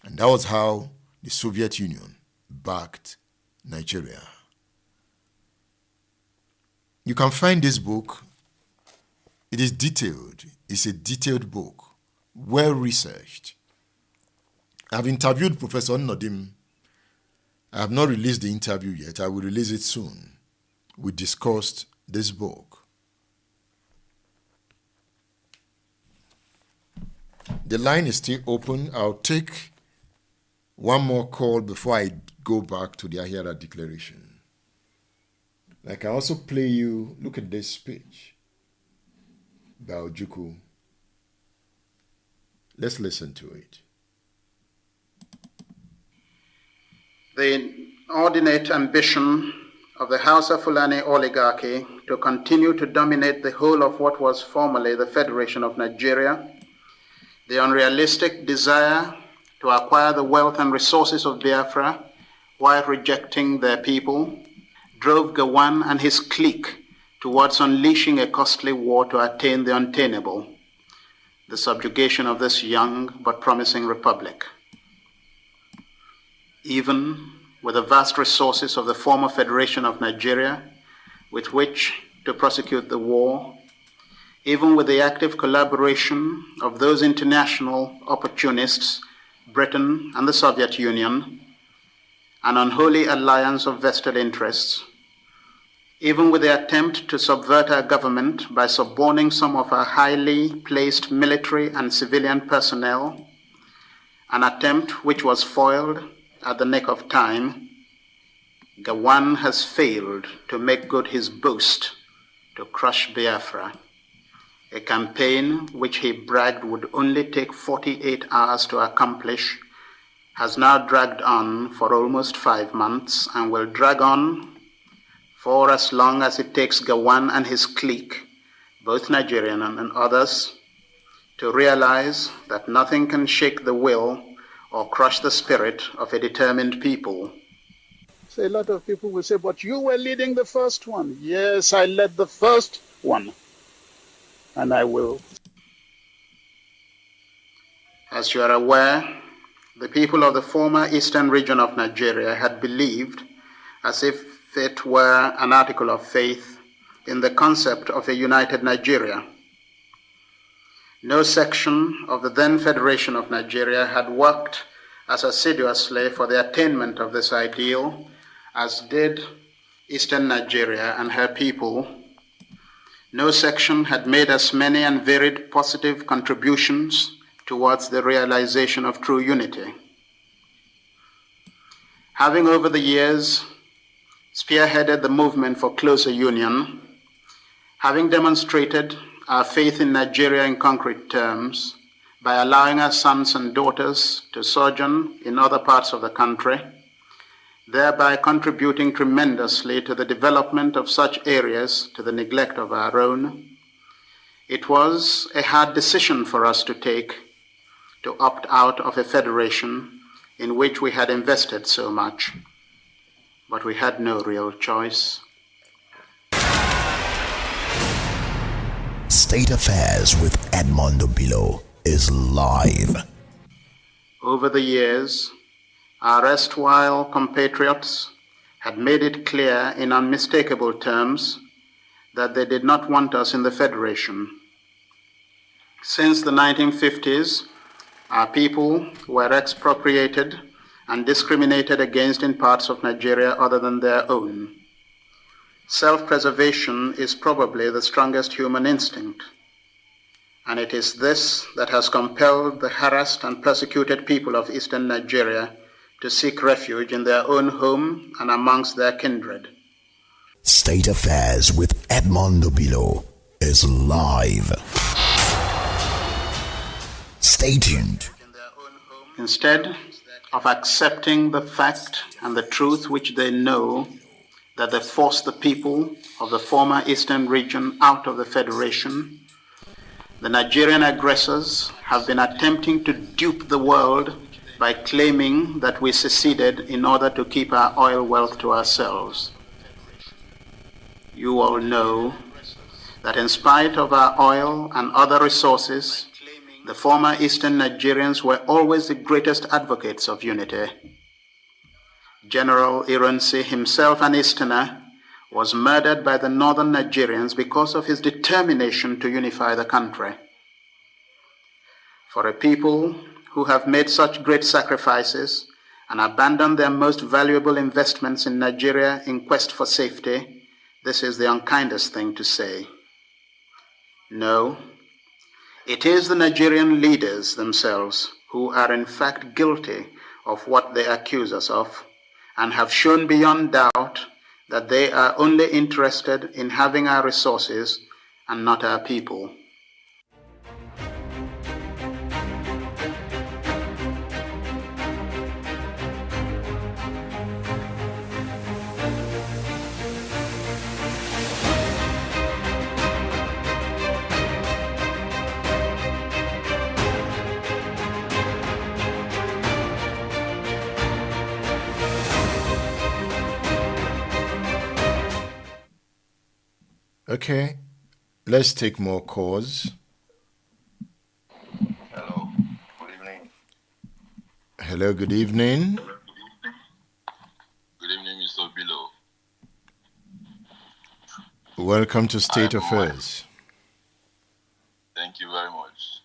And that was how the Soviet Union backed Nigeria. You can find this book. It is detailed. It's a detailed book, well researched. I've interviewed Professor Nadim. I have not released the interview yet. I will release it soon. We discussed this book. The line is still open. I'll take one more call before I go back to the Ahiara declaration. I can also play you, look at this speech by Ojukwu. Let's listen to it. The inordinate ambition of the Hausa Fulani oligarchy to continue to dominate the whole of what was formerly the Federation of Nigeria, the unrealistic desire to acquire the wealth and resources of Biafra while rejecting their people, drove Gawan and his clique towards unleashing a costly war to attain the unattainable, the subjugation of this young but promising republic. Even with the vast resources of the former Federation of Nigeria, with which to prosecute the war, even with the active collaboration of those international opportunists, Britain and the Soviet Union, an unholy alliance of vested interests, even with the attempt to subvert our government by suborning some of our highly placed military and civilian personnel, an attempt which was foiled at the nick of time, Gawan has failed to make good his boast to crush Biafra, a campaign which he bragged would only take 48 hours to accomplish, has now dragged on for almost 5 months and will drag on for as long as it takes Gawan and his clique, both Nigerian and others, to realize that nothing can shake the will or crush the spirit of a determined people. So a lot of people will say, but you were leading the first one. Yes, I led the first one. and I will. As you are aware, the people of the former eastern region of Nigeria had believed, as if it were an article of faith, in the concept of a united Nigeria. No section of the then Federation of Nigeria had worked as assiduously for the attainment of this ideal as did Eastern Nigeria and her people. No section had made as many and varied positive contributions towards the realization of true unity. Having over the years spearheaded the movement for closer union, having demonstrated our faith in Nigeria in concrete terms by allowing our sons and daughters to sojourn in other parts of the country, thereby contributing tremendously to the development of such areas to the neglect of our own, it was a hard decision for us to take to opt out of a federation in which we had invested so much. But we had no real choice. State Affairs with Edmondo Bilo is live. Over the years, our erstwhile compatriots had made it clear in unmistakable terms that they did not want us in the Federation. Since the 1950s, our people were expropriated and discriminated against in parts of Nigeria other than their own. Self-preservation is probably the strongest human instinct, and it is this that has compelled the harassed and persecuted people of Eastern Nigeria to seek refuge in their own home and amongst their kindred. State Affairs with Edmondo Bilo is live. Stay tuned. Instead of accepting the fact and the truth which they know, that they forced the people of the former Eastern region out of the Federation, the Nigerian aggressors have been attempting to dupe the world by claiming that we seceded in order to keep our oil wealth to ourselves. You all know that in spite of our oil and other resources, the former Eastern Nigerians were always the greatest advocates of unity. General Ironsi, himself an Easterner, was murdered by the northern Nigerians because of his determination to unify the country. For a people who have made such great sacrifices and abandoned their most valuable investments in Nigeria in quest for safety, this is the unkindest thing to say. No, it is the Nigerian leaders themselves who are in fact guilty of what they accuse us of, and have shown beyond doubt that they are only interested in having our resources and not our people. Okay, let's take more calls. Hello, good evening. Hello, good evening. Good evening, Mr. Bilo. Welcome to State Affairs. Thank you very much.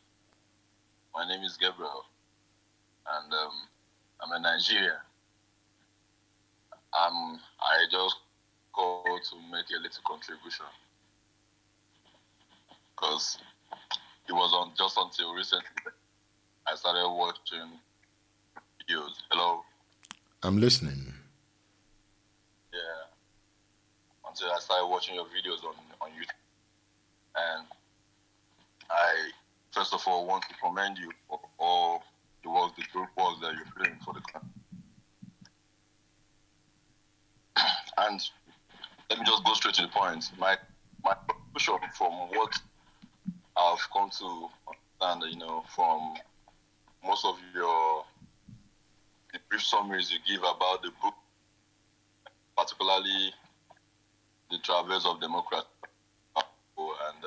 My name is Gabriel, and I'm a Nigerian. I just called to make a little contribution, because it was just until recently I started watching videos. Hello? I'm listening. Yeah. Until I started watching your videos on YouTube. And I, first of all, want to commend you for all the work, the group work that you're doing for the country. And let me just go straight to the point. My contribution from what I've come to understand, from most of the brief summaries you give about the book, particularly the Traverse of Democracy, and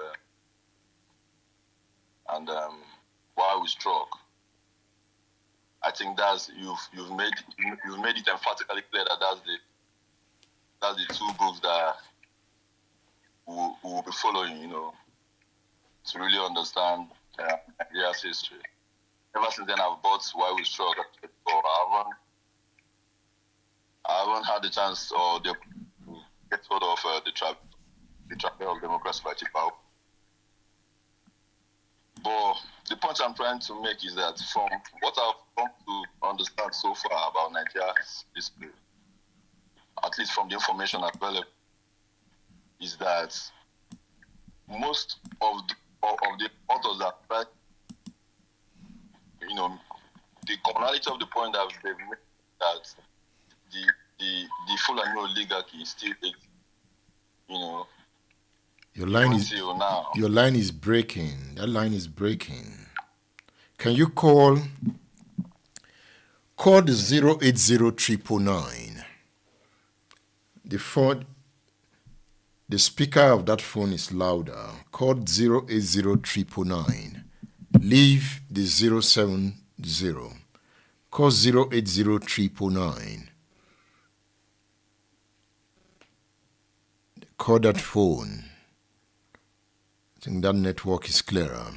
think you've made it emphatically clear that that's the two books that we'll be following, to really understand Nigeria's history. Ever since then, I've bought Why We Struggle, but I haven't had the chance or the get hold of the Tribal of Democracy by Chipa. But the point I'm trying to make is that from what I've come to understand so far about Nigeria's history, at least from the information available, is that most of the authors that write, the commonality of the point that they've made that the Fulani oligarchy is still, Your line is breaking. That line is breaking. Can you call the 080 The speaker of that phone is louder. Call 080 Leave the 070. Call 080 Call that phone. I think that network is clearer.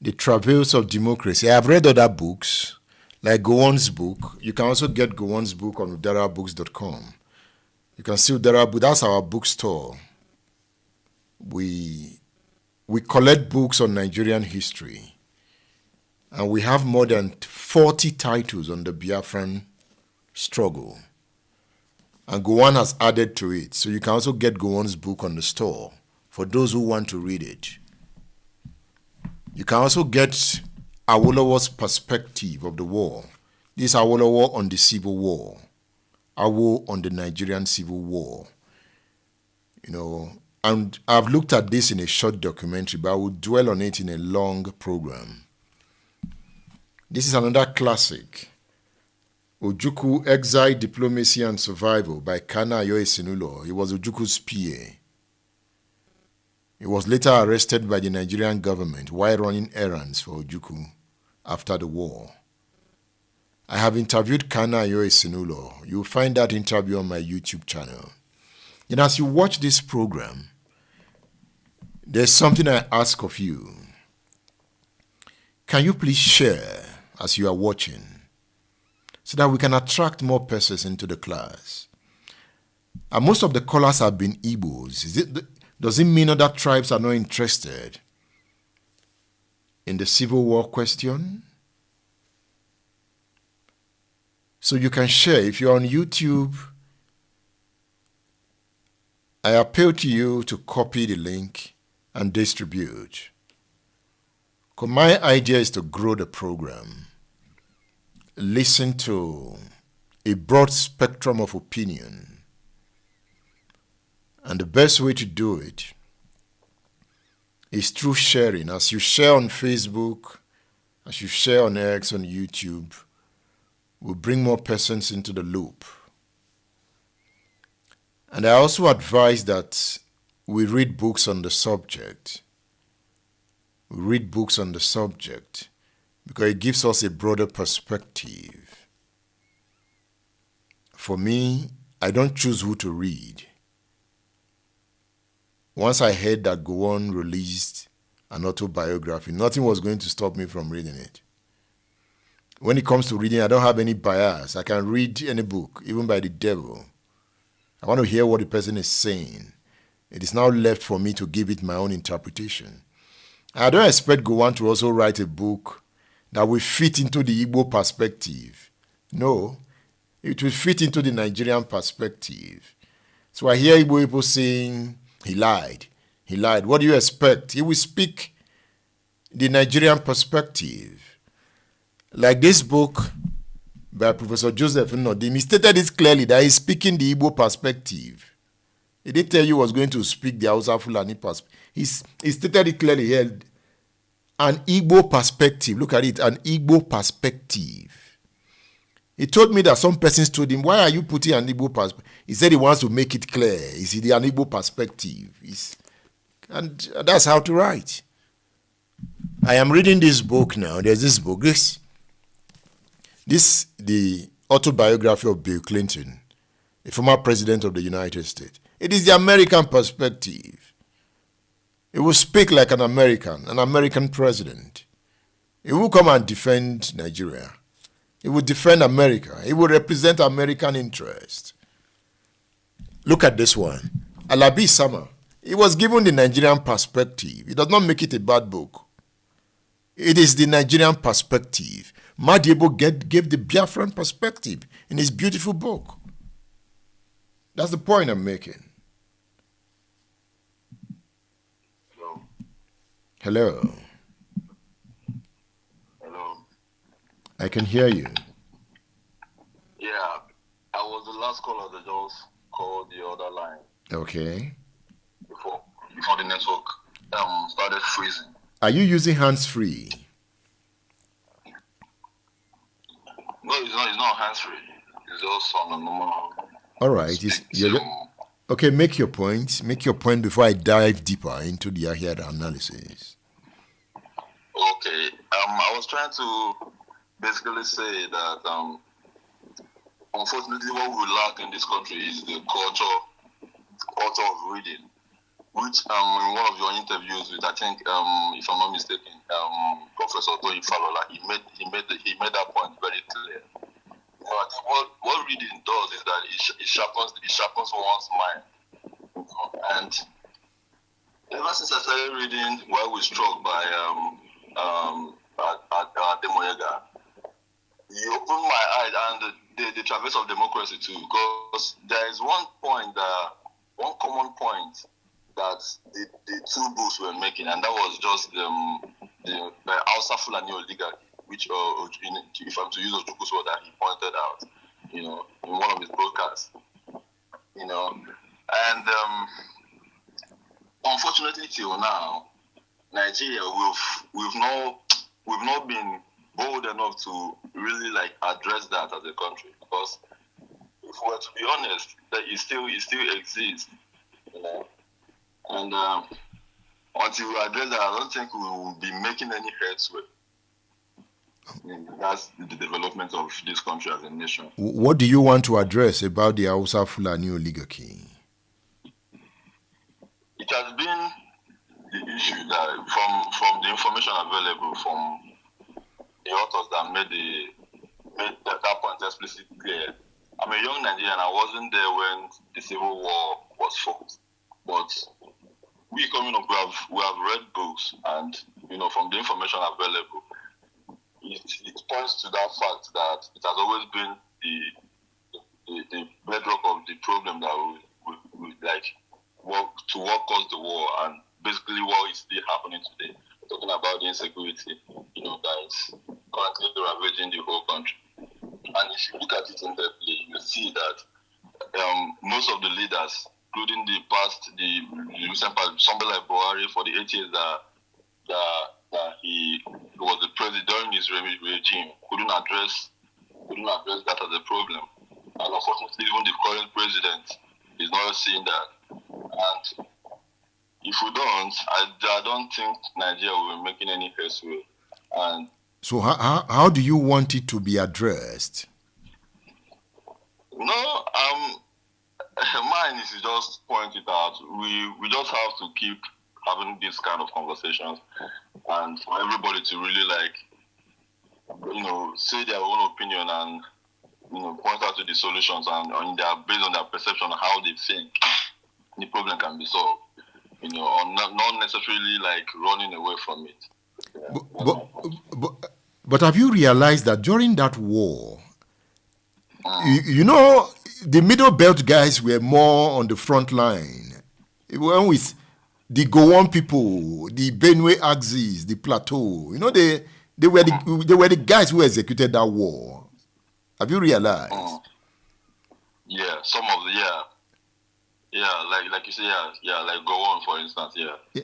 The Travails of Democracy. I have read other books, like Gowon's book. You can also get Gowon's book on udarabooks.com. You can see Udara Book. That's our bookstore. We collect books on Nigerian history. And we have more than 40 titles on the Biafran struggle. And Gowon has added to it. So you can also get Gowon's book on the store for those who want to read it. You can also get Awolowo's perspective of the war. This is Awolowo on the Civil War. Awo on the Nigerian Civil War. And I've looked at this in a short documentary, but I will dwell on it in a long program. This is another classic. Ojukwu, Exile, Diplomacy and Survival by Kana Ayoesinulo. He was Ojukwu's PA. He was later arrested by the Nigerian government while running errands for Ojukwu after the war. I have interviewed Kana Ayoesinulo. You'll find that interview on my YouTube channel. And as you watch this program, there's something I ask of you. Can you please share as you are watching so that we can attract more persons into the class? And most of the callers have been Igbos. Does it mean other tribes are not interested in the Civil War question? So you can share. If you're on YouTube, I appeal to you to copy the link and distribute. Because my idea is to grow the program. Listen to a broad spectrum of opinion. And the best way to do it is through sharing. As you share on Facebook, as you share on X, on YouTube, we'll bring more persons into the loop. And I also advise that we read books on the subject. We read books on the subject because it gives us a broader perspective. For me, I don't choose who to read. Once I heard that Gowon released an autobiography, nothing was going to stop me from reading it. When it comes to reading, I don't have any bias. I can read any book, even by the devil. I want to hear what the person is saying. It is now left for me to give it my own interpretation. I don't expect Gowon to also write a book that will fit into the Igbo perspective. No, it will fit into the Nigerian perspective. So I hear Igbo people saying, he lied. He lied. What do you expect? He will speak the Nigerian perspective. Like this book by Professor Joseph Nnodim, he stated it clearly that he's speaking the Igbo perspective. He didn't tell you he was going to speak the Hausa Fulani perspective. He stated it clearly here. An Igbo perspective. Look at it, an Igbo perspective. He told me that some persons told him, why are you putting an Igbo perspective? He said he wants to make it clear. It's an Igbo perspective. And that's how to write. I am reading this book now. There's this book. The autobiography of Bill Clinton, the former president of the United States. It is the American perspective. He will speak like an American president. He will come and defend Nigeria. He will defend America. He will represent American interest. Look at this one. Alabi Sama. He was given the Nigerian perspective. It does not make it a bad book. It is the Nigerian perspective. Madiebo gave the Biafran perspective in his beautiful book. That's the point I'm making. Hello. Hello. I can hear you. Yeah, I was the last caller that just called the other line. Okay. Before the network started freezing. Are you using hands-free? No, it's not hands-free. It's just on a normal. All right. Okay, make your point. Make your point before I dive deeper into the Ahiara analysis. Okay. I was trying to basically say that unfortunately what we lack in this country is the culture of reading. Which in one of your interviews with, I think, if I'm not mistaken, Professor Toyin Falola, he made that point very clear. You know, I think what reading does is that it sharpens one's mind. And ever since I started reading Why We Struck by Demoyega, he opened my eyes, and the traverse of democracy too, because there is one common point that the two books were making, and that was just the Hausa Fulani oligarchy, which, if I'm to use Ojukwu's word, that he pointed out, you know, in one of his broadcasts, you know, and unfortunately till now, Nigeria, we've not been bold enough to really like address that as a country, because if we were to be honest, that it still exists, you know. And until we address that, I don't think we will be making any headway. I mean, that's the development of this country as a nation. What do you want to address about the Hausa Fulani oligarchy? It has been the issue that from the information available from the authors that made that point explicitly clear. I'm a young Nigerian. I wasn't there when the Civil War was fought, but we coming up, we have read books, and you know, from the information available, it points to that fact that it has always been the bedrock of the problem that we like what caused the war, and basically what is still happening today. We're talking about the insecurity, you know, that is currently ravaging the whole country. And if you look at it in depthly, you see that most of the leaders, including the recent past, somebody like Buhari, for the 8 years that he was the president during his regime, couldn't address that as a problem. And unfortunately, even the current president is not seeing that. And if we don't, I don't think Nigeria will be making any headway. And so how do you want it to be addressed? No, mine is to just point it out. We just have to keep having these kind of conversations, and for everybody to really like, you know, say their own opinion and, you know, point out to the solutions, and based on their perception of how they think the problem can be solved. You know, or not necessarily like running away from it. But have you realized that during that war, you know, the Middle Belt guys were more on the front line. When with the Gowon people, the Benue Axis, the Plateau, you know, they were the guys who executed that war. Have you realized? Yeah, some of the like you say, like Gowon, for instance,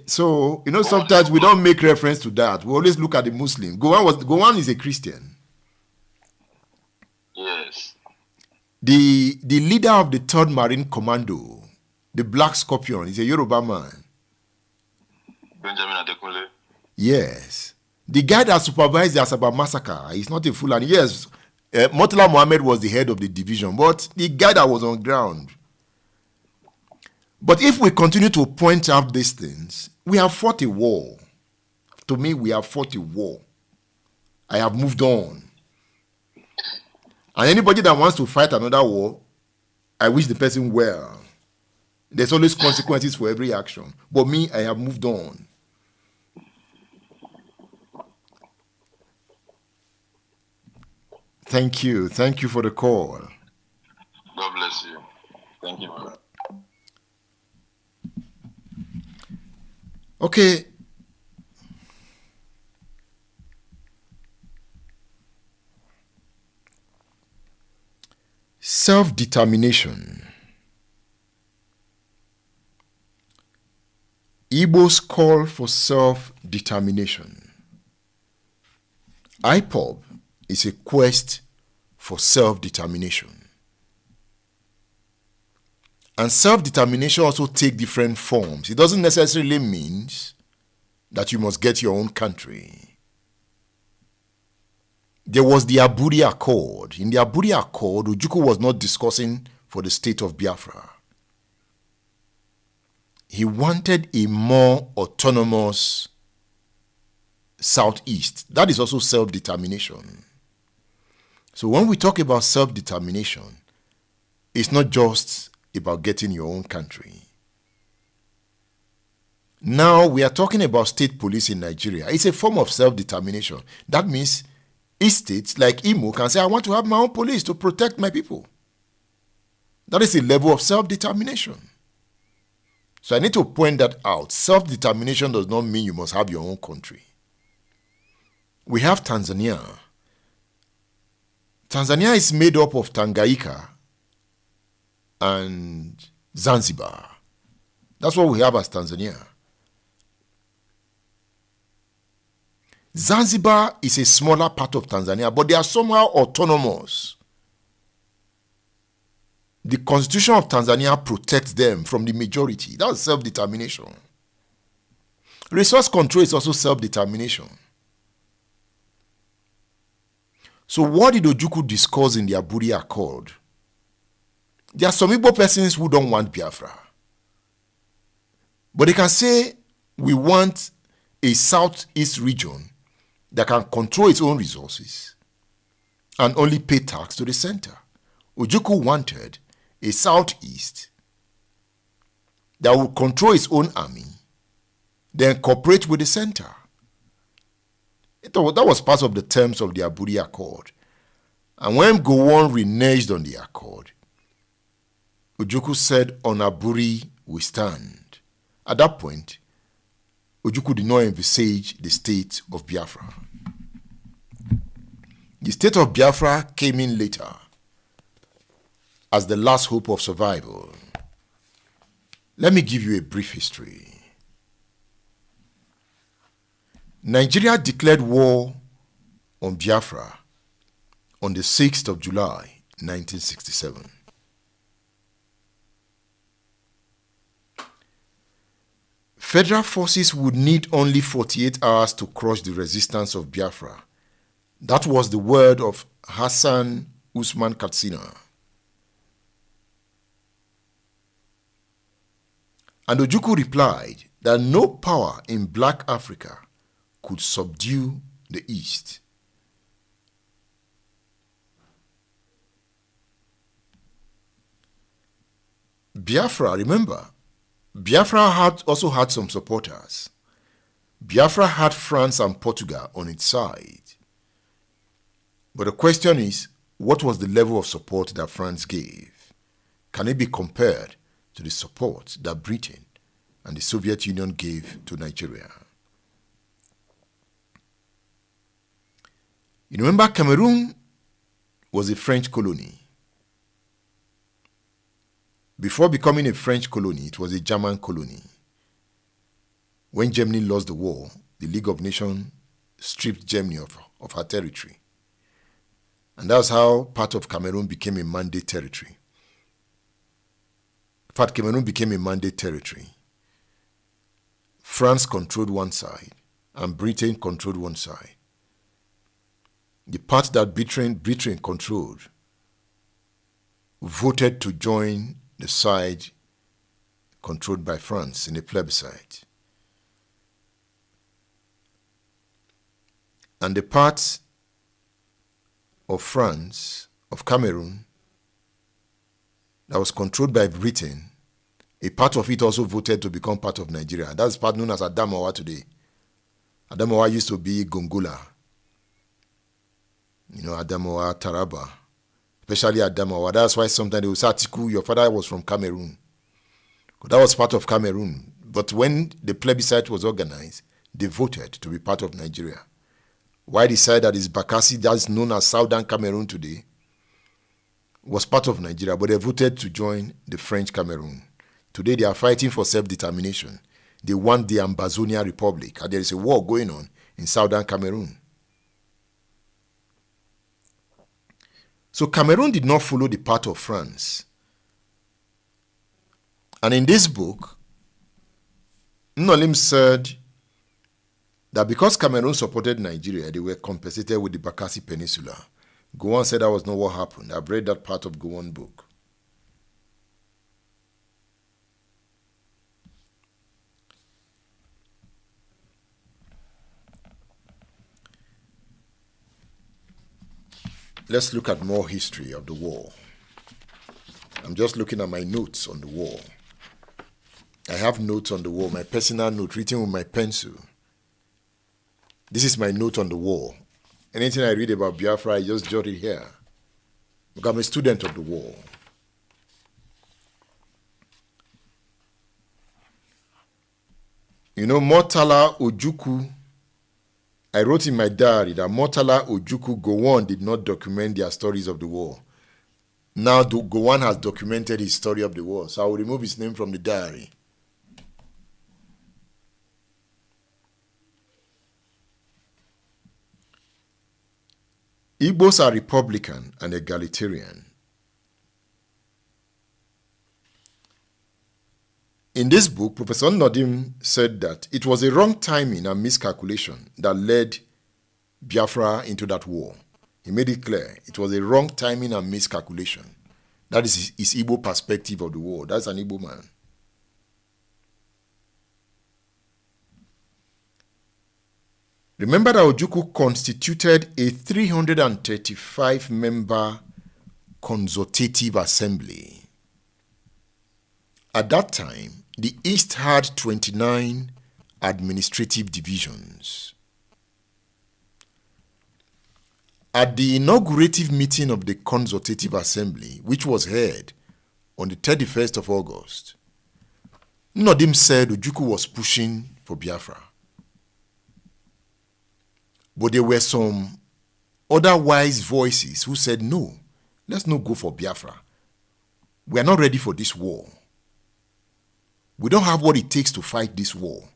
So, you know, sometimes we don't make reference to that. We always look at the Muslim. Gowon is a Christian. Yes. The leader of the 3rd Marine Commando, the Black Scorpion, is a Yoruba man. Benjamin Adekunle. Yes. The guy that supervised the Asaba massacre is not a Fulani. Yes, Murtala Mohammed was the head of the division, but the guy that was on ground. But if we continue to point out these things, we have fought a war. To me, we have fought a war. I have moved on. And anybody that wants to fight another war, I wish the person well. There's always consequences for every action. But me, I have moved on. Thank you. Thank you for the call. God bless you. Thank you, man. Okay. Self-determination. Igbos call for self-determination. IPOB is a quest for self-determination. And self-determination also takes different forms. It doesn't necessarily mean that you must get your own country. There was the Aburi Accord. In the Aburi Accord, Ojukwu was not discussing for the state of Biafra. He wanted a more autonomous Southeast. That is also self-determination. So when we talk about self-determination, it's not just about getting your own country. Now we are talking about state police in Nigeria. It's a form of self-determination. That means each state, like Imo, can say, I want to have my own police to protect my people. That is a level of self-determination. So I need to point that out. Self-determination does not mean you must have your own country. We have Tanzania. Tanzania is made up of Tanganyika and Zanzibar. That's what we have as Tanzania. Zanzibar is a smaller part of Tanzania, but they are somehow autonomous. The constitution of Tanzania protects them from the majority. That's self-determination. Resource control is also self-determination. So what did Ojukwu discuss in the Aburi Accord? There are some Igbo persons who don't want Biafra. But they can say, we want a southeast region that can control its own resources and only pay tax to the center. Ojukwu wanted a southeast that would control its own army, then cooperate with the center. That was part of the terms of the Aburi Accord. And when Gowon reneged on the accord, Ojukwu said, on Aburi we stand. At that point, Ojukwu did not envisage the state of Biafra. The state of Biafra came in later as the last hope of survival. Let me give you a brief history. Nigeria declared war on Biafra on the 6th of July, 1967. Federal forces would need only 48 hours to crush the resistance of Biafra. That was the word of Hassan Usman Katsina. And Ojukwu replied that no power in Black Africa could subdue the East. Biafra, remember, Biafra also had some supporters. Biafra had France and Portugal on its side. But the question is, what was the level of support that France gave? Can it be compared to the support that Britain and the Soviet Union gave to Nigeria? You remember, Cameroon was a French colony. Before becoming a French colony, it was a German colony. When Germany lost the war, the League of Nations stripped Germany of her territory. And that's how part of Cameroon became a mandate territory. In fact, Cameroon became a mandate territory. France controlled one side, and Britain controlled one side. The part that Britain controlled voted to join the side controlled by France in a plebiscite. And the part of France, of Cameroon, that was controlled by Britain, a part of it also voted to become part of Nigeria. That's part known as Adamawa today. Adamawa used to be Gongola. Adamawa, Taraba. Especially Adamawa. That's why sometimes they will say, Atiku, your father was from Cameroon. That was part of Cameroon. But when the plebiscite was organized, they voted to be part of Nigeria. Why the side that is Bakassi, that's known as Southern Cameroon today, was part of Nigeria, but they voted to join the French Cameroon. Today they are fighting for self-determination. They want the Ambazonia Republic, and there is a war going on in Southern Cameroon. So Cameroon did not follow the path of France. And in this book, Nnolim said that because Cameroon supported Nigeria, they were compensated with the Bakassi Peninsula. Gowon said that was not what happened. I've read that part of Gowon's book. Let's look at more history of the war. I'm just looking at my notes on the war. I have notes on the war, my personal note written with my pencil. This is my note on the war. Anything I read about Biafra, I just jot it here. Because I'm a student of the war. Murtala Ojukwu, I wrote in my diary that Murtala Ojukwu Gowon did not document their stories of the war. Now Gowon has documented his story of the war, so I will remove his name from the diary. Igbos are Republican and egalitarian. In this book, Professor Nnodim said that it was a wrong timing and miscalculation that led Biafra into that war. He made it clear it was a wrong timing and miscalculation. That is his Igbo perspective of the war. That's an Igbo man. Remember that Ojukwu constituted a 335-member consultative assembly. At that time, the East had 29 administrative divisions. At the inaugurative meeting of the Consultative Assembly, which was held on the 31st of August, Nnodim said Ojukwu was pushing for Biafra. But there were some other wise voices who said, no, let's not go for Biafra. We are not ready for this war. We don't have what it takes to fight this war.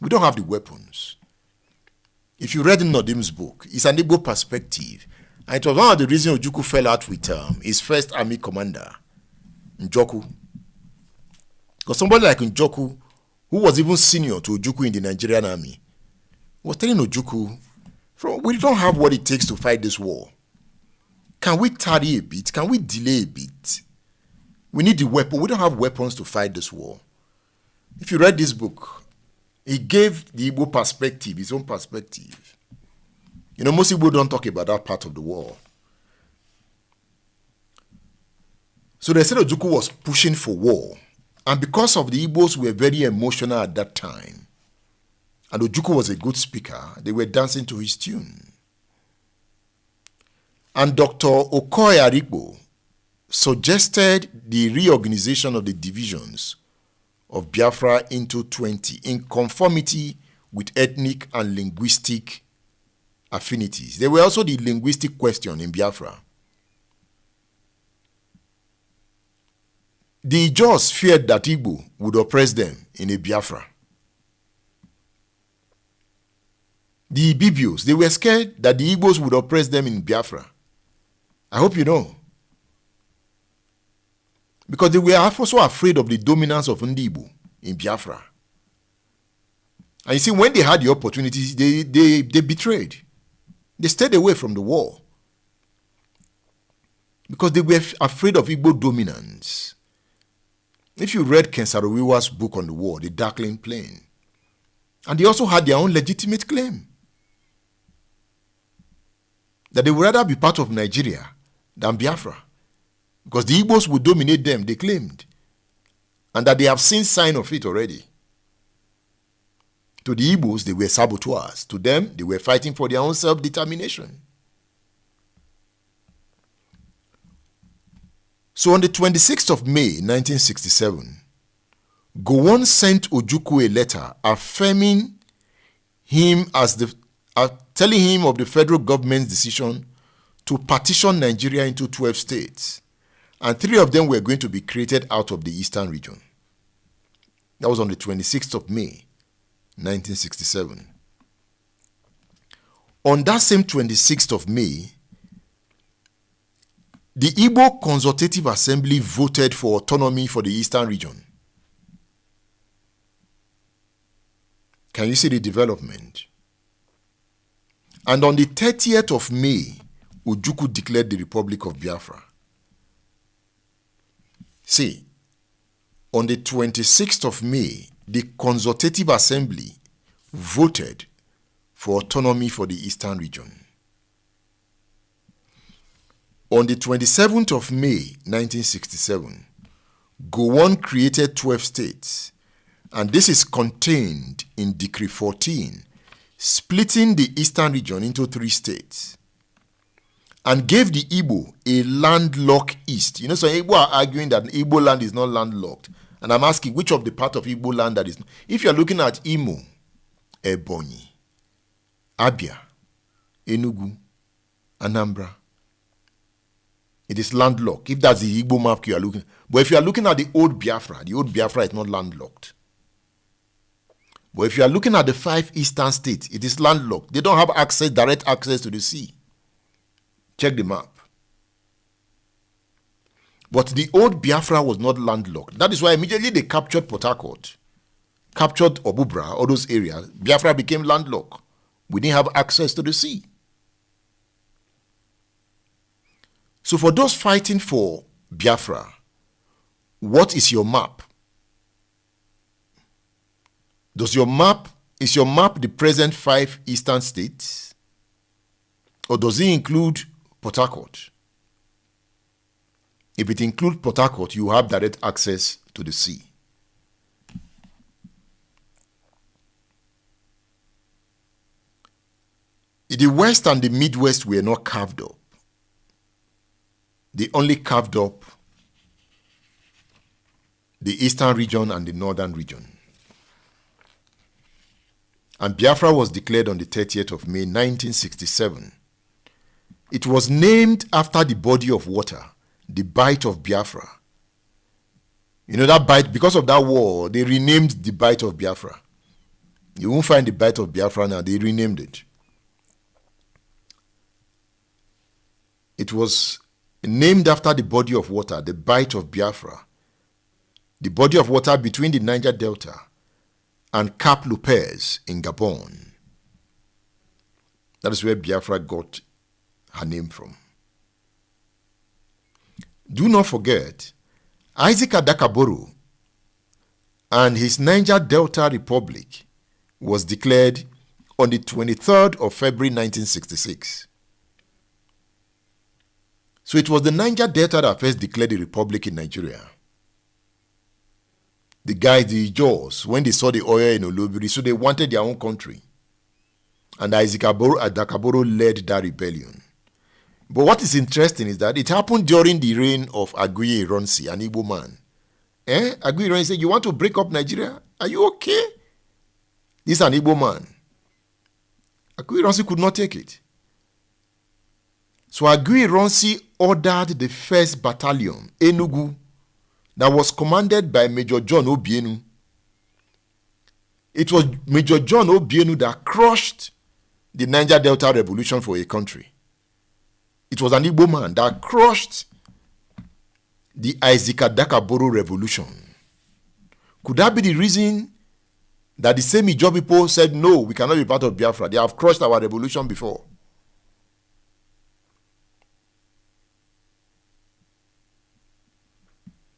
We don't have the weapons. If you read Nnodim's book, it's an Igbo perspective. And it was one of the reasons Ojukwu fell out with his first army commander, Njoku. Because somebody like Njoku, who was even senior to Ojukwu in the Nigerian army, was telling Ojukwu, we don't have what it takes to fight this war. Can we tarry a bit? Can we delay a bit? We need the weapon. We don't have weapons to fight this war. If you read this book, he gave the Igbo perspective, his own perspective. Most Igbo don't talk about that part of the war. So they said Ojukwu was pushing for war. And because of the Igbos were very emotional at that time, and Ojukwu was a good speaker, they were dancing to his tune. And Dr. Okoye Arigbo suggested the reorganization of the divisions of Biafra into 20 in conformity with ethnic and linguistic affinities. There were also the linguistic question in Biafra. The Ijaws feared that Igbo would oppress them in a Biafra. The Ibibios, they were scared that the Igbos would oppress them in Biafra. I hope you know. Because they were also afraid of the dominance of Ndi Igbo in Biafra. And you see, when they had the opportunities, they betrayed. They stayed away from the war because they were afraid of Igbo dominance. If you read Ken Saro-Wiwa's book on the war, The Darkling Plain, and they also had their own legitimate claim that they would rather be part of Nigeria than Biafra because the Igbos would dominate them, they claimed, and that they have seen sign of it already. To the Igbos, they were saboteurs. To them, they were fighting for their own self-determination. So on the 26th of May, 1967, Gowon sent Ojukwu a letter affirming him telling him of the federal government's decision to partition Nigeria into 12 states, and 3 of them were going to be created out of the eastern region. That was on the 26th of May, 1967. On that same 26th of May, the Igbo Consultative Assembly voted for autonomy for the eastern region. Can you see the development? And on the 30th of May, Ojukwu declared the Republic of Biafra. See, on the 26th of May, the Consultative Assembly voted for autonomy for the eastern region. On the 27th of May, 1967, Gowon created 12 states, and this is contained in Decree 14, splitting the eastern region into 3 states, and gave the Igbo a landlocked east. You know, some Igbo are arguing that Igbo land is not landlocked. And I'm asking, which of the part of Igbo land that is? If you're looking at Imo, Ebonyi, Abia, Enugu, Anambra, it is landlocked. If that's the Igbo map you are looking. But if you are looking at the old Biafra is not landlocked. But if you are looking at the 5 eastern states, it is landlocked. They don't have direct access to the sea. Check the map. But the old Biafra was not landlocked. That is why immediately they captured Port Harcourt, captured Obubra, all those areas. Biafra became landlocked. We didn't have access to the sea. So for those fighting for Biafra, what is your map? Is your map the present 5 eastern states? Or does it include Port Harcourt? If it includes Port Harcourt, you have direct access to the sea. The West and the Midwest were not carved up. They only carved up the eastern region and the northern region. And Biafra was declared on the 30th of May, 1967. It was named after the body of water, the Bight of Biafra. You know that Bight, because of that war, they renamed the Bight of Biafra. You won't find the Bight of Biafra now, they renamed it. It was named after the body of water, the Bight of Biafra. The body of water between the Niger Delta and Cap Lopez in Gabon. That is where Biafra got her name from. Do not forget, Isaac Adakaboro and his Niger Delta Republic was declared on the 23rd of February 1966. So it was the Niger Delta that first declared a republic in Nigeria. The guys, the Jaws, when they saw the oil in Olobiri, so they wanted their own country. And Isaac Adakaboro led that rebellion. But what is interesting is that it happened during the reign of Aguiyi Ironsi, an Igbo man. Aguiyi Ironsi said, you want to break up Nigeria? Are you okay? This is an Igbo man. Aguiyi Ironsi could not take it. So Aguiyi Ironsi ordered the 1st Battalion, Enugu, that was commanded by Major John Obienu. It was Major John Obienu that crushed the Niger Delta Revolution for a country. It was an Igbo man that crushed the Isaac Adakaboro Revolution. Could that be the reason that the same Ijaw people said, no, we cannot be part of Biafra. They have crushed our revolution before.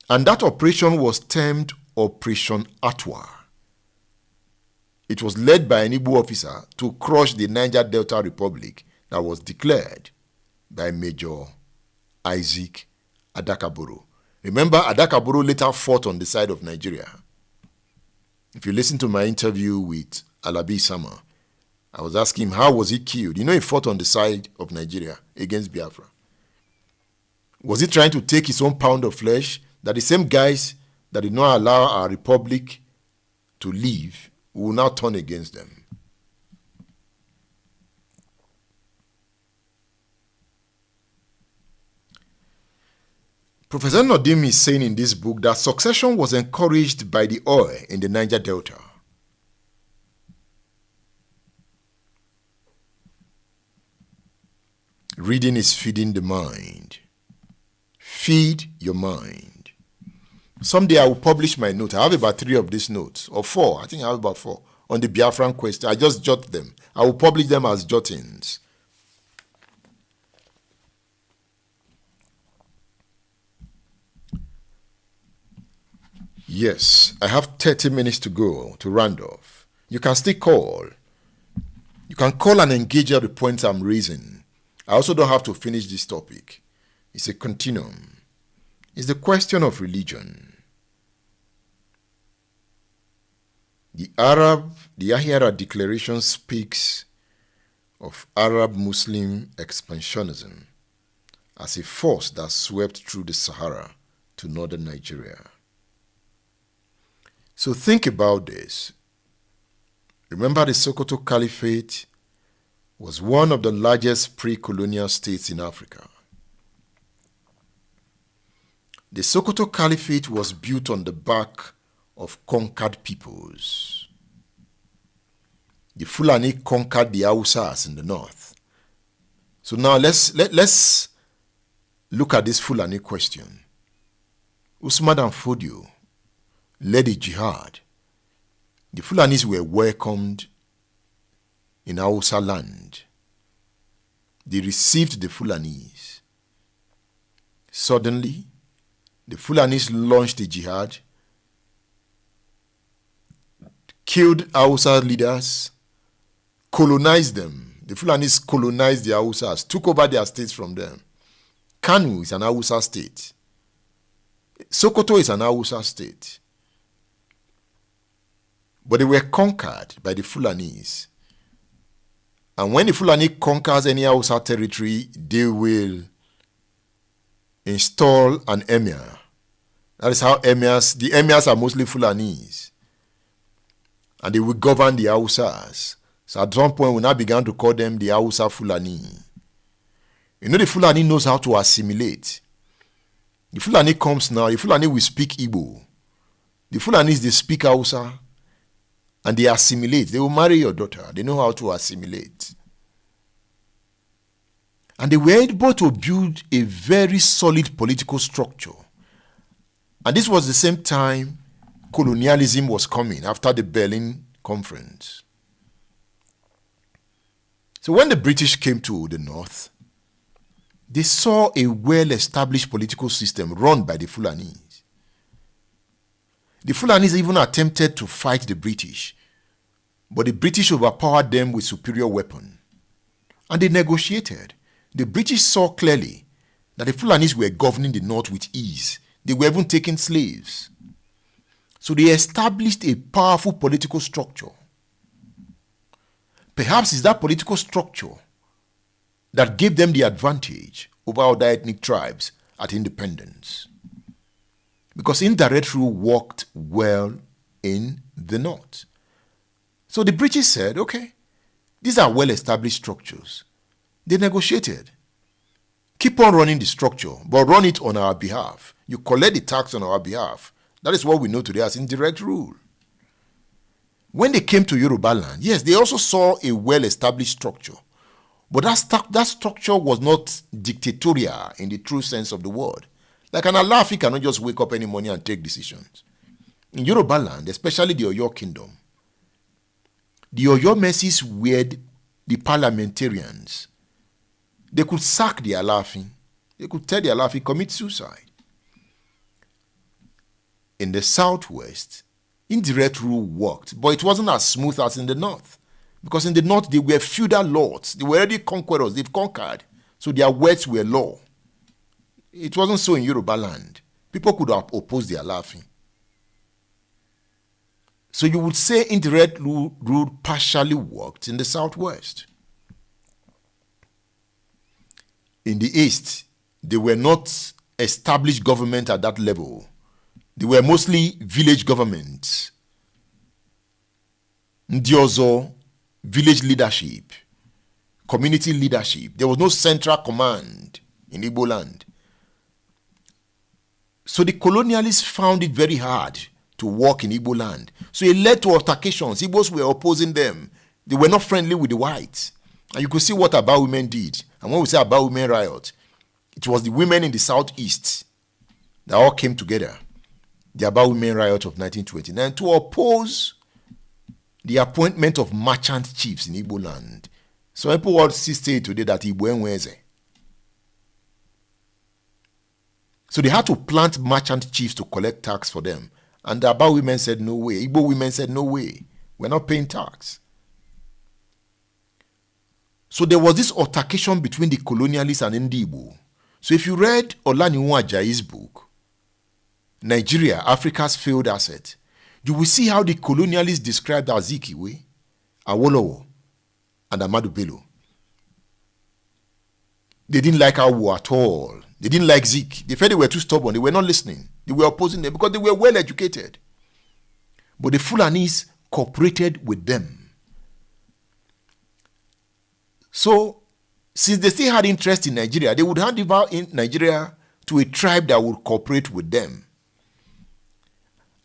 And that operation was termed Operation Atwa. It was led by an Igbo officer to crush the Niger Delta Republic that was declared by Major Isaac Adakaboro. Remember, Adakaboro later fought on the side of Nigeria. If you listen to my interview with Alabi Sama, I was asking him, how was he killed? You know, he fought on the side of Nigeria against Biafra. Was he trying to take his own pound of flesh that the same guys that did not allow our republic to live will now turn against them? Professor Nodim is saying in this book that succession was encouraged by the oil in the Niger Delta. Reading is feeding the mind. Feed your mind. Someday I will publish my note. I have about 3 of these notes, or 4. I think I have about 4 on the Biafran question. I just jot them. I will publish them as jottings. Yes, I have 30 minutes to go to round off. You can still call. You can call and engage at the points I'm raising. I also don't have to finish this topic. It's a continuum. It's the question of religion. The Ahiara Declaration speaks of Arab-Muslim expansionism as a force that swept through the Sahara to northern Nigeria. So think about this. Remember, the Sokoto Caliphate was one of the largest pre-colonial states in Africa. The Sokoto Caliphate was built on the back of conquered peoples. The Fulani conquered the Hausas in the north. So now let's look at this Fulani question. Usman and Fodio led a jihad. The Fulanis were welcomed in Hausa land. They received the Fulanis. Suddenly, the Fulanis launched a jihad, killed Hausa leaders, colonized them. The Fulanis colonized the Hausas, took over their states from them. Kanu is an Hausa state. Sokoto is an Hausa state. But they were conquered by the Fulanis. And when the Fulani conquers any Hausa territory, they will install an emir. That is how the emirs are mostly Fulanis. And they will govern the Hausas. So at some point, we now began to call them the Hausa Fulani. You know, the Fulani knows how to assimilate. The Fulani comes now, the Fulani will speak Igbo. The Fulanis, they speak Hausa. And they assimilate. They will marry your daughter. They know how to assimilate. And they were able to build a very solid political structure. And this was the same time colonialism was coming after the Berlin Conference. So when the British came to the north, they saw a well-established political system run by the Fulanis. The Fulanis even attempted to fight the British, but the British overpowered them with superior weapons. And they negotiated. The British saw clearly that the Fulanis were governing the north with ease. They were even taking slaves. So they established a powerful political structure. Perhaps it's that political structure that gave them the advantage over other ethnic tribes at independence. Because indirect rule worked well in the north. So the British said, okay, these are well-established structures. They negotiated. Keep on running the structure, but run it on our behalf. You collect the tax on our behalf. That is what we know today as indirect rule. When they came to Yoruba land, yes, they also saw a well-established structure. But that structure was not dictatorial in the true sense of the word. Like an Alafi cannot just wake up any morning and take decisions. In Yoruba land, especially the Oyo Kingdom, the Oyomesis were the parliamentarians. They could sack the Alafin. They could tell the Alafin commit suicide. In the southwest, indirect rule worked, but it wasn't as smooth as in the north. Because in the north, they were feudal lords. They were already conquerors. They've conquered. So their words were law. It wasn't so in Yoruba land. People could have opposed the Alafin. So you would say indirect rule partially worked in the southwest. In the east, they were not established government at that level. They were mostly village governments. Ndiozo, village leadership, community leadership. There was no central command in Igbo land. So the colonialists found it very hard to work in Igbo land. So it led to altercations. Igbos were opposing them. They were not friendly with the whites. And you could see what Aba women did. And when we say Aba women riot, it was the women in the southeast that all came together. The Aba women riot of 1929 to oppose the appointment of merchant chiefs in Igbo land. So people will still say today that Igbo enweze. So they had to plant merchant chiefs to collect tax for them. And the Aba women said, no way. Igbo women said, no way. We're not paying tax. So there was this altercation between the colonialists and Igbo. So if you read Olaniwun Ajayi's book, Nigeria, Africa's Failed Asset, you will see how the colonialists described Azikiwe, Awolowo, and Ahmadu Bello. They didn't like Awo at all. They didn't like Zik. They felt they were too stubborn. They were not listening. They were opposing them because they were well educated. But the Fulanis cooperated with them. So, since they still had interest in Nigeria, they would hand over in Nigeria to a tribe that would cooperate with them.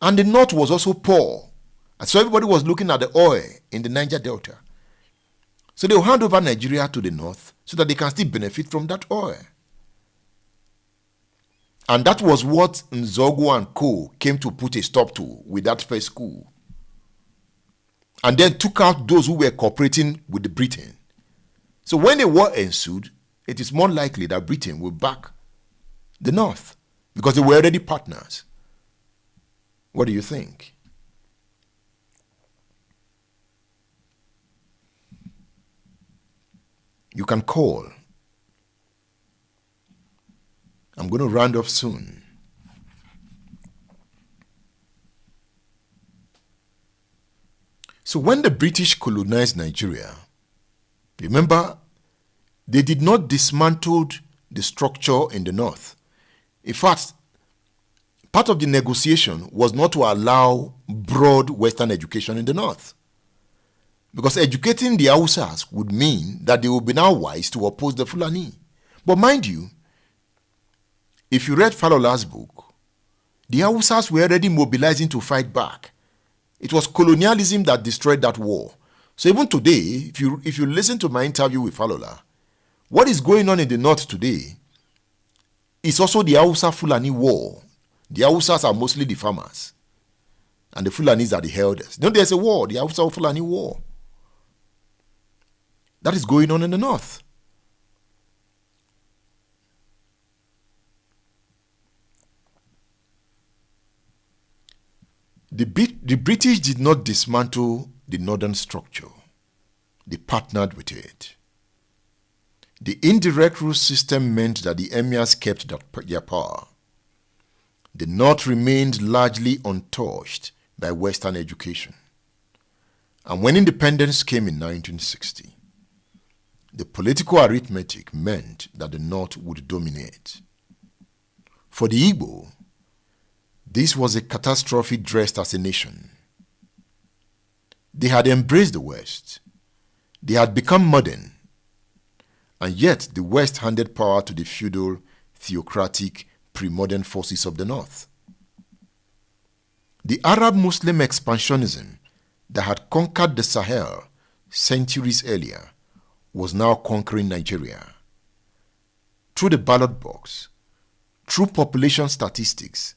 And the north was also poor. And so everybody was looking at the oil in the Niger Delta. So they will hand over Nigeria to the north so that they can still benefit from that oil. And that was what Nzogu and Co. came to put a stop to with that first coup. And then took out those who were cooperating with the Britain. So when a war ensued, it is more likely that Britain will back the north because they were already partners. What do you think? You can call. I'm going to round off soon. So when the British colonized Nigeria, remember, they did not dismantle the structure in the north. In fact, part of the negotiation was not to allow broad Western education in the north. Because educating the Hausas would mean that they would be now wise to oppose the Fulani. But mind you, if you read Falola's book, the Hausas were already mobilizing to fight back. It was colonialism that destroyed that war. So even today, if you listen to my interview with Falola, what is going on in the north today is also the Hausa-Fulani war. The Hausas are mostly the farmers. And the Fulanis are the herders. Then there's a war, the Hausa-Fulani war. That is going on in the north. The British did not dismantle the northern structure. They partnered with it. The indirect rule system meant that the emirs kept their power. The north remained largely untouched by Western education. And when independence came in 1960, the political arithmetic meant that the north would dominate. For the Igbo, this was a catastrophe dressed as a nation. They had embraced the West. They had become modern. And yet the West handed power to the feudal, theocratic, pre-modern forces of the North. The Arab-Muslim expansionism that had conquered the Sahel centuries earlier was now conquering Nigeria. Through the ballot box, through population statistics,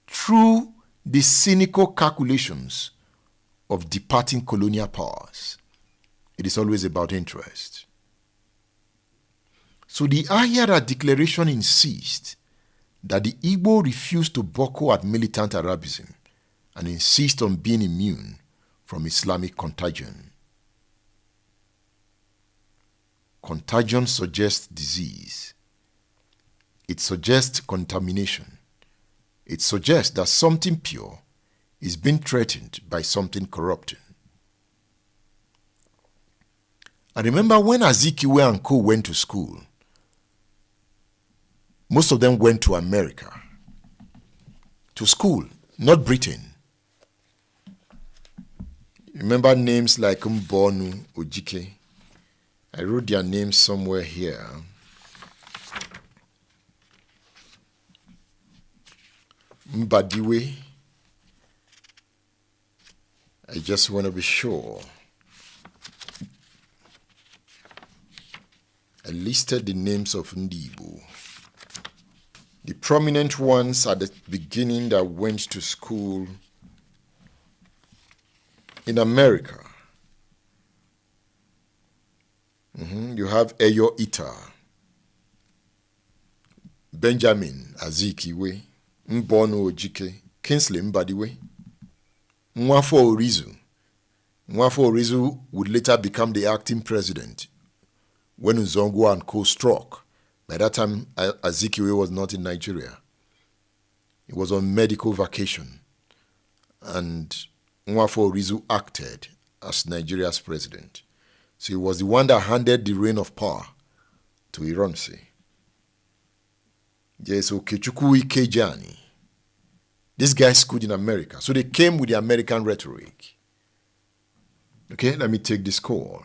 through the cynical calculations of departing colonial powers. It is always about interest. So the Ahiara Declaration insists that the Igbo refuse to buckle at militant Arabism and insist on being immune from Islamic contagion. Contagion suggests disease. It suggests contamination. It suggests that something pure is being threatened by something corrupting. I remember when Azikiwe and co went to school, most of them went to America, to school, not Britain. Remember names like Mbonu, Ojike. I wrote their names somewhere here. Mbadiwe. I just want to be sure. I listed the names of Ndibo. The prominent ones at the beginning that went to school in America. You have Eyo Ita, Benjamin Azikiwe, Mbono Ojike, Kingsley Mbadiwe, Nwafo Orizu. Nwafo Orizu would later become the acting president when Uzongo and co struck. By that time, Azikiwe was not in Nigeria. He was on medical vacation. And Nwafo Orizu acted as Nigeria's president. So he was the one that handed the reign of power to Ironsi. Yes, Ojukwu Ikejani. These guys schooled in America. So they came with the American rhetoric. Okay, let me take this call.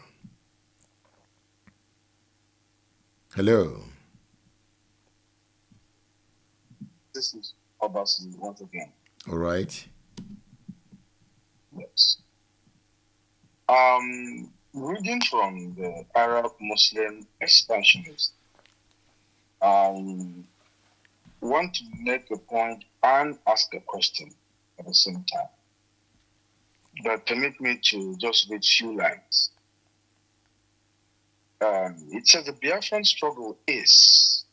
Hello. This is Obasi once again. All right. Yes. Reading from the Arab Muslim expansionist, I want to make a point and ask a question at the same time. But permit me to just read few lines. It says the Biafran struggle is,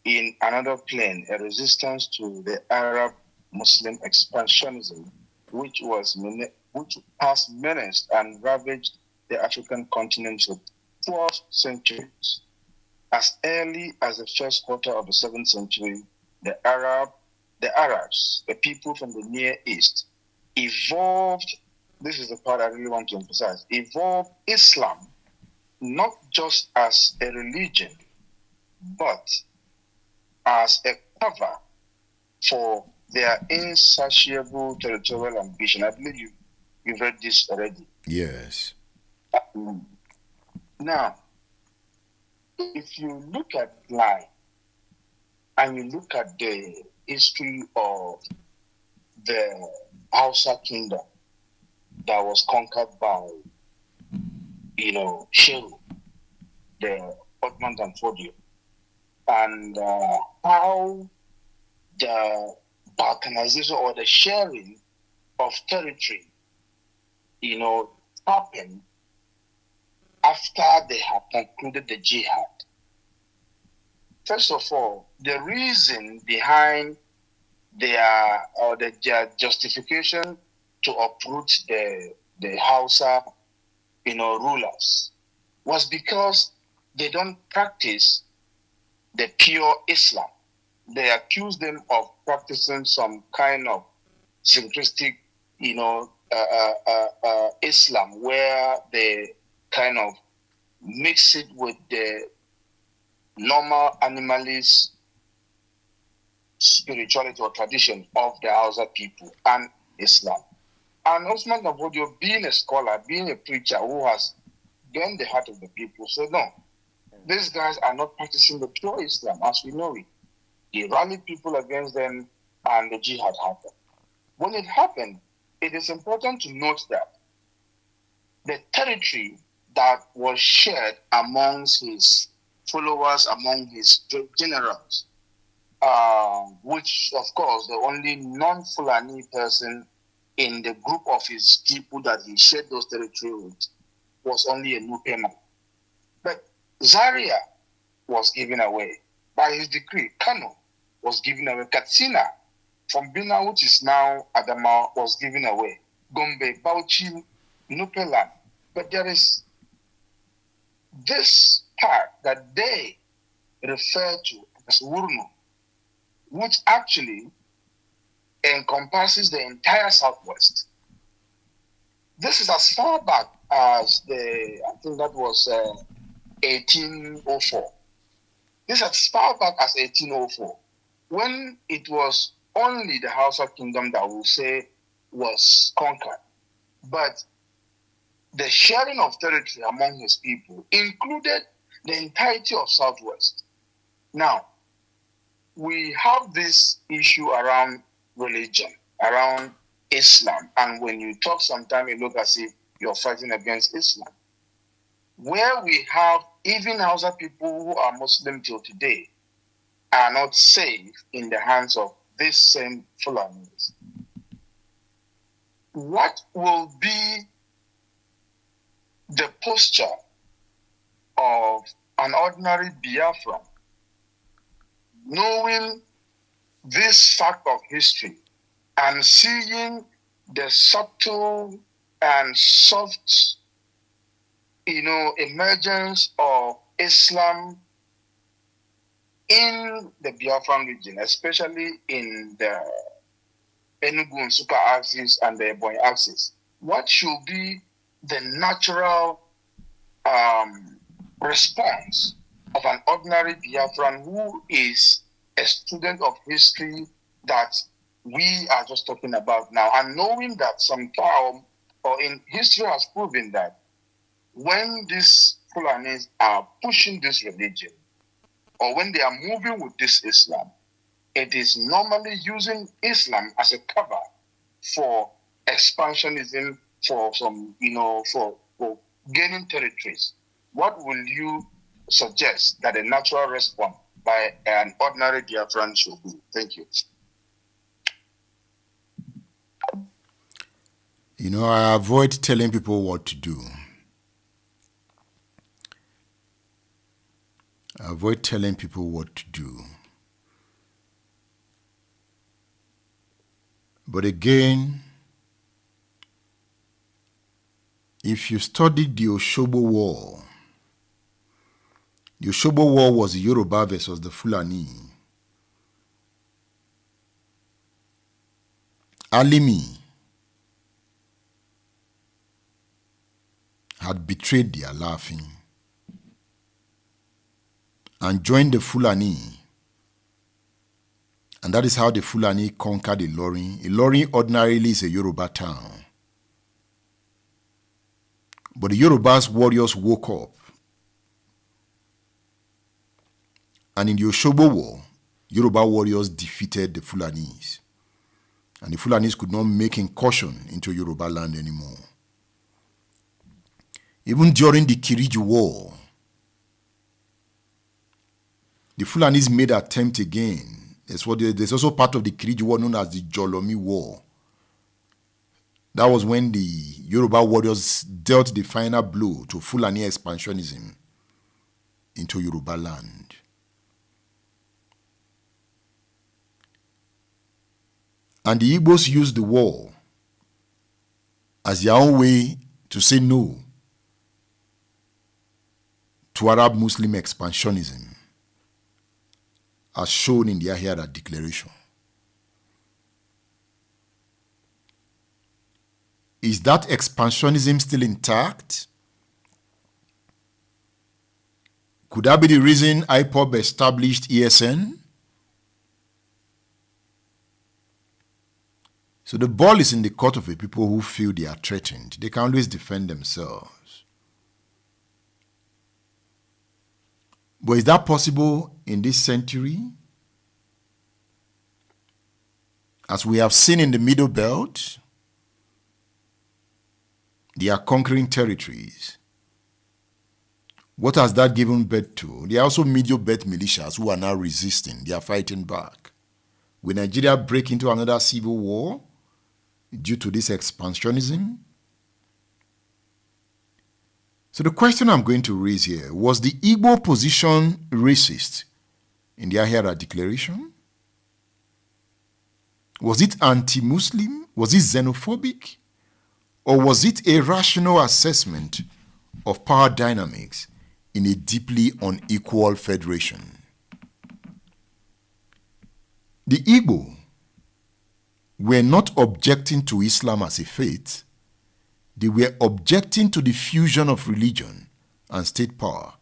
in another plane, a resistance to the Arab Muslim expansionism, which has menaced and ravaged the African continent for 12 centuries. As early as the first quarter of the 7th century, the Arabs, the people from the Near East, evolved, this is the part I really want to emphasize, evolved Islam not just as a religion, but as a cover for their insatiable territorial ambition. I believe you've read this already. Yes. Now, if you look at life and you look at the history of the Hausa kingdom that was conquered by, Shehu, the Ottoman Fodio, and how the balkanization or the sharing of territory, happened after they had concluded the jihad. First of all, the reason behind their justification to uproot the Hausa, rulers was because they don't practice the pure Islam. They accuse them of practicing some kind of syncretic, Islam, where they kind of mix it with the normal animalist spirituality or tradition of the Hausa people and Islam. And Osman Navodio, being a scholar, being a preacher who has gained the heart of the people, said, no, these guys are not practicing the pure Islam as we know it. He rallied people against them and the jihad happened. When it happened, it is important to note that the territory that was shared amongst his followers, among his generals, which, of course, the only non-Fulani person in the group of his people that he shared those territories with was only a Nupe man. But Zaria was given away by his decree. Kano was given away. Katsina from Bina, which is now Adama, was given away. Gombe, Bauchi, Nupeland. But there is this part that they refer to as Wurno, which actually encompasses the entire Southwest. This is as far back as I think that was 1804. This is as far back as 1804, when it was only the Hausa Kingdom that we'll say was conquered. But the sharing of territory among his people included the entirety of Southwest. Now, we have this issue around religion, around Islam, and when you talk sometimes you look as if you're fighting against Islam. Where we have even Hausa people who are Muslim till today are not safe in the hands of these same Fulanis. What will be the posture of an ordinary Biafran, knowing this fact of history and seeing the subtle and soft, emergence of Islam in the Biafran region, especially in the Enugu and Super axis and the Ebonyi axis? What should be the natural response of an ordinary Biafran who is a student of history that we are just talking about now, and knowing that sometime or in history has proven that when these Fulanis are pushing this religion or when they are moving with this Islam, it is normally using Islam as a cover for expansionism, for some, for gaining territories. What will you suggest that a natural response by an ordinary Biafran should be? Thank you. I avoid telling people what to do. I avoid telling people what to do. But again, if you study the Oshobo War was the Yoruba versus the Fulani. Alimi had betrayed their laughing and joined the Fulani. And that is how the Fulani conquered Ilorin. Ilorin ordinarily is a Yoruba town. But the Yoruba's warriors woke up. And in the Oshobo War, Yoruba warriors defeated the Fulanis. And the Fulanis could not make incursion into Yoruba land anymore. Even during the Kiriju War, the Fulanis made attempt again. There's also part of the Kiriju War known as the Jolomi War. That was when the Yoruba warriors dealt the final blow to Fulani expansionism into Yoruba land. And the Igbos used the war as their own way to say no to Arab Muslim expansionism, as shown in the Ahiara Declaration. Is that expansionism still intact? Could that be the reason IPOB established ESN? So the ball is in the court of the people who feel they are threatened. They can always defend themselves. But is that possible in this century? As we have seen in the Middle Belt, they are conquering territories. What has that given birth to? There are also Middle Belt militias who are now resisting. They are fighting back. Will Nigeria break into another civil war? due to this expansionism? So the question I'm going to raise here, was the Igbo position racist in the Ahiara Declaration? Was it anti-Muslim? Was it xenophobic? Or was it a rational assessment of power dynamics in a deeply unequal federation? The Igbo were not objecting to Islam as a faith. They were objecting to the fusion of religion and state power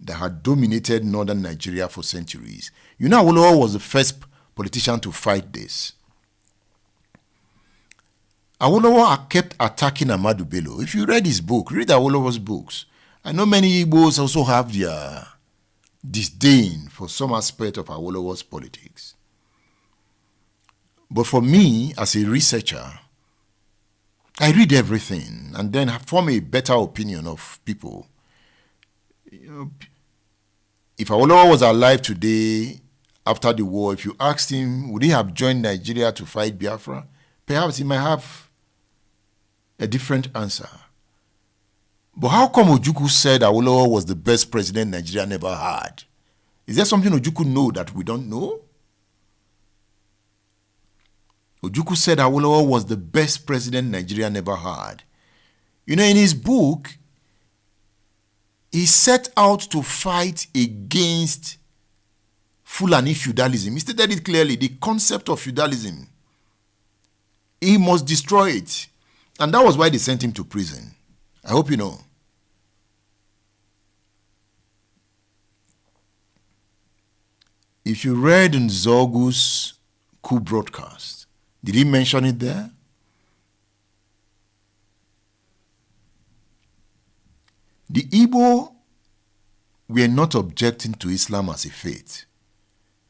that had dominated northern Nigeria for centuries. You know, Awolowo was the first politician to fight this. Awolowo kept attacking Ahmadu Bello. If you read his book, read Awolowo's books. I know many Igbos also have their disdain for some aspect of Awolowo's politics. But for me, as a researcher, I read everything and then form a better opinion of people. You know, if Awolowo was alive today, after the war, if you asked him, would he have joined Nigeria to fight Biafra? Perhaps he might have a different answer. But how come Ojukwu said Awolowo was the best president Nigeria never had? Is there something Ojukwu know that we don't know? Ojukwu said Awolowo was the best president Nigeria never had. You know, in his book, he set out to fight against Fulani feudalism. He stated it clearly, the concept of feudalism. He must destroy it. And that was why they sent him to prison. I hope you know. If you read Nzogu's coup broadcast, did he mention it there? The Igbo were not objecting to Islam as a faith.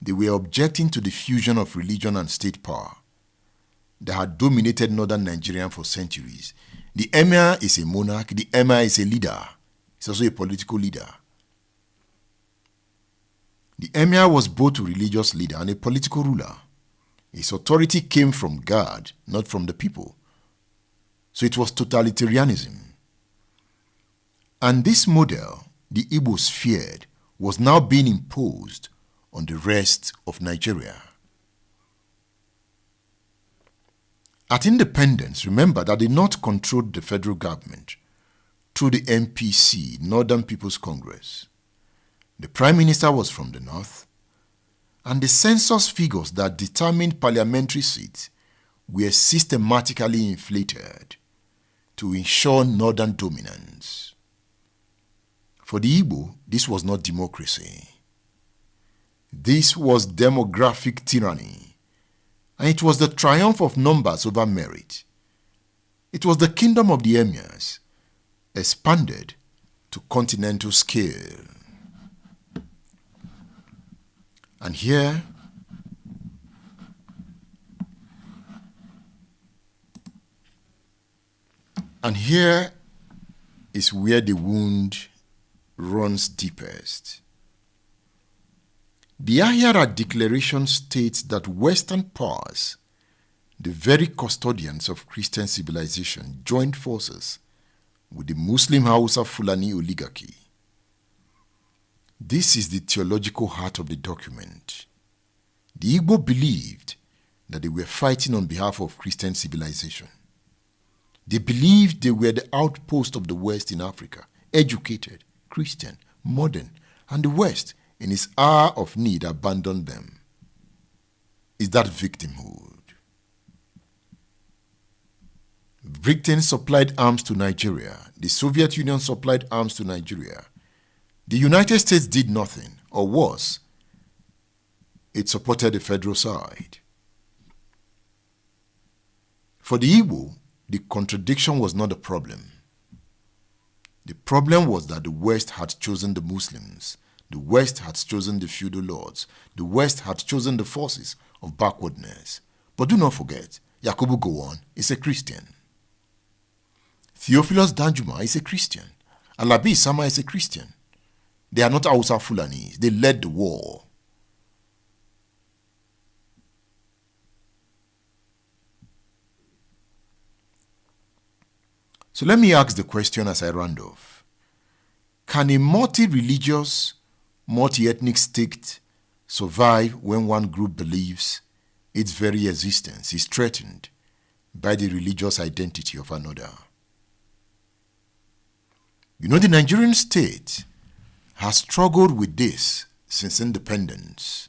They were objecting to the fusion of religion and state power that had dominated northern Nigeria for centuries. The emir is a monarch, the emir is a leader. He's also a political leader. The emir was both a religious leader and a political ruler. His authority came from God, not from the people. So it was totalitarianism. And this model the Igbos feared was now being imposed on the rest of Nigeria. At independence, remember that the North controlled the federal government through the NPC, Northern People's Congress. The Prime Minister was from the North, and the census figures that determined parliamentary seats were systematically inflated to ensure Northern dominance. For the Igbo, this was not democracy. This was demographic tyranny, and it was the triumph of numbers over merit. It was the kingdom of the emirs, expanded to continental scale. And here, is where the wound runs deepest. The Ahiara Declaration states that Western powers, the very custodians of Christian civilization, joined forces with the Muslim Hausa Fulani oligarchy. This is the theological heart of the document. The Igbo believed that they were fighting on behalf of Christian civilization. They believed they were the outpost of the West in Africa, educated, Christian, modern, and the West, in its hour of need, abandoned them. Is that victimhood? Britain supplied arms to Nigeria. The Soviet Union supplied arms to Nigeria. The United States did nothing, or worse, it supported the federal side. For the Igbo, the contradiction was not a problem. The problem was that the West had chosen the Muslims. The West had chosen the feudal lords. The West had chosen the forces of backwardness. But do not forget, Yakubu Gowon is a Christian. Theophilus Danjuma is a Christian. Alabi Sama is a Christian. They are not Hausa Fulanis. They led the war. So let me ask the question as I round off. Can a multi-religious, multi-ethnic state survive when one group believes its very existence is threatened by the religious identity of another? You know, the Nigerian state has struggled with this since independence.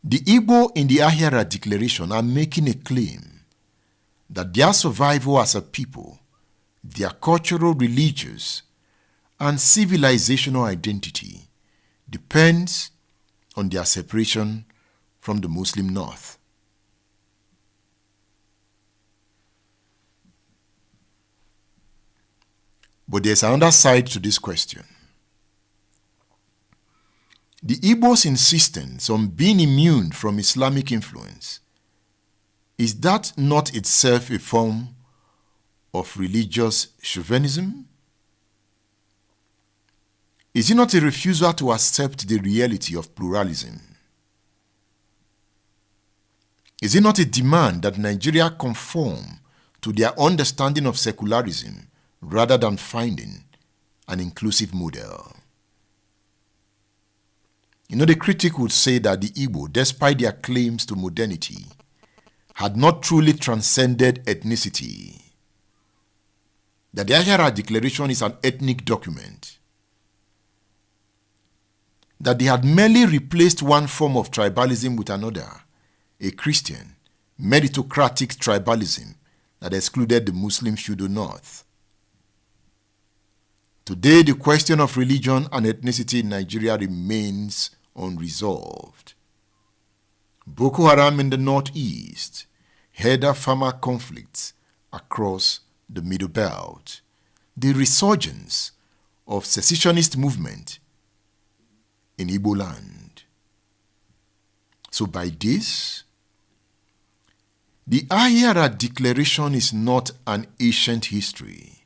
The Igbo in the Ahiara declaration are making a claim that their survival as a people, their cultural, religious, and civilizational identity depends on their separation from the Muslim North. But there's another side to this question. The Igbo's insistence on being immune from Islamic influence, is that not itself a form of religious chauvinism? Is it not a refusal to accept the reality of pluralism? Is it not a demand that Nigeria conform to their understanding of secularism rather than finding an inclusive model? You know, the critic would say that the Igbo, despite their claims to modernity, had not truly transcended ethnicity. That the Ahiara Declaration is an ethnic document. That they had merely replaced one form of tribalism with another, a Christian, meritocratic tribalism that excluded the Muslim pseudo-North. Today, the question of religion and ethnicity in Nigeria remains unresolved. Boko Haram in the northeast, herder-farmer conflicts across the Middle Belt, the resurgence of secessionist movement in Igbo land. So by this, the Ahiara Declaration is not an ancient history.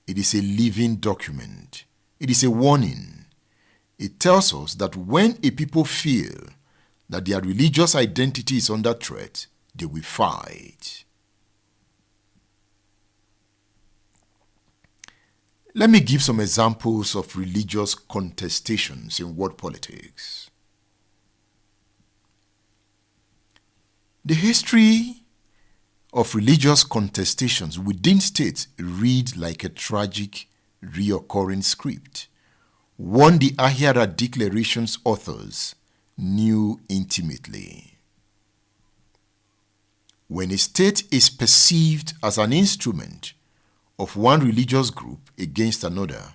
It is a living document. It is a warning. It tells us that when a people feel that their religious identity is under threat, they will fight. Let me give some examples of religious contestations in world politics. The history of religious contestations within states read like a tragic, reoccurring script, one the Ahiara Declaration's authors knew intimately. When a state is perceived as an instrument of one religious group against another,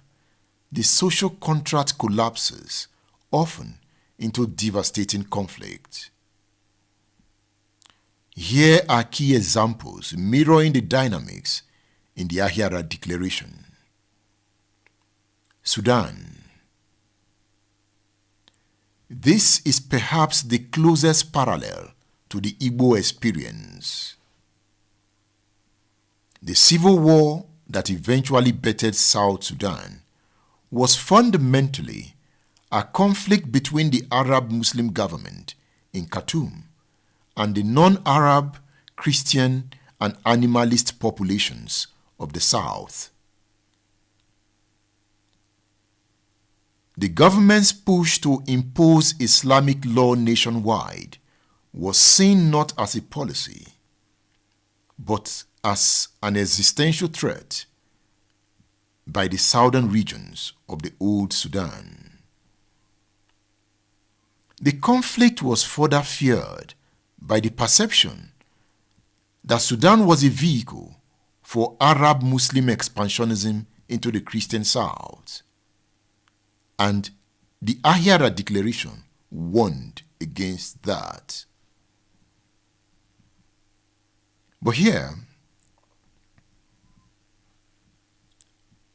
the social contract collapses, often into devastating conflict. Here are key examples mirroring the dynamics in the Ahiara Declaration. Sudan. This is perhaps the closest parallel to the Igbo experience. The civil war that eventually bettered South Sudan was fundamentally a conflict between the Arab-Muslim government in Khartoum and the non-Arab, Christian, and animalist populations of the South. The government's push to impose Islamic law nationwide was seen not as a policy, but as an existential threat by the southern regions of the old Sudan. The conflict was further fueled by the perception that Sudan was a vehicle for Arab-Muslim expansionism into the Christian South, and the Ahiara Declaration warned against that. But here,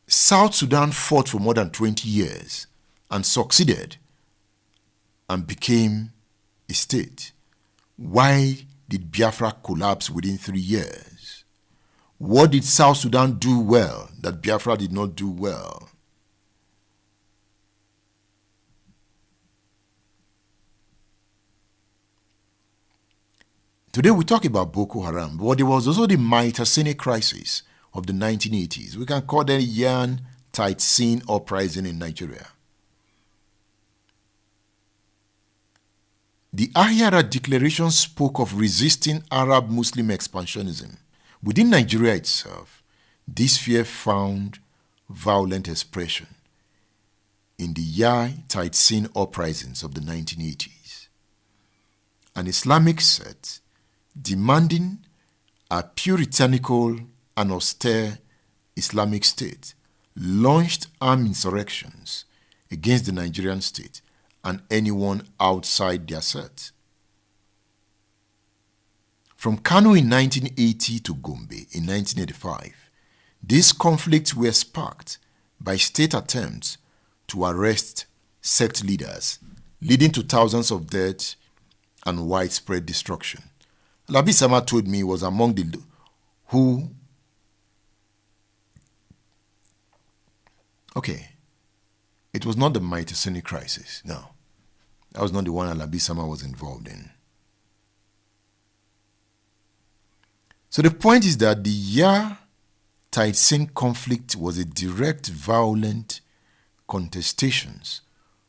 South Sudan fought for more than 20 years and succeeded and became a state. Why did Biafra collapse within 3 years? What did South Sudan do well that Biafra did not do well? Today we talk about Boko Haram, but there was also the Maitasene crisis of the 1980s. We can call that Yan Taitsin uprising in Nigeria. The Ahiara declaration spoke of resisting Arab-Muslim expansionism. Within Nigeria itself, this fear found violent expression in the Yan Taitsin uprisings of the 1980s. An Islamic sect demanding a puritanical and austere Islamic state launched armed insurrections against the Nigerian state and anyone outside their sect. From Kano in 1980 to Gombe in 1985, these conflicts were sparked by state attempts to arrest sect leaders, leading to thousands of deaths and widespread destruction. Labi Sama told me he was among the who. Okay, it was not the Maitasene crisis. No, that was not the one Labi Sama was involved in. So the point is that the Yan Taitsin conflict was a direct, violent contestations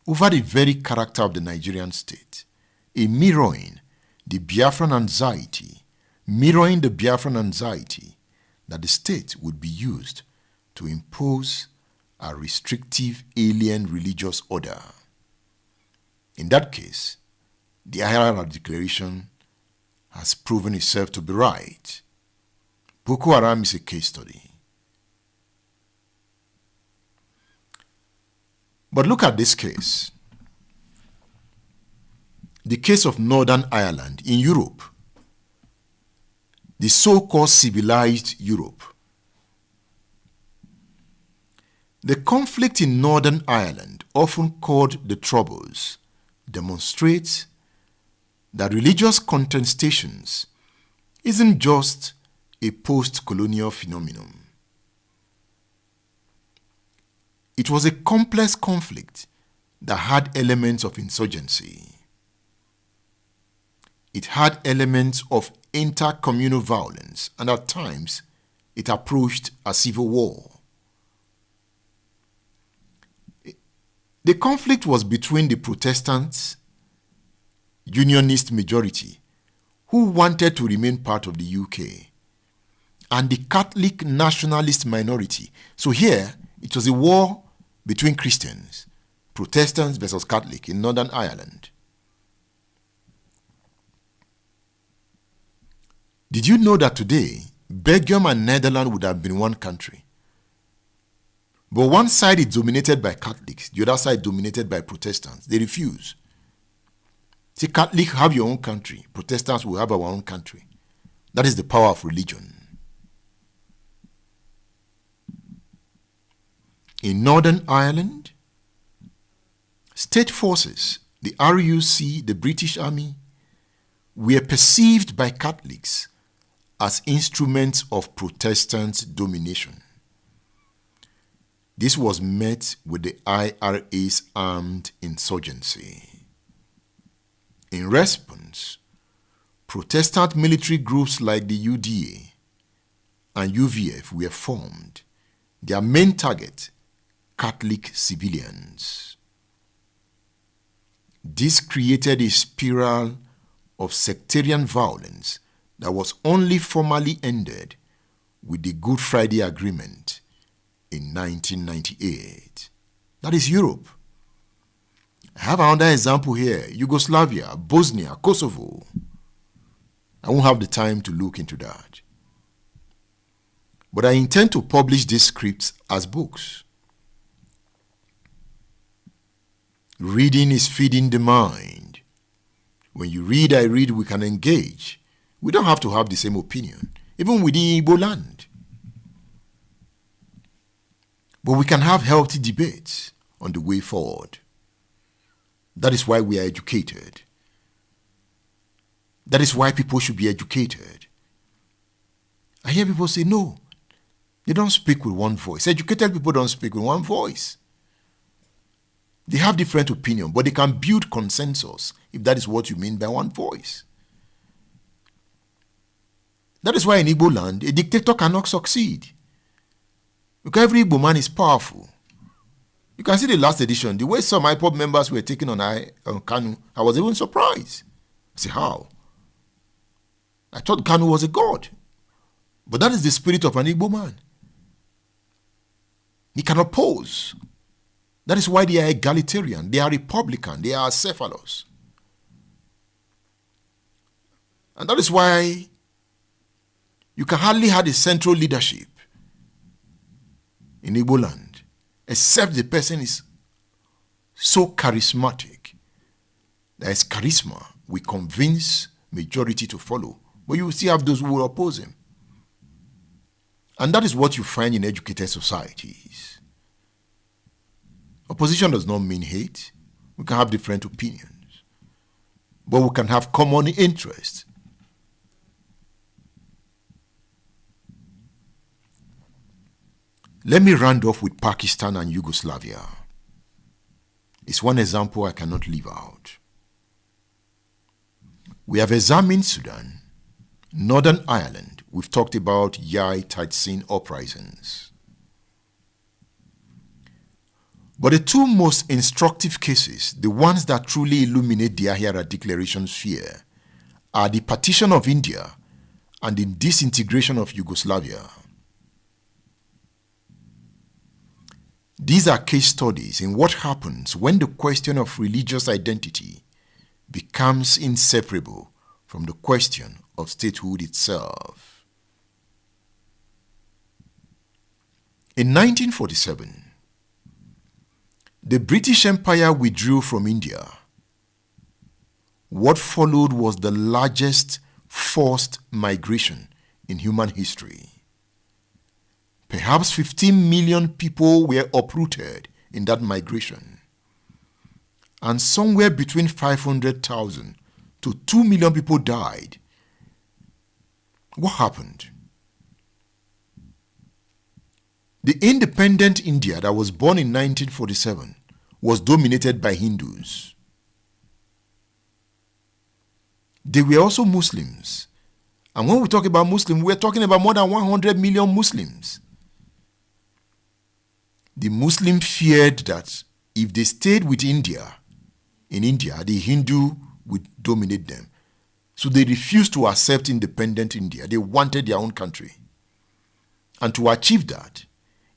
over the very character of the Nigerian state, a mirroring the Biafran anxiety that the state would be used to impose a restrictive alien religious order. In that case, the Ahiara declaration has proven itself to be right. Boko Haram is a case study. But look at this case. The case of Northern Ireland in Europe, the so-called civilized Europe. The conflict in Northern Ireland, often called the Troubles, demonstrates that religious contestations isn't just a post-colonial phenomenon. It was a complex conflict that had elements of insurgency. It had elements of inter-communal violence, and at times it approached a civil war. The conflict was between the Protestant Unionist majority, who wanted to remain part of the UK, and the Catholic nationalist minority. So here, it was a war between Christians, Protestants versus Catholic in Northern Ireland. Did you know that today, Belgium and Netherlands would have been one country? But one side is dominated by Catholics, the other side dominated by Protestants. They refuse. See, Catholics have your own country. Protestants will have our own country. That is the power of religion. In Northern Ireland, state forces, the RUC, the British Army, were perceived by Catholics as instruments of Protestant domination. This was met with the IRA's armed insurgency. In response, Protestant military groups like the UDA and UVF were formed. Their main target, Catholic civilians. This created a spiral of sectarian violence that was only formally ended with the Good Friday Agreement in 1998. That is Europe. I have another example here, Yugoslavia, Bosnia, Kosovo. I won't have the time to look into that. But I intend to publish these scripts as books. Reading is feeding the mind. When you read, I read, we can engage. We don't have to have the same opinion, even within Igbo land. But we can have healthy debates on the way forward. That is why we are educated. That is why people should be educated. I hear people say, no, they don't speak with one voice. Educated people don't speak with one voice. They have different opinions, but they can build consensus if that is what you mean by one voice. That is why in Igbo land, a dictator cannot succeed. Because every Igbo man is powerful. You can see the last edition, the way some IPOB members were taken on Kanu, I was even surprised. I say, how? I thought Kanu was a god. But that is the spirit of an Igbo man. He can oppose. That is why they are egalitarian, they are republican, they are cephalous. And that is why you can hardly have a central leadership in Igbo land, except the person is so charismatic that his charisma will convince majority to follow. But you will still have those who will oppose him. And that is what you find in educated societies. Opposition does not mean hate. We can have different opinions, but we can have common interests. Let me round off with Pakistan and Yugoslavia. It's one example I cannot leave out. We have examined Sudan, Northern Ireland. We've talked about Yai Tatsin uprisings. But the two most instructive cases, the ones that truly illuminate the Ahiara Declaration's fear, are the partition of India and the disintegration of Yugoslavia. These are case studies in what happens when the question of religious identity becomes inseparable from the question of statehood itself. In 1947, the British Empire withdrew from India. What followed was the largest forced migration in human history. Perhaps 15 million people were uprooted in that migration, and somewhere between 500,000 to 2 million people died. What happened? The independent India that was born in 1947 was dominated by Hindus. They were also Muslims. And when we talk about Muslims, we're talking about more than 100 million Muslims. The Muslims feared that if they stayed with India, in India, the Hindu would dominate them. So they refused to accept independent India. They wanted their own country. And to achieve that,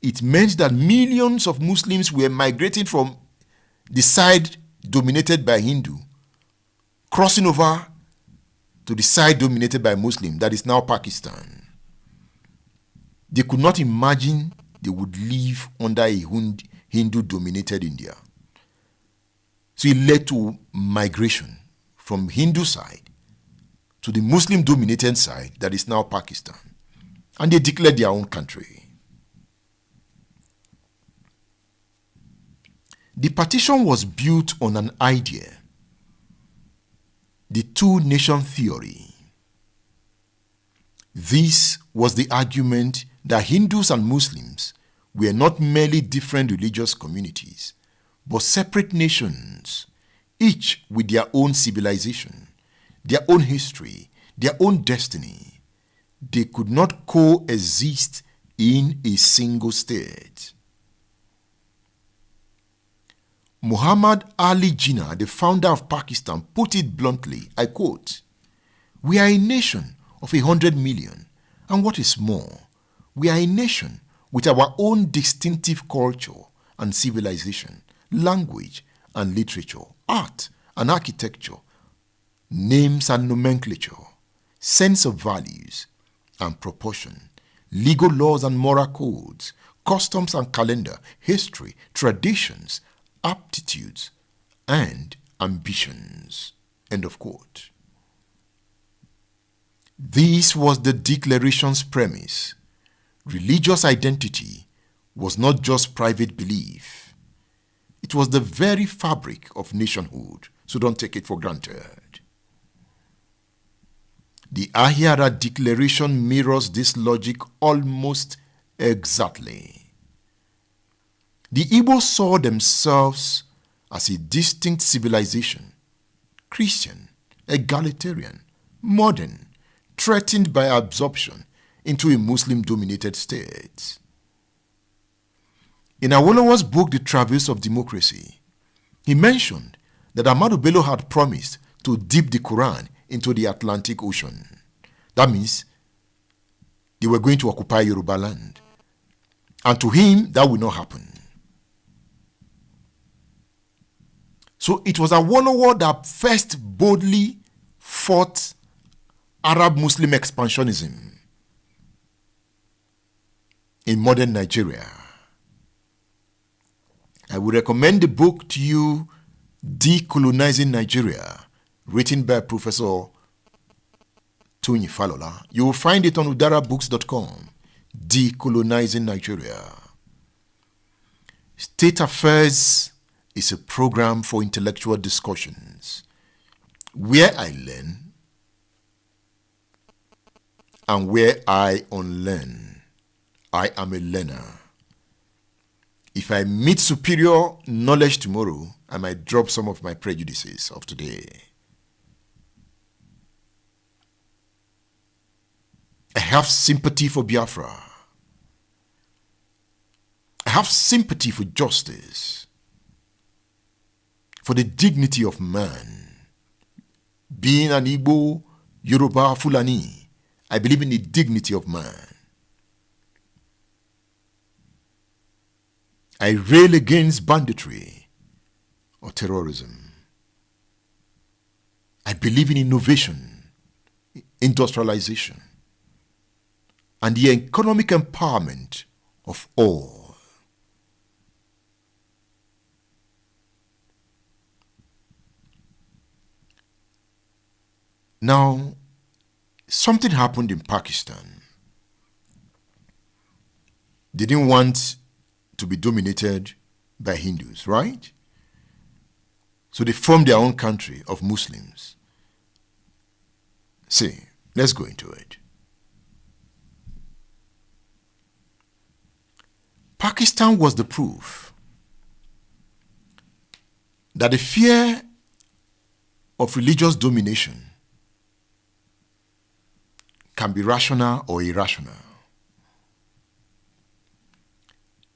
it meant that millions of Muslims were migrating from the side dominated by Hindu, crossing over to the side dominated by Muslim, that is now Pakistan. They could not imagine they would live under a Hindu-dominated India. So it led to migration from Hindu side to the Muslim-dominated side, that is now Pakistan. And they declared their own country. The partition was built on an idea, the two-nation theory. This was the argument that Hindus and Muslims were not merely different religious communities, but separate nations, each with their own civilization, their own history, their own destiny. They could not coexist in a single state. Muhammad Ali Jinnah, the founder of Pakistan, put it bluntly, I quote, "We are a nation of 100 million, and what is more, we are a nation with our own distinctive culture and civilization, language and literature, art and architecture, names and nomenclature, sense of values and proportion, legal laws and moral codes, customs and calendar, history, traditions, aptitudes, and ambitions." End of quote. This was the declaration's premise. Religious identity was not just private belief. It was the very fabric of nationhood, so don't take it for granted. The Ahiara Declaration mirrors this logic almost exactly. The Igbos saw themselves as a distinct civilization, Christian, egalitarian, modern, threatened by absorption into a Muslim-dominated state. In Awolowo's book, The Travails of Democracy, he mentioned that Ahmadu Bello had promised to dip the Quran into the Atlantic Ocean. That means they were going to occupy Yoruba land. And to him, that will not happen. So it was Awolowo that first boldly fought Arab-Muslim expansionism in modern Nigeria. I would recommend the book to you, Decolonizing Nigeria, written by Professor Tony Falola. You will find it on udarabooks.com. Decolonizing Nigeria. State Affairs is a program for intellectual discussions where I learn and where I unlearn. I am a learner. If I meet superior knowledge tomorrow, I might drop some of my prejudices of today. I have sympathy for Biafra. I have sympathy for justice, for the dignity of man. Being an Igbo, Yoruba, Fulani, I believe in the dignity of man. I rail against banditry or terrorism. I believe in innovation, industrialization, and the economic empowerment of all. Now, something happened in Pakistan. They didn't want to be dominated by Hindus, right? So they formed their own country of Muslims. See, let's go into it. Pakistan was the proof that the fear of religious domination can be rational or irrational.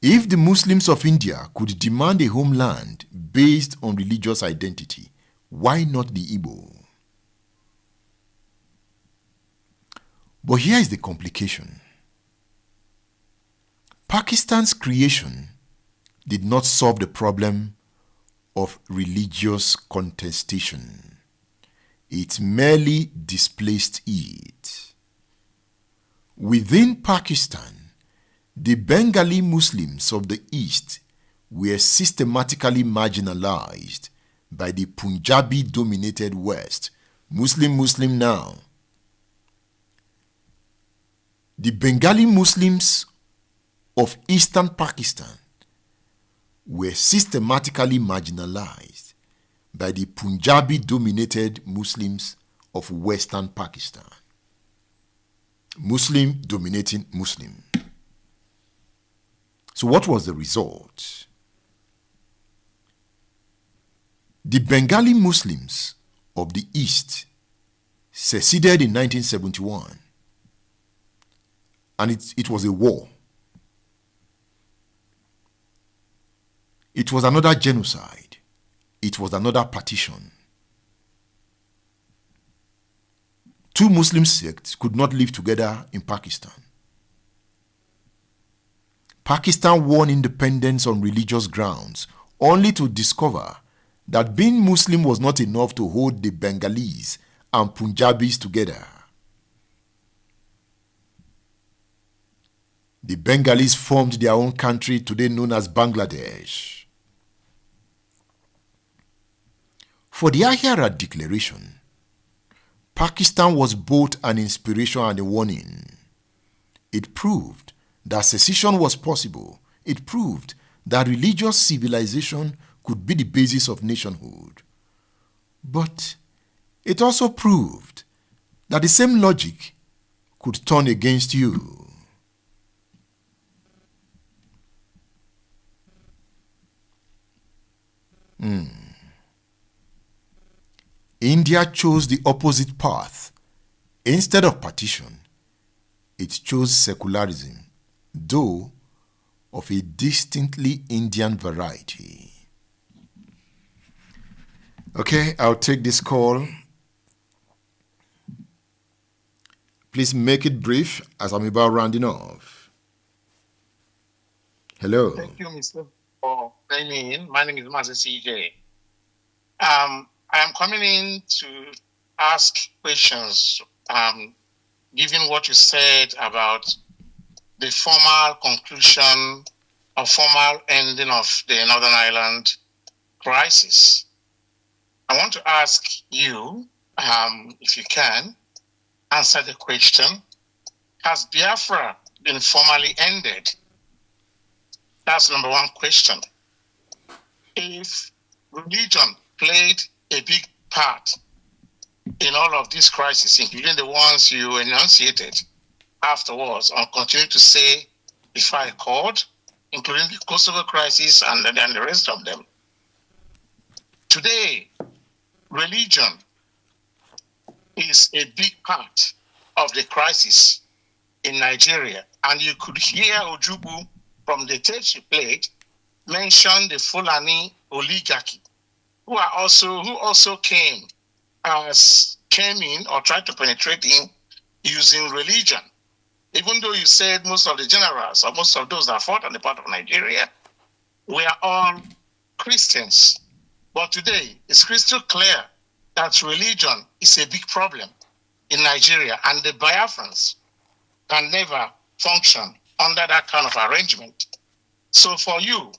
If the Muslims of India could demand a homeland based on religious identity, why not the Igbo? But here is the complication. Pakistan's creation did not solve the problem of religious contestation. It merely displaced it. Within Pakistan, the Bengali Muslims of the East were systematically marginalized by the Punjabi-dominated West. Muslim now. The Bengali Muslims of Eastern Pakistan were systematically marginalized by the Punjabi-dominated Muslims of Western Pakistan. Muslim dominating Muslim. So what was the result? The Bengali Muslims of the East seceded in 1971, and it was a war. It was another genocide. It was another partition. Two Muslim sects could not live together in Pakistan. Pakistan won independence on religious grounds, only to discover that being Muslim was not enough to hold the Bengalis and Punjabis together. The Bengalis formed their own country, today known as Bangladesh. For the Ahiara Declaration, Pakistan was both an inspiration and a warning. It proved that secession was possible. It proved that religious civilization could be the basis of nationhood. But it also proved that the same logic could turn against you. India chose the opposite path Instead of partition, it chose secularism, though of a distinctly Indian variety. Okay, I'll take this call. Please make it brief as I'm about rounding off. Hello. Thank you, Mr. for letting me in. My name is Master CJ. I am coming in to ask questions, given what you said about the formal conclusion or formal ending of the Northern Ireland crisis. I want to ask you, if you can, answer the question, has Biafra been formally ended? That's number one question. If religion played a big part in all of these crises, including the ones you enunciated afterwards, and continue to say before I called, including the Kosovo crisis and then the rest of them. Today, religion is a big part of the crisis in Nigeria. And you could hear Ojukwu from the tapes you played mention the Fulani oligarchy, who also came in or tried to penetrate in using religion. Even though you said most of the generals or most of those that fought on the part of Nigeria were all Christians. But today, it's crystal clear that religion is a big problem in Nigeria, and the Biafrans can never function under that kind of arrangement. So for you,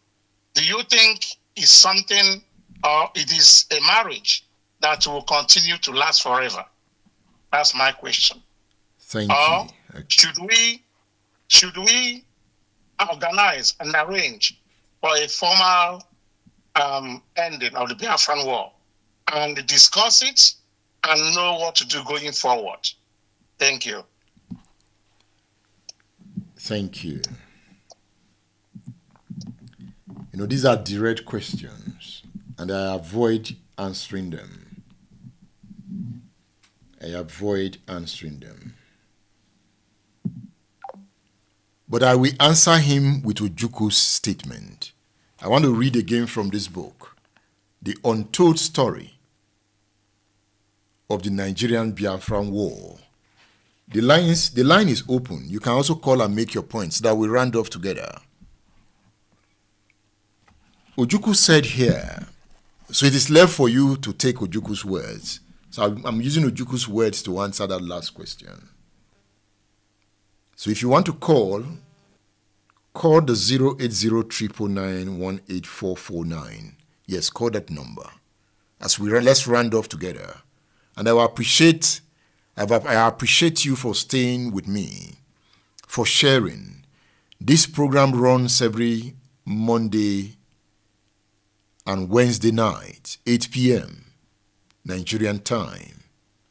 do you think it's something, or it is a marriage that will continue to last forever? That's my question. Thank you. Okay. Should we organize and arrange for a formal ending of the Biafran War and discuss it and know what to do going forward? Thank you. Thank you. You know, these are direct questions, and I avoid answering them. But I will answer him with Ojukwu's statement. I want to read again from this book, The Untold Story of the Nigerian Biafran War. The line is open. You can also call and make your points so that we round off together. Ojukwu said here, so it is left for you to take Ojukwu's words. So I'm using Ojukwu's words to answer that last question. So if you want to call the 080-999-18449. Yes, call that number. Let's round off together. And I appreciate you for staying with me, for sharing. This program runs every Monday and Wednesday night, 8 p.m. Nigerian time.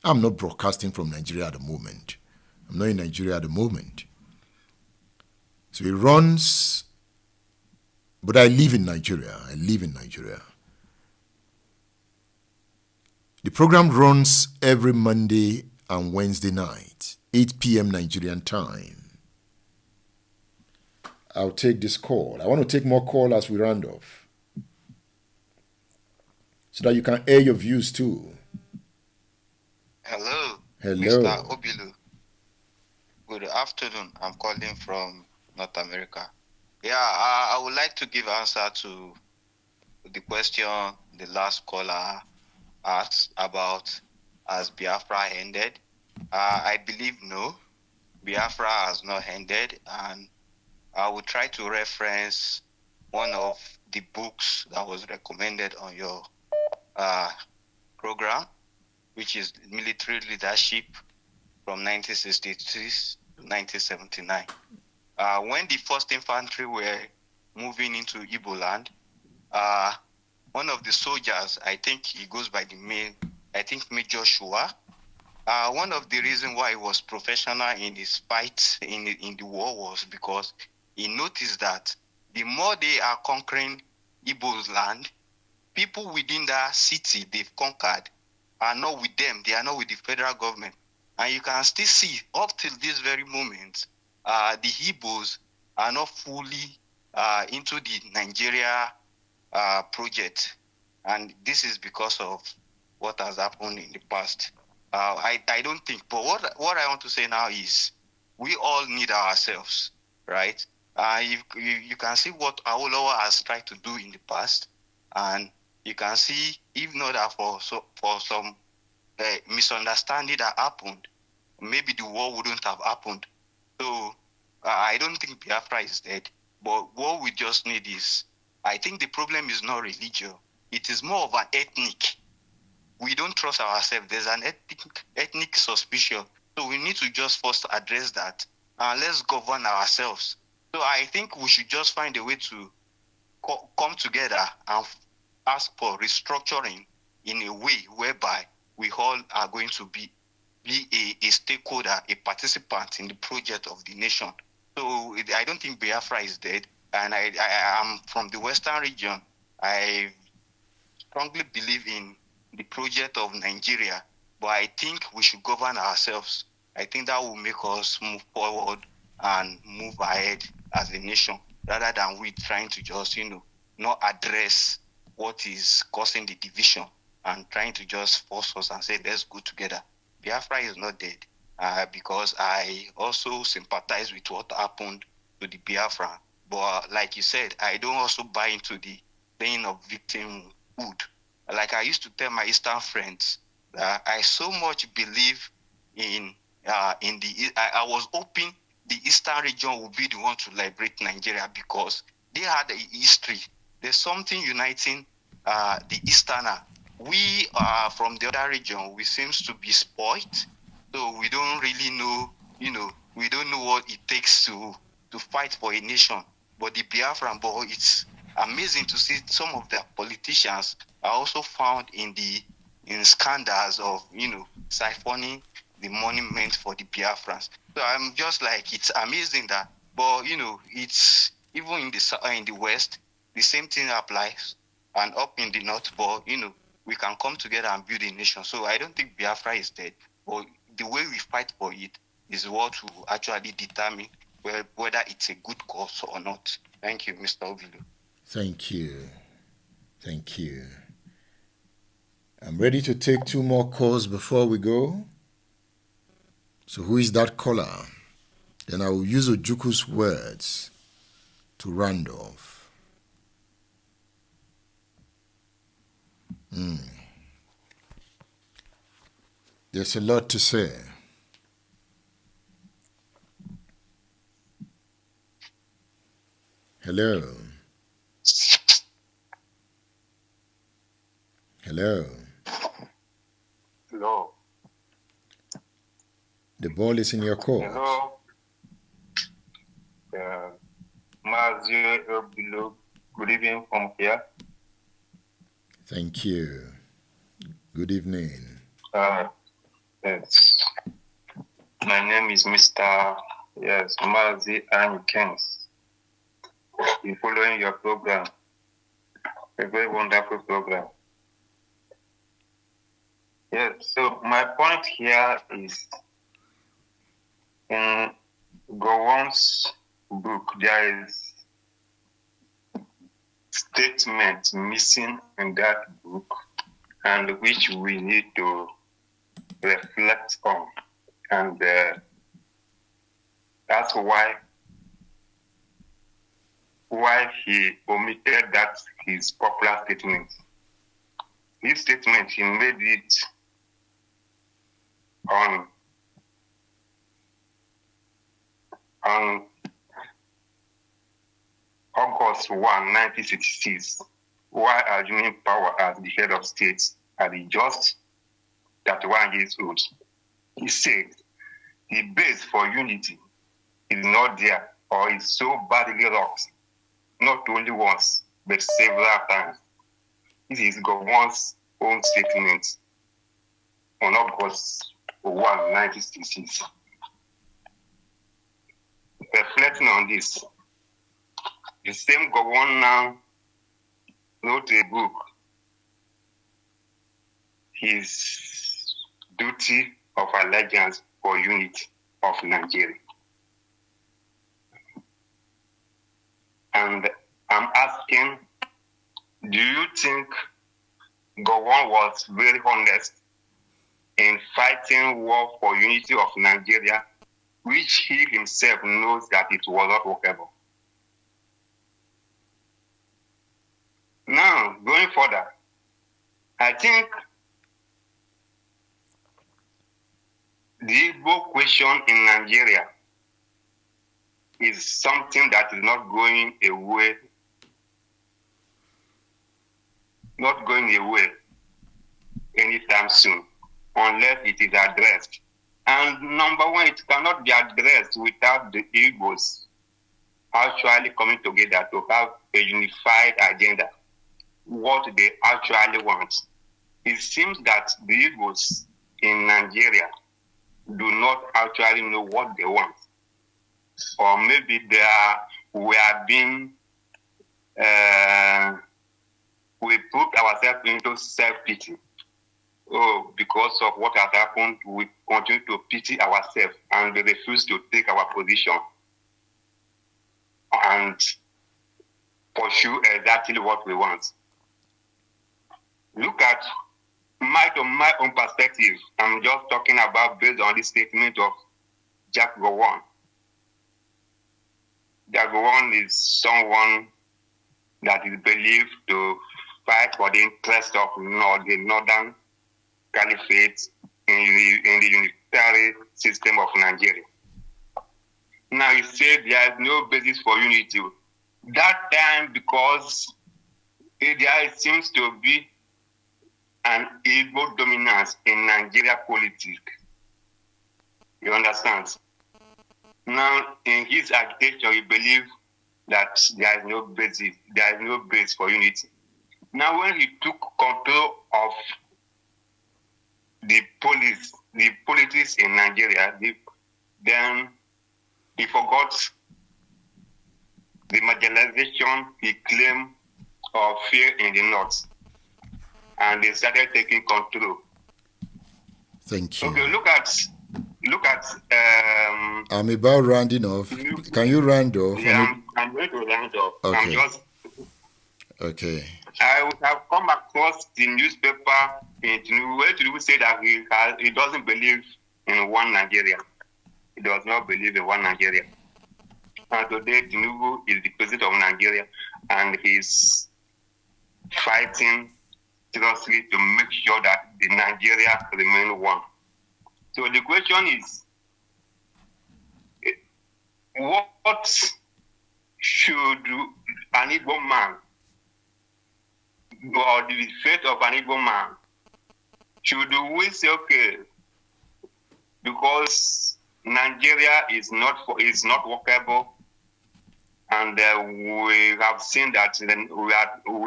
I'm not broadcasting from Nigeria at the moment. I'm not in Nigeria at the moment. So it runs, but I live in Nigeria. The program runs every Monday and Wednesday night, 8 p.m. Nigerian time. I'll take this call. I want to take more calls as we round off, so that you can air your views too. Hello. Mr. Obilu. Good afternoon. I'm calling from North America. Yeah, I would like to give answer to the question the last caller asked about has Biafra ended. I believe no, Biafra has not ended, and I will try to reference one of the books that was recommended on your program, which is Military Leadership from 1966 to 1979. When the 1st Infantry were moving into Igbo land, one of the soldiers, I think he goes by the name, Major Shua, one of the reasons why he was professional in his fight in the war was because he noticed that the more they are conquering Igbo's land, people within that city they've conquered are not with them. They are not with the federal government. And you can still see up till this very moment, the Igbos are not fully into the Nigeria project. And this is because of what has happened in the past. I don't think, but what I want to say now is we all need ourselves, right? You can see what Awolowo has tried to do in the past, and you can see, if not that for some misunderstanding that happened, maybe the war wouldn't have happened. So I don't think Biafra is dead, but what we just need is, I think the problem is not religion. It is more of an ethnic. We don't trust ourselves. There's an ethnic suspicion. So we need to just first address that, and let's govern ourselves. So I think we should just find a way to come together and ask for restructuring in a way whereby we all are going to be a stakeholder, a participant in the project of the nation. So I don't think Biafra is dead. And I am from the Western region. I strongly believe in the project of Nigeria, but I think we should govern ourselves. I think that will make us move forward and move ahead as a nation, rather than we trying to just, not address what is causing the division and trying to just force us and say, let's go together. Biafra is not dead, because I also sympathize with what happened to the Biafra. But like you said, I don't also buy into the thing of victimhood. Like I used to tell my Eastern friends, I so much believe in I was hoping the Eastern region would be the one to liberate Nigeria, because they had a history. There's something uniting the Easterner. We are from the other region. We seems to be spoiled, so we don't really know. We don't know what it takes to fight for a nation. But the Biafran, boy, it's amazing to see some of the politicians are also found in scandals of siphoning the money meant for the Biafrans. So I'm just like, it's amazing that, but it's even in the West, the same thing applies, and up in the North, but we can come together and build a nation. So I don't think Biafra is dead, but the way we fight for it is what will actually determine whether it's a good cause or not. Thank you, Mr. Ovilu. Thank you. Thank you. I'm ready to take 2 more calls before we go. So who is that caller? Then I will use Ojukwu's words to round off. There's a lot to say. Hello. Hello. Hello. The ball is in your court. Hello. Mazio Obilu, good evening from here. Thank you. Good evening. Yes. My name is Mr. Mazi Ankens. I'm following your program. A very wonderful program. Yes, so my point here is in Gowon's book, there is statement missing in that book, and which we need to reflect on. And that's why he omitted his popular statement. This statement, he made it on August 1, 1966, while assuming power as the head of state at the just 31 years old. He said, the base for unity is not there, or is so badly rocked, not only once, but several times. This is Gowon's own statement on August 1, 1966. Reflecting on this, the same Gowon now wrote a book, his duty of allegiance for unity of Nigeria. And I'm asking, do you think Gowon was very honest in fighting war for unity of Nigeria, which he himself knows that it was not workable? Now, going further, I think the Igbo question in Nigeria is something that is not going away anytime soon, unless it is addressed. And number one, it cannot be addressed without the Igbos actually coming together to have a unified agenda, what they actually want. It seems that the Igbos in Nigeria do not actually know what they want. Or maybe we put ourselves into self-pity. Oh, because of what has happened, we continue to pity ourselves and we refuse to take our position and pursue exactly what we want. Look at my own perspective. I'm just talking about based on the statement of Jack Gowon. Jack Gowon is someone that is believed to fight for the interest of the Northern Caliphate in the unitary system of Nigeria. Now he said there is no basis for unity. That time, because there seems to be an Igbo dominance in Nigeria politics. You understand? Now, in his agitation, he believes that there is no base for unity. Now, when he took control of the politics in Nigeria, then he forgot the marginalization he claimed of fear in the North. And they started taking control. Thank you. Okay, look at. I'm about rounding off. Can you round off? Yeah, I'm going to round off. Okay. Okay. I would have come across the newspaper in Tinubu where Tinubu said that he doesn't believe in one Nigeria. He does not believe in one Nigeria. And today Tinubu is the president of Nigeria and he's fighting seriously to make sure that the Nigeria remain one. So the question is, what should an Igbo man, or the fate of an Igbo man, should we say, okay, because Nigeria is not workable, and we have seen that we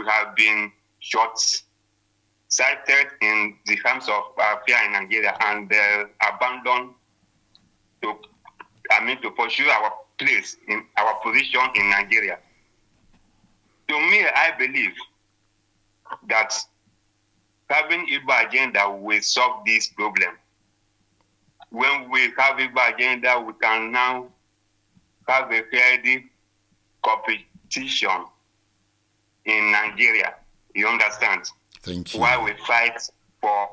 have been short-sighted in the terms of affairs in Nigeria and abandoned to pursue our place in our position in Nigeria. To me, I believe that having Igbo agenda will solve this problem. When we have Igbo agenda, we can now have a healthy competition in Nigeria. You understand? Thank you. Why we fight for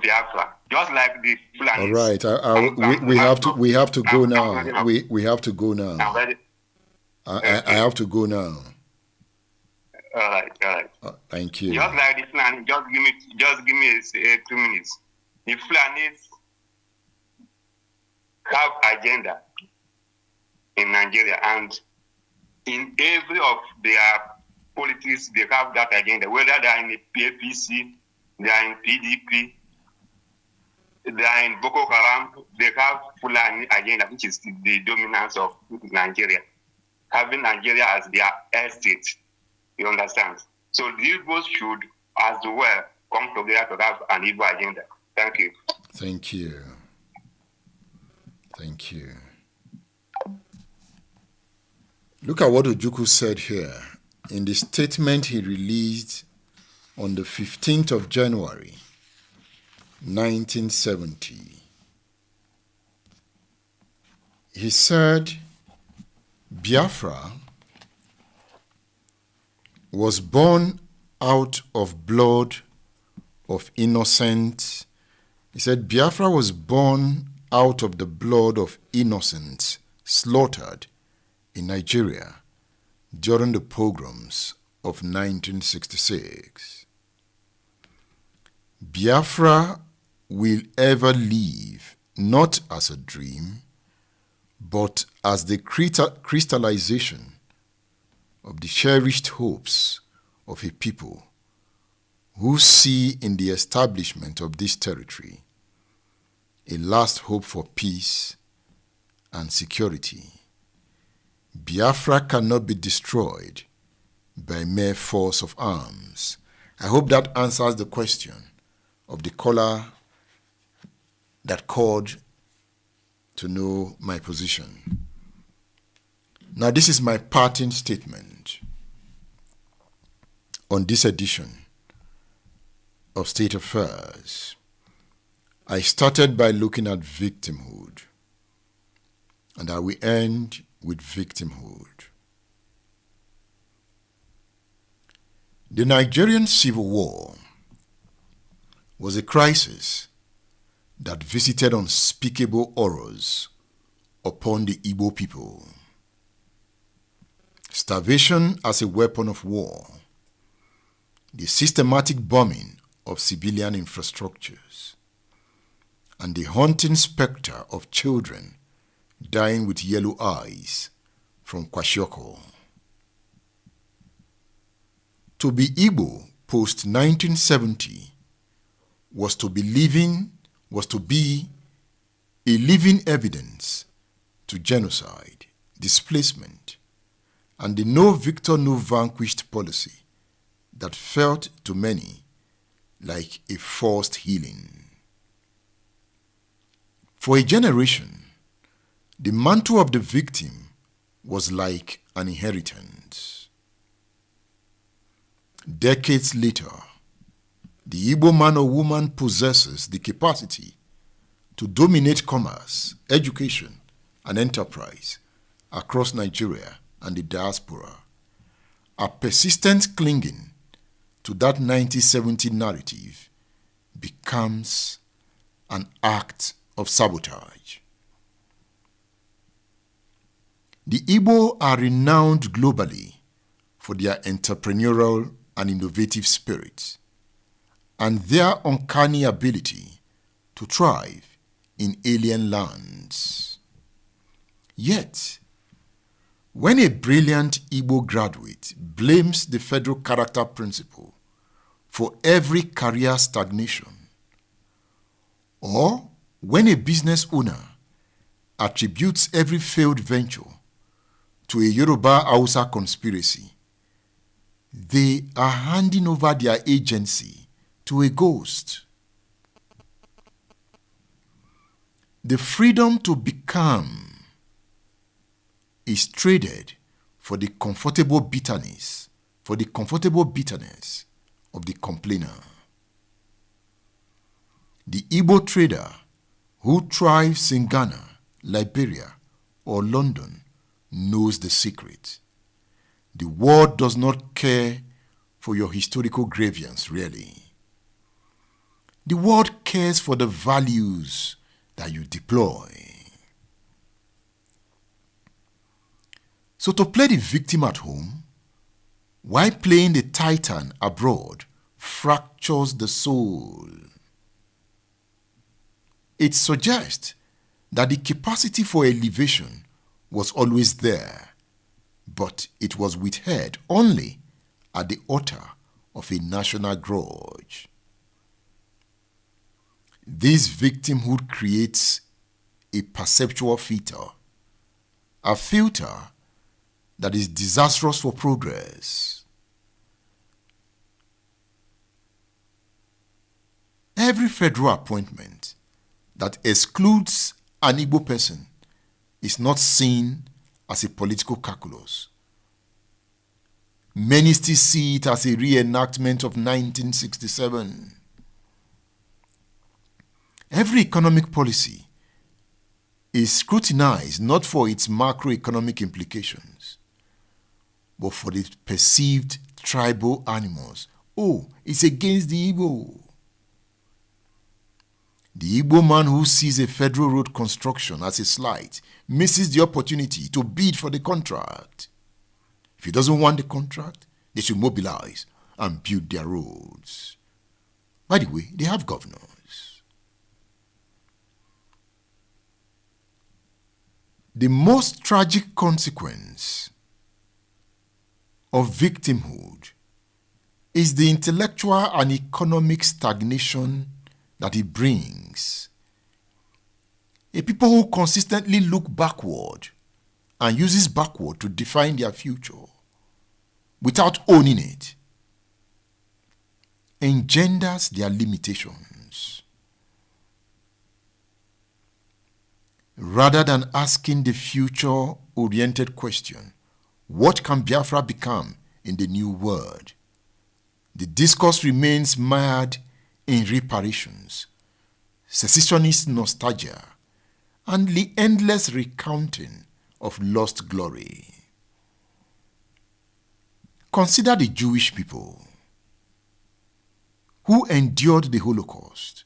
Biafra, just like the Fulanis. All right, we have to go now. We have to go now. I'm ready. I have to go now. All right. Thank you. Just like the Fulanis, just give me 2 minutes. The Fulanis have agenda in Nigeria, and in every of their politics, they have that agenda. Whether they are in the APC, they are in PDP, they are in Boko Haram, they have Fulani agenda, which is the dominance of Nigeria. Having Nigeria as their estate, you understand? So the Igbos should as well come together to have an Igbo agenda. Thank you. Thank you. Thank you. Look at what Ojukwu said here. In the statement he released on the 15th of January 1970. He said Biafra was born out of blood of innocent. He said Biafra was born out of the blood of innocents slaughtered in Nigeria during the pogroms of 1966. Biafra will ever live not as a dream, but as the crystallization of the cherished hopes of a people who see in the establishment of this territory a last hope for peace and security. Biafra cannot be destroyed by mere force of arms. I hope that answers the question of the caller that called to know my position. Now, this is my parting statement on this edition of State Affairs. I started by looking at victimhood, and I will end with victimhood. The Nigerian Civil War was a crisis that visited unspeakable horrors upon the Igbo people. Starvation as a weapon of war, the systematic bombing of civilian infrastructures, and the haunting specter of children dying with yellow eyes from kwashiorkor. To be Igbo post-1970 was to be a living evidence to genocide, displacement, and the no victor, no vanquished policy that felt to many like a forced healing. For a generation, the mantle of the victim was like an inheritance. Decades later, the Igbo man or woman possesses the capacity to dominate commerce, education, and enterprise across Nigeria and the diaspora. A persistent clinging to that 1970 narrative becomes an act of sabotage. The Igbo are renowned globally for their entrepreneurial and innovative spirit and their uncanny ability to thrive in alien lands. Yet, when a brilliant Igbo graduate blames the federal character principle for every career stagnation, or when a business owner attributes every failed venture to a Yoruba-Hausa conspiracy, they are handing over their agency to a ghost. The freedom to become is traded for the comfortable bitterness, of the complainer. The Igbo trader who thrives in Ghana, Liberia, or London knows the secret. The world does not care for your historical grievance, really. The world cares for the values that you deploy. So to play the victim at home, while playing the titan abroad, fractures the soul. It suggests that the capacity for elevation was always there, but it was withheld only at the altar of a national grudge. This victimhood creates a perceptual filter, a filter that is disastrous for progress. Every federal appointment that excludes an Igbo person is not seen as a political calculus. Many still see it as a reenactment of 1967. Every economic policy is scrutinized not for its macroeconomic implications, but for the perceived tribal animals. Oh, it's against the Igbo. The Igbo man who sees a federal road construction as a slight misses the opportunity to bid for the contract. If he doesn't want the contract, they should mobilize and build their roads. By the way, they have governors. The most tragic consequence of victimhood is the intellectual and economic stagnation that it brings. A people who consistently look backward and uses backward to define their future without owning it engenders their limitations. Rather than asking the future-oriented question, what can Biafra become in the new world? The discourse remains mired in reparations, secessionist nostalgia, and the endless recounting of lost glory. Consider the Jewish people who endured the Holocaust,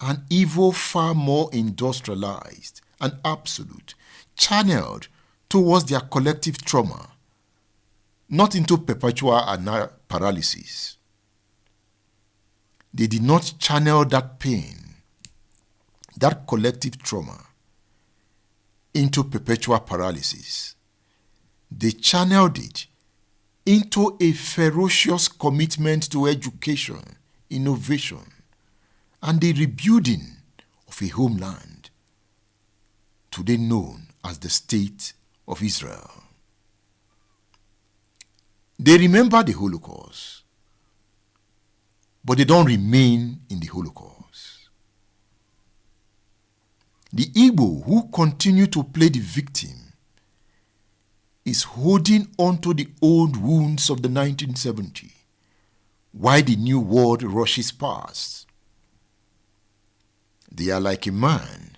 an evil far more industrialized and absolute, channeled towards their collective trauma, not into perpetual paralysis. They did not channel that pain, that collective trauma, into perpetual paralysis. They channeled it into a ferocious commitment to education, innovation, and the rebuilding of a homeland, today known as the State of Israel. They remember the Holocaust, but they don't remain in the Holocaust. The Igbo who continue to play the victim is holding on to the old wounds of the 1970s, while the new world rushes past. They are like a man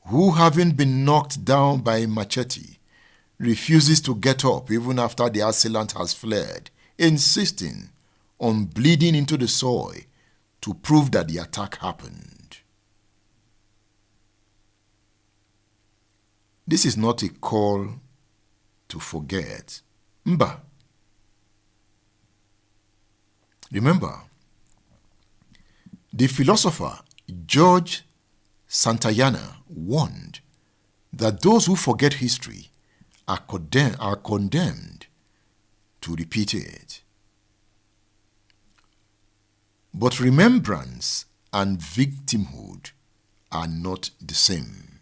who, having been knocked down by a machete, refuses to get up even after the assailant has fled, insisting on bleeding into the soil to prove that the attack happened. This is not a call to forget. Mba. Remember, the philosopher George Santayana warned that those who forget history are condemned to repeat it. But remembrance and victimhood are not the same.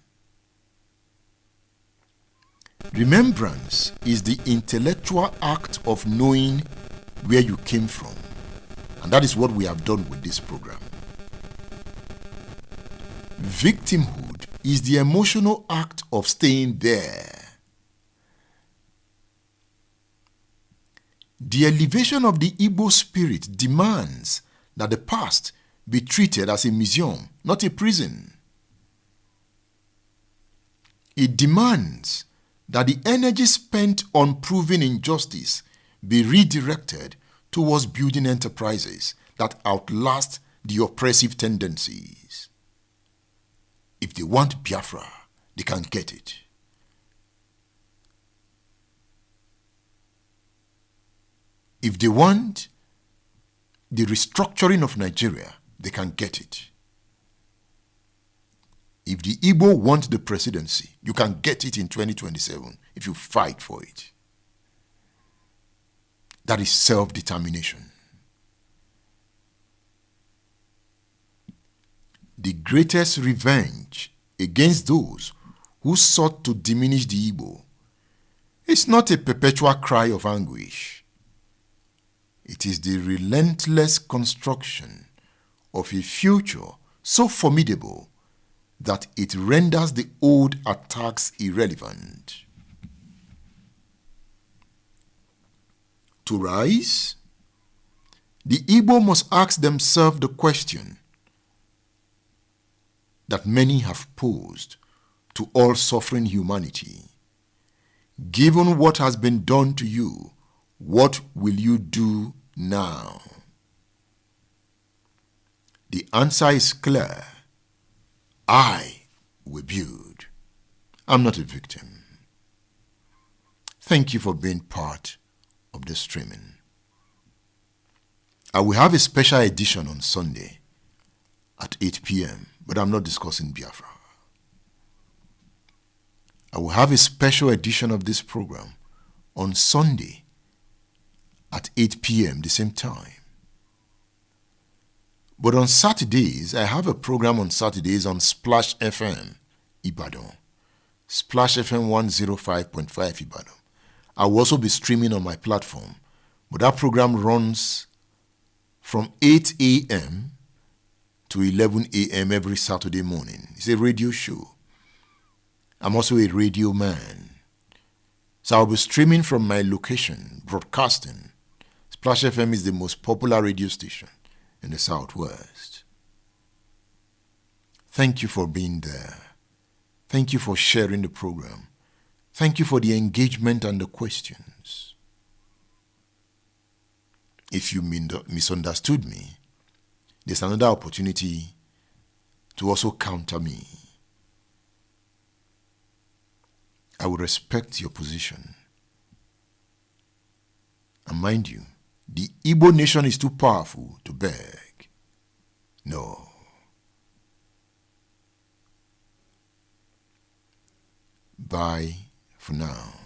Remembrance is the intellectual act of knowing where you came from, and that is what we have done with this program. Victimhood is the emotional act of staying there. The elevation of the Igbo spirit demands that the past be treated as a museum, not a prison. It demands that the energy spent on proving injustice be redirected towards building enterprises that outlast the oppressive tendencies. If they want Biafra, they can get it. If they want the restructuring of Nigeria, they can get it. If the Igbo want the presidency, you can get it in 2027 if you fight for it. That is self-determination. The greatest revenge against those who sought to diminish the Igbo is not a perpetual cry of anguish. It is the relentless construction of a future so formidable that it renders the old attacks irrelevant. To rise, the Igbo must ask themselves the question, that many have posed to all suffering humanity. Given what has been done to you, what will you do now? The answer is clear. I will build. I'm not a victim. Thank you for being part of the streaming. I will have a special edition on Sunday at 8 p.m., but I'm not discussing Biafra. I will have a special edition of this program on Sunday at 8 p.m. the same time. But on Saturdays, I have a program on Saturdays on Splash FM, Ibadan. Splash FM 105.5 Ibadan. I will also be streaming on my platform, but that program runs from 8 a.m. to 11 a.m. every Saturday morning. It's a radio show. I'm also a radio man. So I'll be streaming from my location, broadcasting. Splash FM is the most popular radio station in the Southwest. Thank you for being there. Thank you for sharing the program. Thank you for the engagement and the questions. If you misunderstood me, there's another opportunity to also counter me. I will respect your position. And mind you, the Igbo nation is too powerful to beg. No. Bye for now.